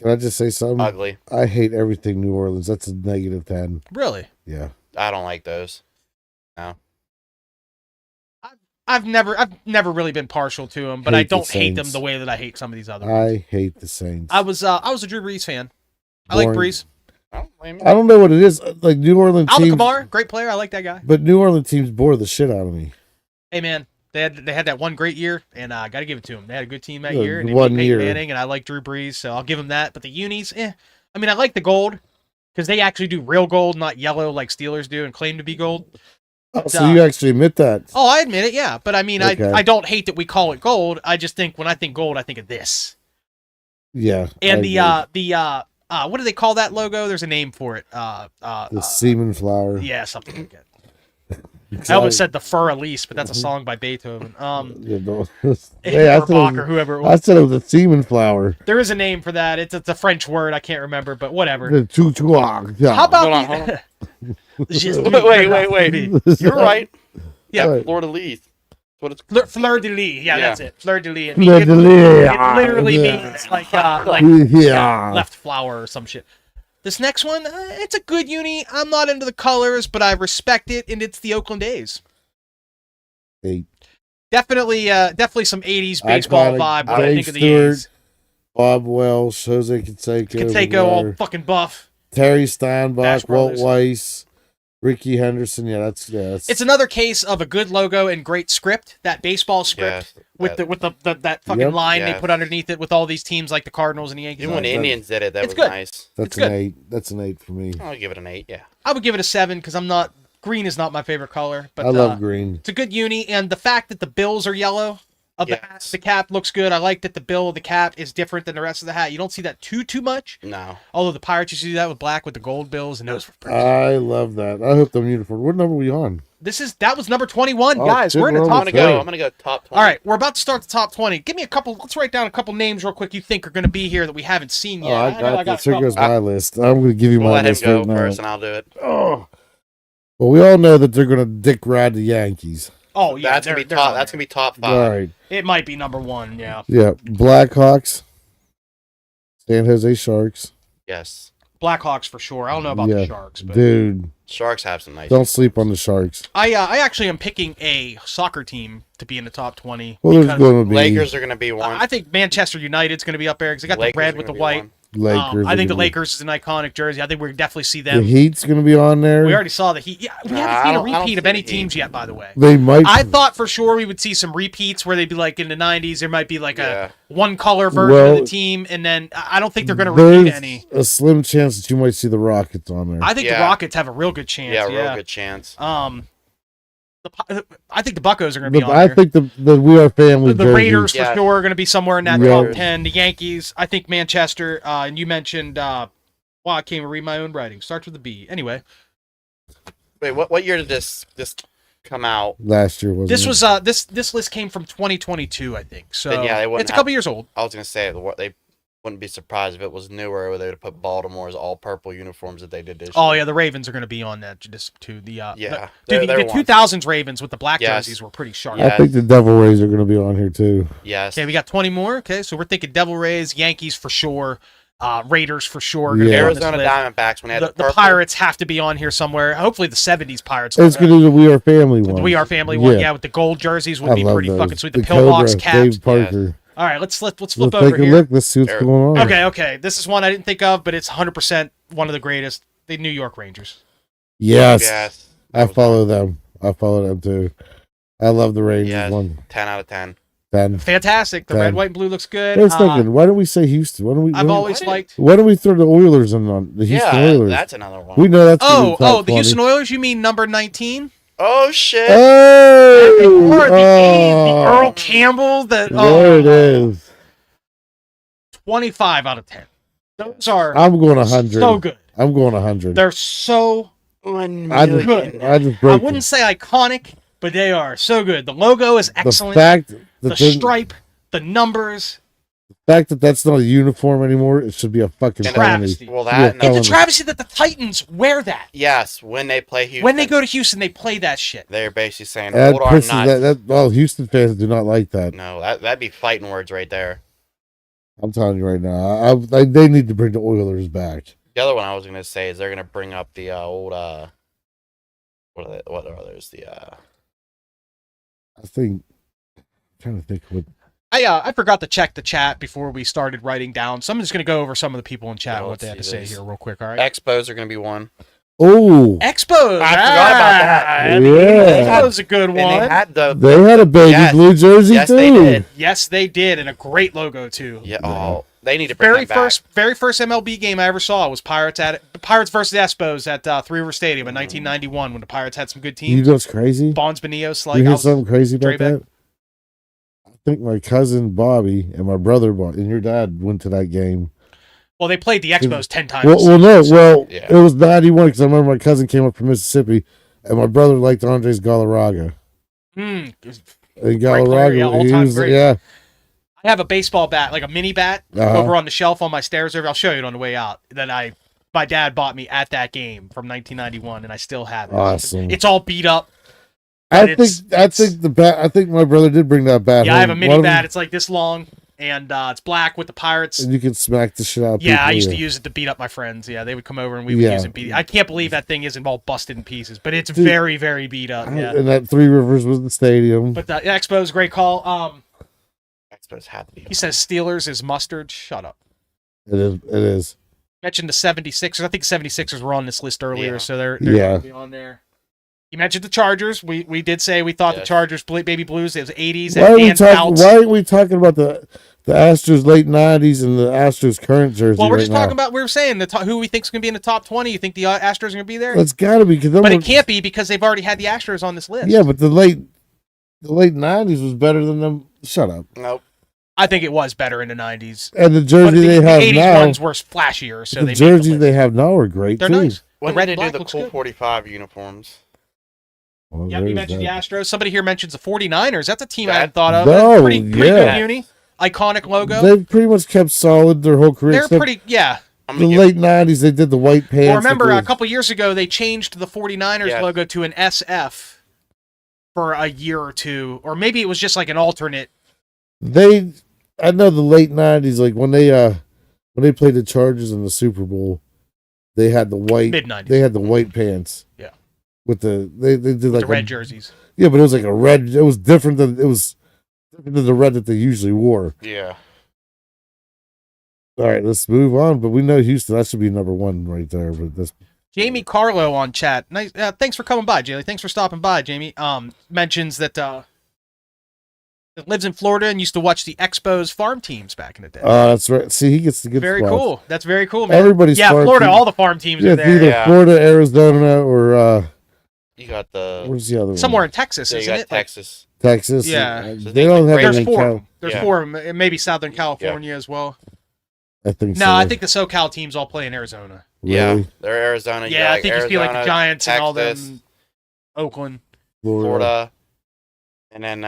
Can I just say something? Ugly. I hate everything New Orleans. That's a negative 10. Really? Yeah. I don't like those. No. I've never really been partial to them, but I don't hate them the way that I hate some of these other ones. I hate the Saints. I was a Drew Brees fan. I like Brees. I don't know what it is. Like New Orleans Alvin teams. Kamara, great player. I like that guy. But New Orleans teams bore the shit out of me. Hey man, they had that one great year, and I got to give it to them. They had a good team that year, and they beat Peyton Manning, and I like Drew Brees, so I'll give them that. But the unis, I mean, I like the gold because they actually do real gold, not yellow like Steelers do and claim to be gold. So you actually admit that? Oh, I admit it, yeah. But I mean, okay. I don't hate that we call it gold. I just think when I think gold, I think of this. Yeah. And what do they call that logo? There's a name for it. The semen flower. Yeah, something like that. I almost said the Fur Elise, but that's a song by Beethoven. Hey, or Bach or whoever it was. I said it was a semen flower. There is a name for that. It's a French word. I can't remember, but whatever. How about hold on. Wait. You're right. Yeah. Fleur de Lis. What it's Fleur de Lis. Yeah, that's it. Fleur de Lis. Fleur de Lis. It literally means like left flower or some shit. This next one, it's a good uni. I'm not into the colors, but I respect it, and it's the Oakland A's. 8. Definitely some 80s baseball vibe when I think of the A's. Bob Welsh, Jose Canseco. All fucking buff. Terry Steinbach, Walt Weiss, Ricky Henderson. That's It's another case of a good logo and great script. That baseball script with that fucking line they put underneath it with all these teams like the Cardinals and the Yankees. Even when the Indians did it, that was good. nice. That's an 8. That's an 8 for me. I'll give it an 8. Yeah. I would give it a 7 because green is not my favorite color. But I love green. It's a good uni, and the fact that the bills are yellow. The cap looks good. I like that the bill of the cap is different than the rest of the hat. You don't see that too much. No. Although the Pirates used to do that with black with the gold bills, and those were pretty. I love that. I hope them uniform. What number are we on? That was number 21, guys. We're in the top 20. I'm gonna go top 20. All right, we're about to start the top 20. Give me a couple. Let's write down a couple names real quick. You think are going to be here that we haven't seen yet? I got Here goes my list. I'm going to give you my list. Let him go first, and I'll do it. Oh. Well, we all know that they're going to dick ride the Yankees. Oh yeah, that's gonna be top. That's gonna be top 5. All right. It might be number 1. Yeah. Yeah. Blackhawks. San Jose Sharks. Yes. Blackhawks for sure. I don't know about the Sharks, but dude, Sharks have some nice. Don't sleep on the Sharks. I actually am picking a soccer team to be in the top 20. Well, there's going to be Lakers are going to be one. I think Manchester United's going to be up there because they got the red with the white. Lakers. I think the Lakers is an iconic jersey. I think we're definitely see The them. Heat's going to be on there. We already saw the Heat. Yeah, we haven't seen a repeat of any teams yet, by the way. They might. I thought for sure we would see some repeats where they'd be like in the 90s. There might be like a one-color version of the team, and then I don't think they're going to repeat any. A slim chance that you might see the Rockets on there. I think the Rockets have a real good chance. Yeah, real good chance. I think the Buccos are going to be on I there. think the We Are Family. The Raiders for sure are going to be somewhere in that top 10. The Yankees, I think Manchester, and you mentioned, wow, I can't even read my own writing. Starts with a B. Anyway. Wait, what year did this come out? Last year, wasn't it? This list came from 2022, I think. So then, it's a couple years old. I was going to say, they wouldn't be surprised if it was newer or they would have put Baltimore's all-purple uniforms that they did this year. Oh, yeah, the Ravens are going to be on that just too. The 2000s Ravens with the black jerseys were pretty sharp. I think the Devil Rays are going to be on here, too. Yes. Okay, we got 20 more. Okay, so we're thinking Devil Rays, Yankees for sure, Raiders for sure. Arizona Diamondbacks when they had the Pirates have to be on here somewhere. Hopefully the 70s Pirates. It's going to be the We Are Family one. The We Are Family one, with the gold jerseys would be pretty fucking sweet. The Pillbox caps. Dave Parker. All right, let's flip over take a here. look. Let's see what's going on. Okay. This is one I didn't think of, but it's 100% one of the greatest. The New York Rangers. Yes. I follow them. I follow them too. I love the Rangers one. 10 out of 10. 10. Fantastic. The red, white, and blue looks good. I was thinking, why don't we say Houston? Why don't we throw the Oilers in on the Houston Oilers? That's another one. We know that's the Houston Oilers. You mean number 19? Oh shit! The Earl Campbell. There it is. 25 out of 10. Those are. I'm going 100. So good. I'm going 100. They're so good. I wouldn't say iconic, but they are so good. The logo is excellent. The stripe, the numbers. The fact that that's not a uniform anymore, it should be a fucking travesty. Well, it's a travesty that the Titans wear that. Yes, when they play Houston. When they go to Houston, they play that shit. They're basically saying, hold our knives. Houston fans do not like that. No, that'd be fighting words right there. I'm telling you right now, they need to bring the Oilers back. The other one I was going to say is they're going to bring up the old, what are those? I think, I'm trying to think what. I forgot to check the chat before we started writing down. So I'm just going to go over some of the people in chat and what they had to say here real quick, all right? Expos are going to be one. Oh. Expos! I forgot about that. Yeah. That was a good one. They had a baby blue jersey, too. They did. Yes, they did, and a great logo, too. Yeah, they need to bring that back. Very first MLB game I ever saw was Pirates versus Expos at Three River Stadium in 1991 when the Pirates had some good teams. You know what's crazy? Bonds Benio, you hear something crazy about that? I think my cousin Bobby and my brother and your dad went to that game. Well, they played the Expos 10 times. It was 91 because I remember my cousin came up from Mississippi and my brother liked Andres Galarraga. And Galarraga, he was, I have a baseball bat, like a mini bat, over on the shelf on my stairs. I'll show you it on the way out. That my dad bought me at that game from 1991, and I still have it. Awesome. It's all beat up. I think my brother did bring that bat. Yeah, I have a mini bat. It's like this long, and it's black with the Pirates. And you can smack the shit out of people. I used to use it to beat up my friends. Yeah, they would come over and we would use it. I can't believe that thing isn't all busted in pieces, but it's very, very beat up. Yeah. And that Three Rivers was the stadium. But the Expos, great call. Expos had to be. He says Steelers is mustard. Shut up. It is. Mentioned the 76ers. I think 76ers were on this list earlier, so they're going to be on there. You mentioned the Chargers. We did say we thought the Chargers, Baby Blues, it was 80s. Why are we talking about the Astros late 90s and the Astros current jersey? Well, we're just talking about, we were saying who we think is going to be in the top 20. You think the Astros are going to be there? It's got to be. But it can't be because they've already had the Astros on this list. Yeah, but the late 90s was better than them. Shut up. Nope. I think it was better in the 90s. And the jersey they have the 80s now. ones were flashier. So the jerseys they have now are great, They're too. nice. When did they do the Cool 45 uniforms? Well, you mentioned the Astros. Somebody here mentions the 49ers. That's a team I hadn't thought of. No, pretty good uni. Iconic logo. They've pretty much kept solid their whole career. They're pretty, The late 90s, they did the white pants. Well, remember, a couple years ago, they changed the 49ers logo to an SF for a year or two. Or maybe it was just like an alternate. I know the late 90s, like when they played the Chargers in the Super Bowl, they had the white. Mid-90s. They had the white pants. Yeah. With they did like the red jerseys. Yeah, but it was like a red. It was different than the red that they usually wore. Yeah. All right, let's move on. But we know Houston. That should be number one right there. But that's Jamie Carlo on chat. Nice. Thanks for coming by, Jamie. Thanks for stopping by, Jamie. Mentions that lives in Florida and used to watch the Expos farm teams back in the day. that's right. See, he gets the good Very spots. Cool. That's very cool, man. Everybody's Florida. team. All the farm teams are there. Either Florida, Arizona, or you got the where's the other one? Somewhere in Texas, you isn't got it? Texas. Texas. Yeah. They don't have There's any. four. There's four. Maybe Southern California as well. I think no, so. I think the SoCal teams all play in Arizona. Really? Yeah, they're Arizona. Yeah, I think Arizona, you see like the Giants Texas, and all them. Oakland, Florida, and then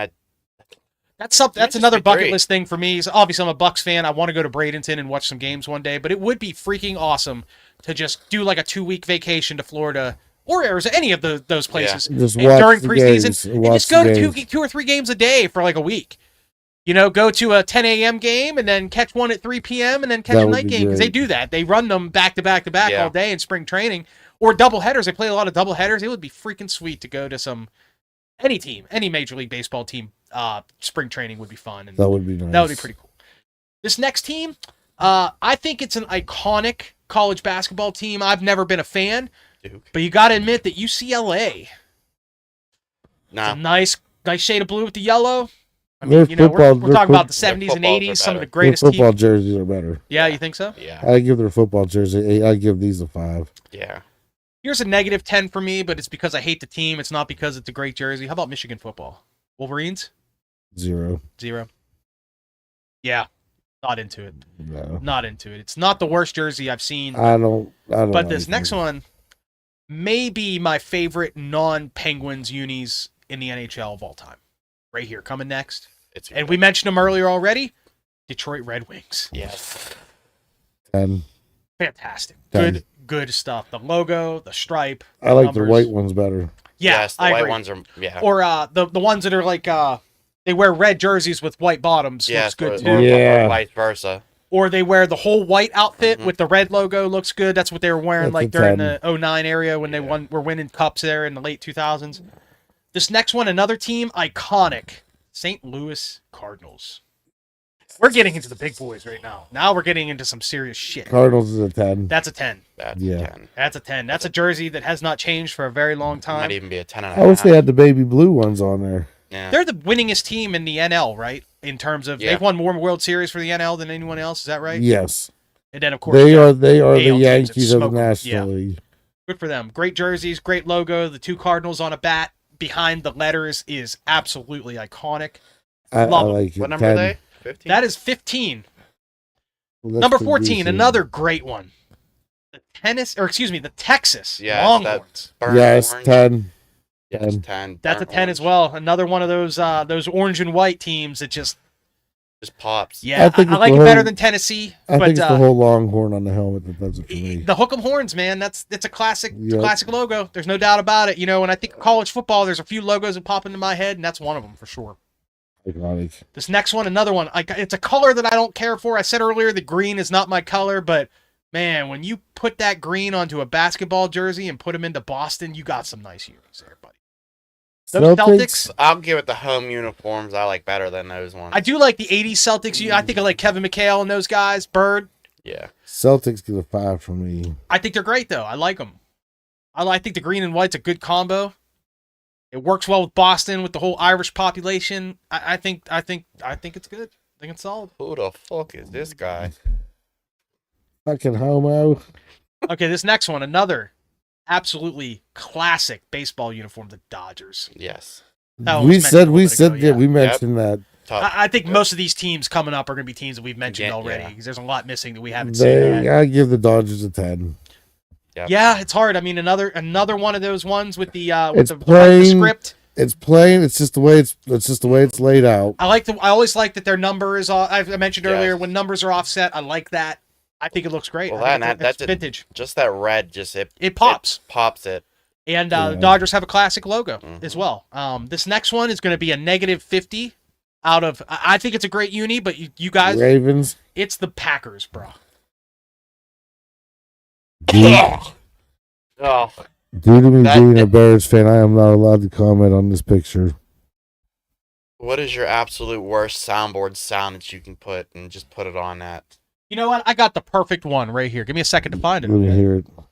that's another bucket list thing for me. So obviously, I'm a Bucks fan. I want to go to Bradenton and watch some games one day, but it would be freaking awesome to just do like a 2-week vacation to Florida or Arizona, any of those places during preseason, and just go to 2 or 3 games a day for like a week. You know, go to a 10 a.m. game and then catch one at 3 p.m. and then catch a night game because they do that. They run them back to back to back all day in spring training or double headers. They play a lot of double headers. It would be freaking sweet to go to any Major League Baseball team. Spring training would be fun. And that would be nice. That would be pretty cool. This next team, I think it's an iconic college basketball team. I've never been a fan, but you got to admit that UCLA. It's a nice shade of blue with the yellow. I mean, we're talking about the 70s and 80s, some of the greatest their football jerseys are better. Yeah, you think so? Yeah. I give their football jersey, I give these a 5. Yeah. Here's a negative 10 for me, but it's because I hate the team. It's not because it's a great jersey. How about Michigan football? Wolverines? 0. Yeah. Not into it. No. Not into it. It's not the worst jersey I've seen. I don't But this next one may be my favorite non-Penguins unis in the NHL of all time. Right here, coming next. And we mentioned them earlier already. Detroit Red Wings. Yes. 10. Fantastic. 10. Good stuff. The logo, the stripe. I like the white ones better. Yeah, yes, the white ones are, Or the ones that are like, they wear red jerseys with white bottoms. Looks good too. Or vice versa. Or they wear the whole white outfit with the red logo. Looks good. That's what they were wearing during the 09 area when they were winning cups there in the late 2000s. This next one, another team, iconic. St. Louis Cardinals. We're getting into the big boys right now. Now we're getting into some serious shit. Cardinals is a 10. That's a 10. That's a 10. That's a 10. That's a jersey that has not changed for a very long time. Might even be a 10 and a half. I wish they had the baby blue ones on there. Yeah. They're the winningest team in the NL, right? In terms of they've won more World Series for the NL than anyone else. Is that right? Yes. And then of course they are the Yankees of the National League. Good for them. Great jerseys, great logo. The 2 Cardinals on a bat behind the letters is absolutely iconic. I like it. What number are they? 15? That is 15. Well, number 14, another great one. The Texas Longhorns. Yes, 10. Yes, 10. That's a 10 as well. Another one of those orange and white teams that just pops. Yeah, I like it better than Tennessee. I think it's the whole Longhorn on the helmet that does it for me. The Hook'em Horns, man. It's a classic. It's a classic logo. There's no doubt about it. You know, when I think of college football, there's a few logos that pop into my head, and that's one of them for sure. Iconic. This next one, another one. It's a color that I don't care for. I said earlier that green is not my color, but man, when you put that green onto a basketball jersey and put them into Boston, you got some nice unis there, buddy. Those Celtics, I'll give it the home uniforms I like better than those ones. I do like the 80s Celtics. I think I like Kevin McHale and those guys. Bird. Yeah. Celtics get a 5 from me. I think they're great, though. I like them. I think the green and white's a good combo. It works well with Boston, with the whole Irish population. I think it's good. I think it's solid. Who the fuck is this guy? Fucking homo. Okay, this next one, another absolutely classic baseball uniform, the Dodgers. Yes. We mentioned that. I think most of these teams coming up are going to be teams that we've mentioned already because there's a lot missing that we haven't seen. I give the Dodgers a 10. Yep. Yeah, it's hard. I mean, another one of those ones with the script. It's plain. It's just the way it's laid out. I always like that their number is. I mentioned earlier when numbers are offset. I like that. I think it looks great. Well, that's vintage. Just that red, it pops. It pops it. And the Dodgers have a classic logo as well. This next one is going to be a negative 50 out of. I think it's a great uni, but you guys, Ravens. It's the Packers, bro. Due to me being a Bears fan, I am not allowed to comment on this picture. What is your absolute worst soundboard sound that you can put and just put it on that? You know what? I got the perfect one right here. Give me a second to find it. Let me hear it. You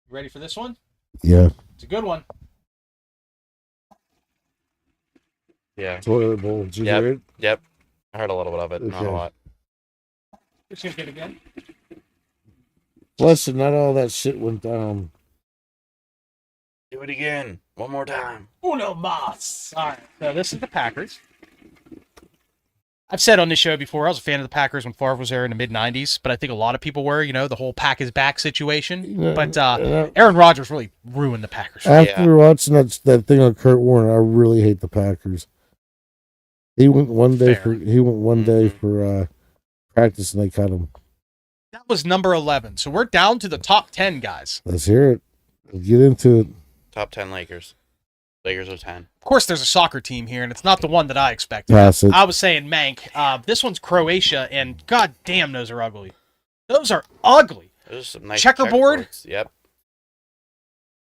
ready for this one? Yeah. It's a good one. Yeah. Toilet bowl. Did you hear it? Yep. I heard a little bit of it, not a Okay. lot. It's gonna get again. Listen, not all that shit went down. Do it again. One more time. Uno mas. All right. So this is the Packers. I've said on this show before, I was a fan of the Packers when Favre was there in the mid-'90s, but I think a lot of people were, the whole Pack is back situation. But Aaron Rodgers really ruined the Packers. After watching that thing on Kurt Warner, I really hate the Packers. He went one day for practice and they cut him. That was number 11. So we're down to the top 10, guys. Let's hear it. Let's get into it. Top 10 Lakers. Lakers are 10. Of course, there's a soccer team here, and it's not the one that I expected. Pass it. I was saying Mank. This one's Croatia, and god damn, those are ugly. Those are ugly. Those are some nice Checkerboard? checkerboards. Yep.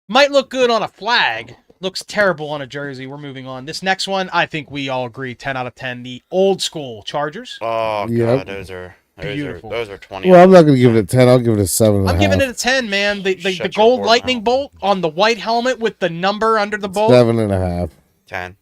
Might look good on a flag. Looks terrible on a jersey. We're moving on. This next one, I think we all agree, 10 out of 10. The old school Chargers. Oh, Yep. God, those are Beautiful. Those are 20. Well, I'm not going to give it a 10. I'll give it a 7. I'm giving it a 10, man. The Shut your gold board lightning mouth. bolt on the white helmet with the number under the bolt. 7.5. 10.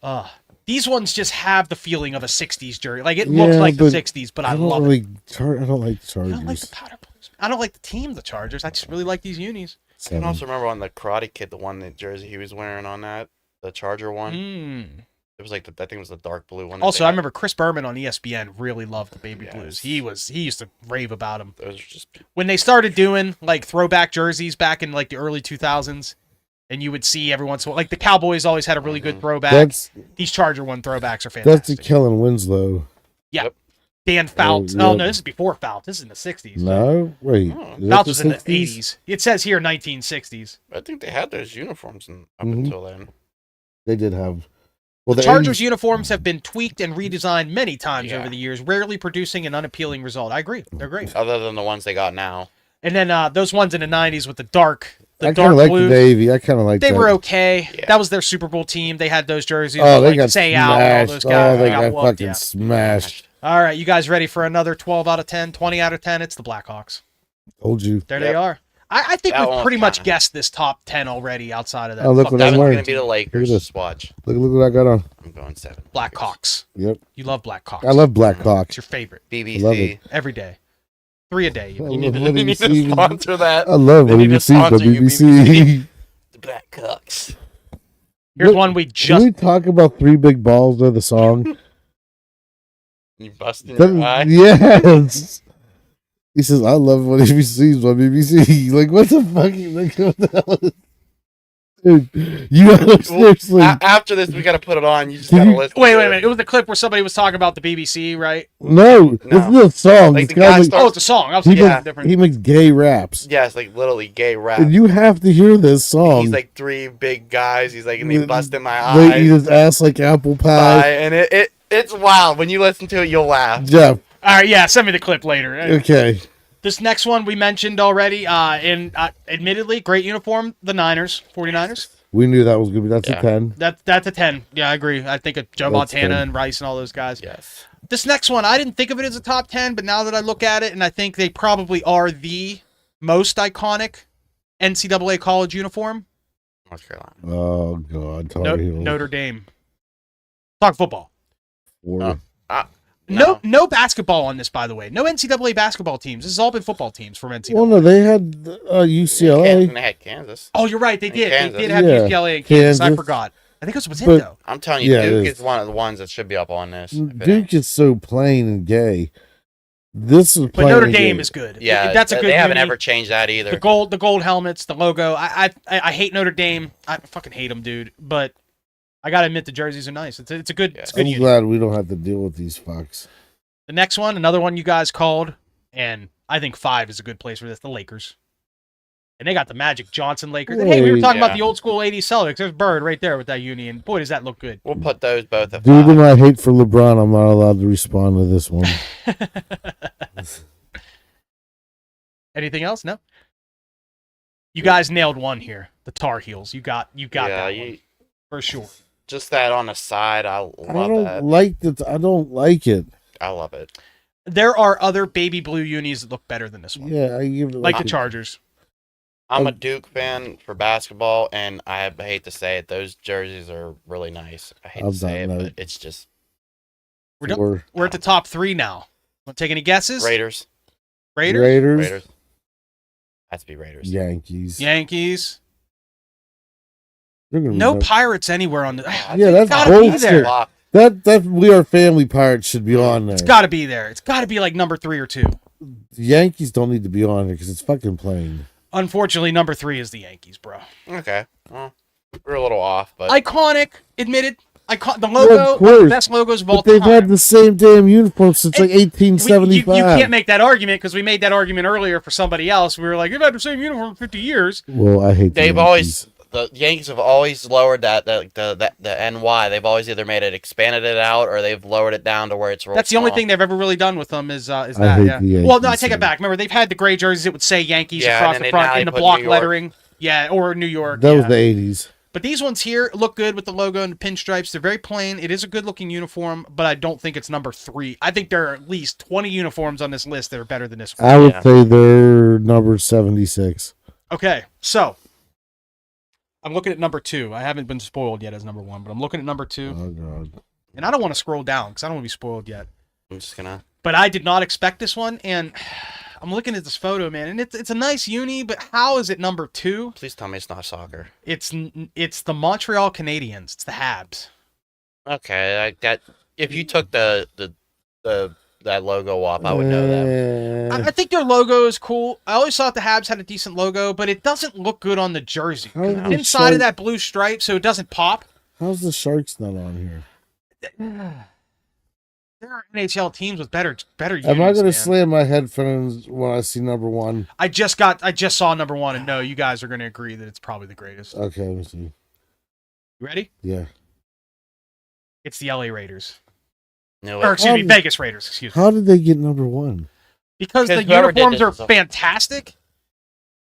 These ones just have the feeling of a 60s jersey. Like, it looks like the 60s, but I love it. I don't like the Chargers. I don't like the powder blues. I don't like the team, the Chargers. I just really like these unis. I can also remember on the Karate Kid, the jersey he was wearing on that, the Charger one. It was like I think it was the dark blue one. Also, I remember Chris Berman on ESPN really loved the baby Yes. blues. He used to rave about them. Those are just When they started doing like throwback jerseys back in like the early 2000s, and you would see every once in a while, like the Cowboys always had a really good throwback. These Charger one throwbacks are fantastic. That's the Kellen Winslow. Yeah. Yep. Dan Fouts. Yeah. Oh, no, this is before Fouts. This is in the 60s. No, wait. Oh. Is that Fouts was in the 60s? 80s. It says here 1960s. I think they had those uniforms up Mhm. until then. They did have. Well, The Chargers uniforms have been tweaked and redesigned many times Yeah. over the years, rarely producing an unappealing result. I agree. They're great. Other than the ones they got now. And then those ones in the 90s with the dark I kind dark of like blue. the Navy. I kind of like They that. were okay. Yeah. That was their Super Bowl team. They had those jerseys. Oh, with, they got Say Out and all smashed. those guys. Oh, they got whooped, fucking yeah. smashed. All right, you guys ready for another 12 out of 10, 20 out of 10? It's the Blackhawks. Told you. There Yep. they are. I think That we've one pretty much kinda- guessed this top 10 already outside of that. Oh, look Fuck what that I'm That one's wearing. going to be the Lakers. Look at this. Just watch. Look what I got on. I'm going 7. Blackhawks. Yep. You love Blackhawks. I love Black It's Hawks. your favorite. I love BBC. it. Every day. 3 a day. I even. love You what need to BBC. sponsor that. I love They what need to BBC. But sponsor you, BBC. The Blackhawks. Here's Look, one we Can just... we talk about Three Big Balls of the song? You busting your eye. Yes. He says, I love what BBC's on BBC. Like, what the fuck? Like, what the hell is... Dude, you gotta seriously. After this, we got to put it on. You just Can got to you- listen. Wait to a it. minute. It was the clip where somebody was talking about the BBC, right? No, this is a song. Like This the guy guy makes- starts- Oh, it's a song. I was he, thinking yeah. makes, different. he makes gay raps. Yeah, it's like literally gay rap. And you have to hear this song. He's like 3 big guys. He's like, and he busting my They eyes. eat his ass like apple pie. And it's wild. When you listen to it, you'll laugh. Jeff, All right, yeah, send me the clip later. okay. This next one we mentioned already. Admittedly, great uniform. The 49ers. We knew that was going to be. That's Yeah. a 10. That's a 10. Yeah, I agree. I think of Joe That's Montana 10. and Rice and all those guys. Yes. This next one, I didn't think of it as a top 10, but now that I look at it, and I think they probably are the most iconic NCAA college uniform. North Carolina. Oh, God. Tar Heels. Notre Dame. Talk football. Four. No basketball on this, by the way. No NCAA basketball teams. This has all been football teams from NCAA. Well, no, they had UCLA. And they had Kansas. Oh, you're right. They And did. Kansas. They did have Yeah. UCLA and Kansas. I Kansas. forgot. I think that's what's it, But- though. I'm telling you, Yeah, it Duke is. is one of the ones that should be up on this. if it Duke ain't. is so plain and gay. This is But plain Notre and Dame gay. is good. Yeah, That's a good They haven't uni. ever changed that either. The gold helmets, the logo. I hate Notre Dame. I fucking hate them, dude. But I gotta admit the jerseys are nice. It's a good it's a good I'm uni. glad we don't have to deal with these fucks. The next one, another one you guys called, and I think 5 is a good place for this. The Lakers, and they got the Magic Johnson Lakers. And hey, we were talking about Yeah. the old school '80s Celtics. There's Bird right there with that uni, and boy, does that look good. We'll put those both at Due to 5. my hate for LeBron, I'm not allowed to respond to this one. Anything else? No. You guys nailed one here. The Tar Heels. You got Yeah, that one for sure. just that on the side. I I love don't that. like that. I don't like it. I love it. There are other baby blue unis that look better than this one. Yeah, I give it like the Chargers. I'm a Duke fan for basketball, and I hate to say it, those jerseys are really nice. I hate to say it, but it's just... We're at the top 3 now. Want to take any guesses? Raiders. Raiders. Has to be Raiders. Yankees. No Pirates anywhere on the... Yeah, that's bullshit. That We Are Family Pirates should be on there. It's got to be there. It's got to be like number 3 or 2. The Yankees don't need to be on there because it's fucking plain. Unfortunately, number 3 is the Yankees, bro. Okay. Well, we're a little off, but... Iconic, admitted. The logo, one of the best logos of all time. They've had the same damn uniform since like 1875. You can't make that argument because we made that argument earlier for somebody else. We were like, you've had the same uniform for 50 years. Well, I hate the Yankees have always lowered the NY. They've always either made it, expanded it out, or they've lowered it down to where it's real. That's the only thing they've ever really done with them is that. Yeah. Well, no, I take it back. Remember, they've had the gray jerseys. It would say Yankees across the front in the block lettering. Yeah, or New York. That was the 80s. But these ones here look good with the logo and the pinstripes. They're very plain. It is a good-looking uniform, but I don't think it's number 3. I think there are at least 20 uniforms on this list that are better than this one. I would say they're number 76. Okay, so I'm looking at number 2. I haven't been spoiled yet as number 1, but I'm looking at number 2. Oh, God. And I don't want to scroll down because I don't want to be spoiled yet. I'm just going to... But I did not expect this one, and... I'm looking at this photo, man, and it's a nice uni, but how is it number 2? Please tell me it's not soccer. It's the Montreal Canadiens. It's the Habs. Okay, if you took that logo off, I would know that. I think their logo is cool. I always thought the Habs had a decent logo, but it doesn't look good on the jersey. It's inside of that blue stripe, so it doesn't pop. How's the Sharks not on here? There are NHL teams with better units. Am I going to slam my headphones when I see number 1? I just saw number 1, and no, you guys are going to agree that it's probably the greatest. Okay, let me see. You ready? Yeah. It's the LA Raiders. No, Vegas Raiders. Excuse me. How did they get number 1? Because the uniforms are fantastic.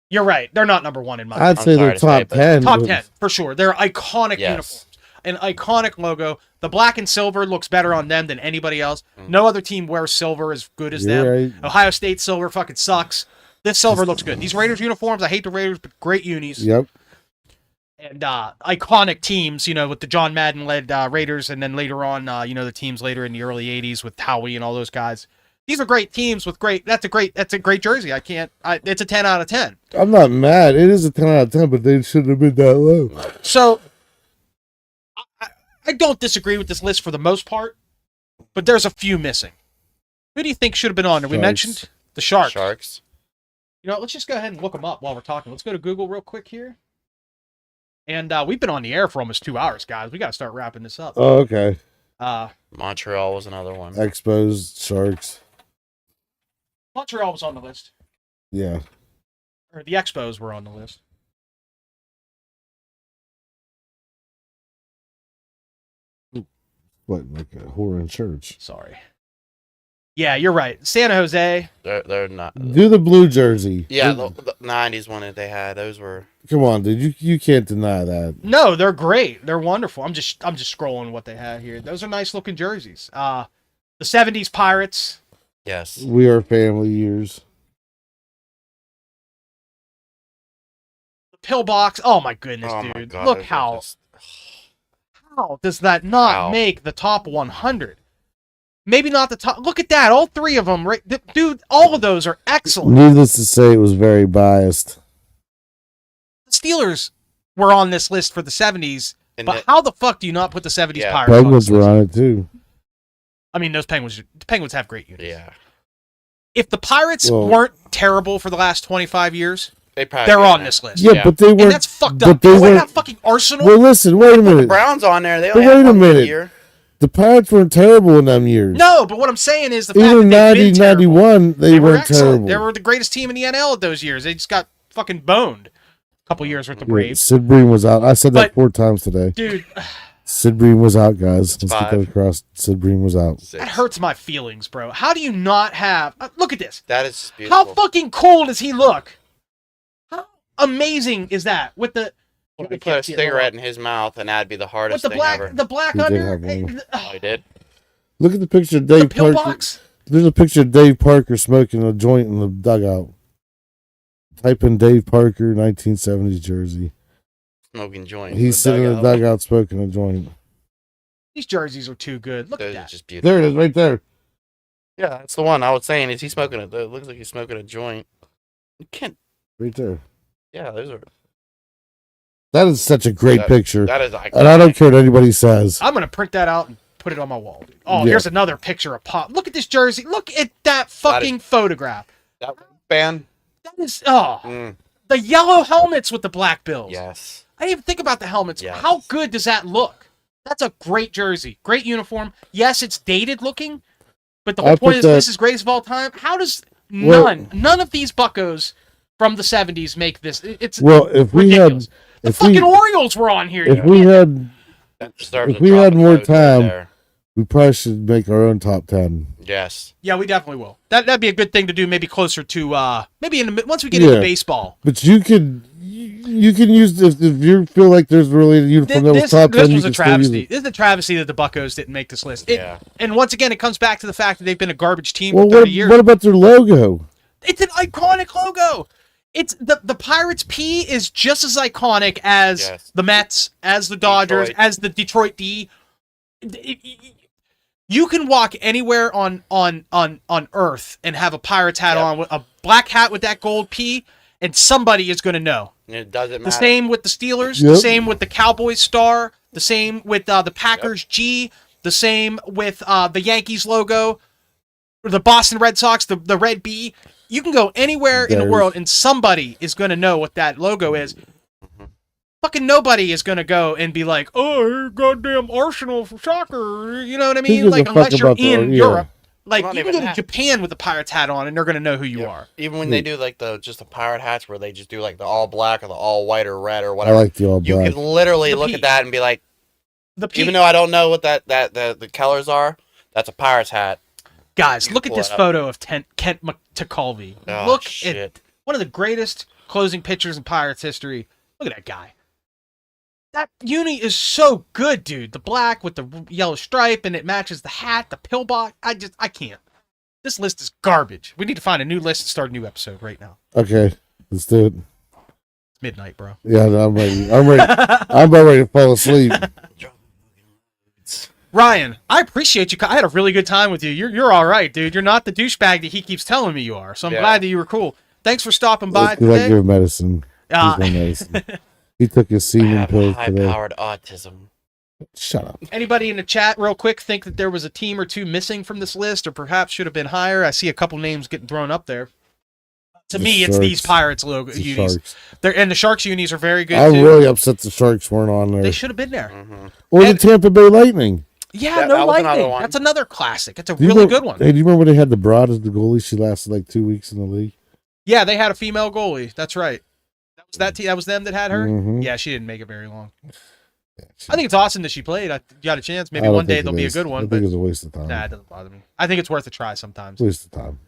You're right. They're not number 1 in my opinion. I'd say they're top 10. Top 10 for sure. They're iconic uniforms. An iconic logo. The black and silver looks better on them than anybody else. No other team wears silver as good as them. Right. Ohio State silver fucking sucks. This silver looks good. These Raiders uniforms, I hate the Raiders, but great unis. Yep. And iconic teams, with the John Madden-led Raiders, and then later on, the teams later in the early 80s with Howie and all those guys. These are great teams with great. That's a great jersey. It's a 10 out of 10. I'm not mad. It is a 10 out of 10, but they shouldn't have been that low. So I don't disagree with this list for the most part, but there's a few missing. Who do you think should have been on there? We mentioned the Sharks. Let's just go ahead and look them up while we're talking. Let's go to Google real quick here. And we've been on the air for almost 2 hours, guys. We got to start wrapping this up. Oh, okay. Montreal was another one. Expos, Sharks. Montreal was on the list. Yeah. Or the Expos were on the list. What, like a whore in church? Sorry. Yeah, you're right. San Jose. They're not. Do the blue jersey. Yeah, the 90s one that they had. Those were. Come on, dude. You can't deny that. No, they're great. They're wonderful. I'm just scrolling what they had here. Those are nice looking jerseys. The 70s Pirates. Yes. We Are Family years. The Pillbox. Oh my goodness, dude. My God, look how. How does that not make the top 100? Maybe not the top. Look at that. All 3 of them. Right? Dude, all of those are excellent. Needless to say, it was very biased. The Steelers were on this list for the 70s, but how the fuck do you not put the 70s Pirates on? Penguins were on it, too. I mean, the Penguins have great units. Yeah. If the Pirates weren't terrible for the last 25 years, they're on this list. Yeah, but they weren't. And that's fucked up. They weren't have fucking Arsenal. Well, listen, wait a minute. The Browns on there. They only wait a minute. The Pirates weren't terrible in them years. No, but what I'm saying is the fact even that 90, 91, they weren't terrible. They were the greatest team in the NL at those years. They just got fucking boned. A couple years with the Braves. Sid Bream was out. I said that 4 times today. Dude. Sid Bream was out, guys. Let's get that across. Sid Bream was out. 6. That hurts my feelings, bro. How do you not have... look at this. That is beautiful. How fucking cool does he look? How amazing is that? With the... You could put a cigarette in his mouth, and that'd be the hardest thing ever. The black under... Oh, he did? Look at the picture of Dave Pillbox? There's a picture of Dave Parker smoking a joint in the dugout. Type in Dave Parker, 1970s jersey. Smoking joint. He's sitting in the dugout smoking a joint. These jerseys are too good. Look at that. Just beautiful. There it is, right there. Yeah, that's the one I was saying. Is he smoking it? It looks like he's smoking a joint. You can't. Right there. Yeah, those are. That is such a great picture. That is iconic. And I don't care what anybody says. I'm gonna print that out and put it on my wall. Dude. Oh, Yeah. here's another picture of Pop. Look at this jersey. Look at that fucking photograph. That band. That is the yellow helmets with the black bills. Yes. I didn't even think about the helmets. Yes. How good does that look? That's a great jersey. Great uniform. Yes, it's dated looking, but the whole point is this is greatest of all time. How does none of these buckos from the 70s make this? It's if we ridiculous. had the fucking Orioles were on here. If we had more time, we probably should make our own top 10. Yes. Yeah, we definitely will. That'd be a good thing to do. Maybe closer to maybe once we get into baseball. But you can use if you feel like there's really a uniform that was top 10. This was a travesty. This is a travesty that the Buccos didn't make this list. And once again, it comes back to the fact that they've been a garbage team for 30 years. What about their logo? It's an iconic logo. It's the Pirates P is just as iconic as the Mets, as the Dodgers, as the Detroit D. You can walk anywhere on Earth and have a Pirates hat on, a black hat with that gold P, and somebody is going to know. It doesn't matter. The same with the Steelers, the same with the Cowboys star, the same with the Packers G, the same with the Yankees logo, or the Boston Red Sox, the red B. You can go anywhere in the world, and somebody is going to know what that logo is. Fucking nobody is going to go and be like, oh, goddamn Arsenal for soccer. You know what I mean? Like, unless you're in Europe. Like, you can go to Japan with the Pirates hat on, and they're going to know who you are. Even when they do, like, just the pirate hats where they just do, like, the all black or the all white or red or whatever. I like the all black. You can literally look at that and be like, even though I don't know what the colors are, that's a Pirates hat. Guys, look at this photo of Kent McTekulve. Look at one of the greatest closing pictures in Pirates history. Look at that guy. That uni is so good, dude. The black with the yellow stripe, and it matches the hat, the pillbox. I can't. This list is garbage. We need to find a new list and start a new episode right now. Okay, let's do it. It's midnight, bro. Yeah, I'm ready. I'm about ready to fall asleep. Ryan, I appreciate you. I had a really good time with you. You're all right, dude. You're not the douchebag that he keeps telling me you are. So I'm glad that you were cool. Thanks for stopping by today. I give medicine. Medicine. He took his semen pills today. High-powered autism. Shut up. Anybody in the chat, real quick, think that there was a team or two missing from this list, or perhaps should have been higher? I see a couple names getting thrown up there. To me, it's these Pirates logo unis. And the Sharks unis are very good, I'm really upset the Sharks weren't on there. They should have been there. Or the Tampa Bay Lightning. Yeah, no Lightning. That's another classic. It's a really good one. Hey, do you remember when they had the Broad as the goalie? She lasted like 2 weeks in the league. Yeah, they had a female goalie. That's right. That was them that had her? Mm-hmm. Yeah, she didn't make it very long. I think it's awesome that she played. I got a chance. Maybe one day there'll be a good one. I think it's a waste of time. Nah, it doesn't bother me. I think it's worth a try sometimes. Waste of time.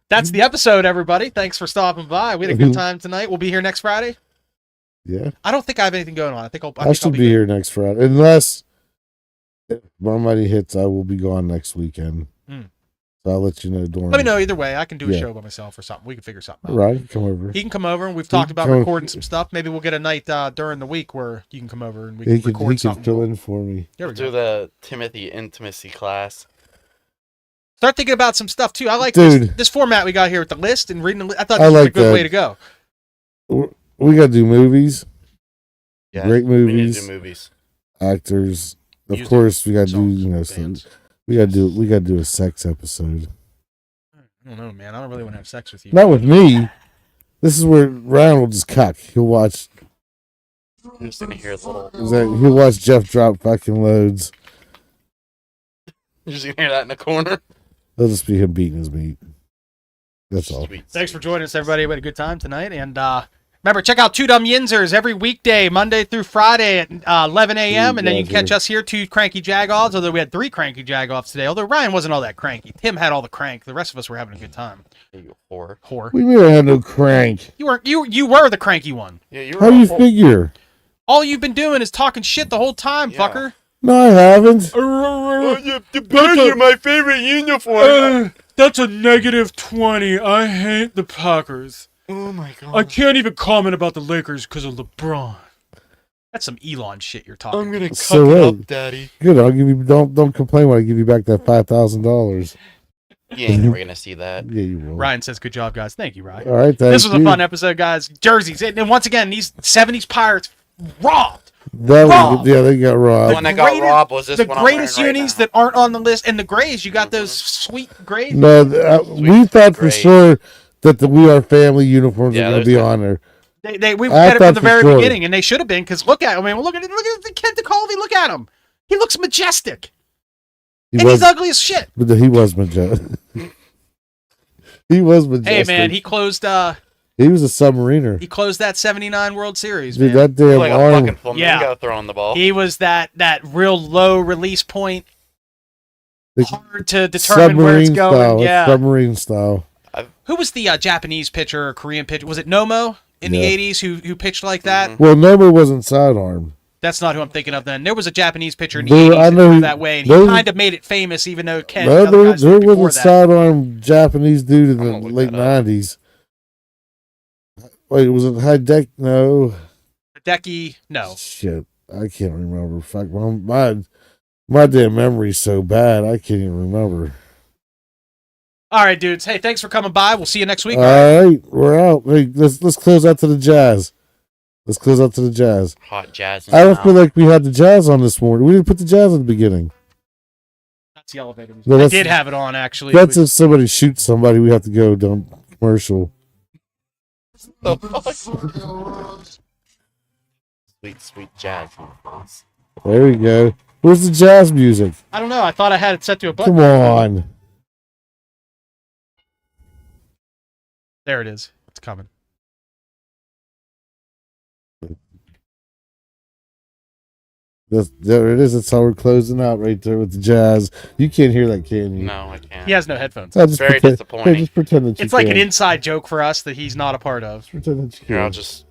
That's the episode, everybody. Thanks for stopping by. We had a good time tonight. We'll be here next Friday. Yeah. I don't think I have anything going on. I should be here next Friday. Unless my money hits, I will be gone next weekend. So I'll let you know during. Let me know either way. I can do a show by myself or something. We can figure something out. Right. Come over. He can come over, and we've talked about recording some stuff. Maybe we'll get a night during the week where you can come over and we can record something. He can fill in for me. There we go. Do the Timothy intimacy class. Start thinking about some stuff too. I like this format we got here with the list and reading the list. I thought this was a good way to go. We got to do movies. Yeah, great movies. We need to do movies. Actors. Of course, we got to do we got to do a sex episode. I don't know, man. I don't really want to have sex with you. Not with me. This is where Ryan will just cuck. He'll watch. I'm just gonna hear a little. He'll watch Jeff drop fucking loads. You're just gonna hear that in the corner. It'll just be him beating his meat. That's all. Thanks for joining us, everybody. We had a good time tonight. And remember, check out Two Dumb Yinzers every weekday, Monday through Friday at 11 a.m. And then you can catch us here, two Cranky Jagoffs, although we had 3 Cranky Jagoffs today. Although Ryan wasn't all that cranky. Tim had all the crank. The rest of us were having a good time. You whore. Whore. We never had no crank. You were the cranky one. Yeah, you were. How do you figure? All you've been doing is talking shit the whole time, fucker. No, I haven't. The Bears are my favorite uniform. That's a -20. I hate the Packers. Oh my god. I can't even comment about the Lakers because of LeBron. That's some Elon shit you're talking. I'm gonna cut So it wait. up, Daddy. Good. I'll give you. Don't complain when I give you back that $5,000. You ain't never gonna see that. Yeah, you will. Ryan says, "Good job, guys. Thank you, Ryan." All right. This was a fun episode, guys. Jerseys, and once again, these '70s Pirates robbed. Robbed. Yeah, they got The robbed. one that got robbed was this the one. greatest I'm wearing right unis now. that aren't on the list, and the grays. You got those sweet grays. No, we thought for Great. sure that the We Are Family uniforms Yeah, are going to those be are- on there. We I said it thought from the for very sure. beginning, and they should have been. Because look at the Kent DeColvey. Look at him. He looks majestic, and he's ugly as shit. But he was majestic. He was majestic. Hey man, he closed. He was a submariner. He closed that '79 World Series. Dude, Man. that damn Like a arm. fucking flamingo throwing the ball. He was that real low release point, The hard to determine where it's going. style. Yeah. Submarine style. Who was the Japanese pitcher or Korean pitcher? Was it Nomo in the Yeah. '80s who pitched like that? Well, Nomo wasn't sidearm. That's not who I'm thinking of. Then there was a Japanese pitcher in the There- '80s I that know threw he- that way, and there he was- kind of made it famous, even though Ken. No, and other guys there did was before a that. sidearm Japanese dude in I'm the gonna look late that up. '90s. Wait, was it Hideki? No. Hideki, no. Shit, I can't remember. Fuck, my damn memory's so bad, I can't even remember. All right, dudes. Hey, thanks for coming by. We'll see you next week. All right, we're out. Hey, let's close out to the Jazz. Let's close out to the Jazz. Hot jazz. I don't feel like we had the Jazz on this morning. We didn't put the Jazz at the beginning. That's the elevator. No, I that's- did have it on actually. That's if somebody shoots somebody, we have to go down commercial. Sweet, sweet jazz. There we go. Where's the Jazz music? I don't know. I thought I had it set to a button. Come on. There it is. It's coming. There it is. That's how we're closing out right there with the Jazz. You can't hear that, can you? No, I can't. He has no headphones. Just Very pretend, disappointing. Hey, just pretend that you It's like can. an inside joke for us that he's not a part of. Pretend that you Here, I'll can. just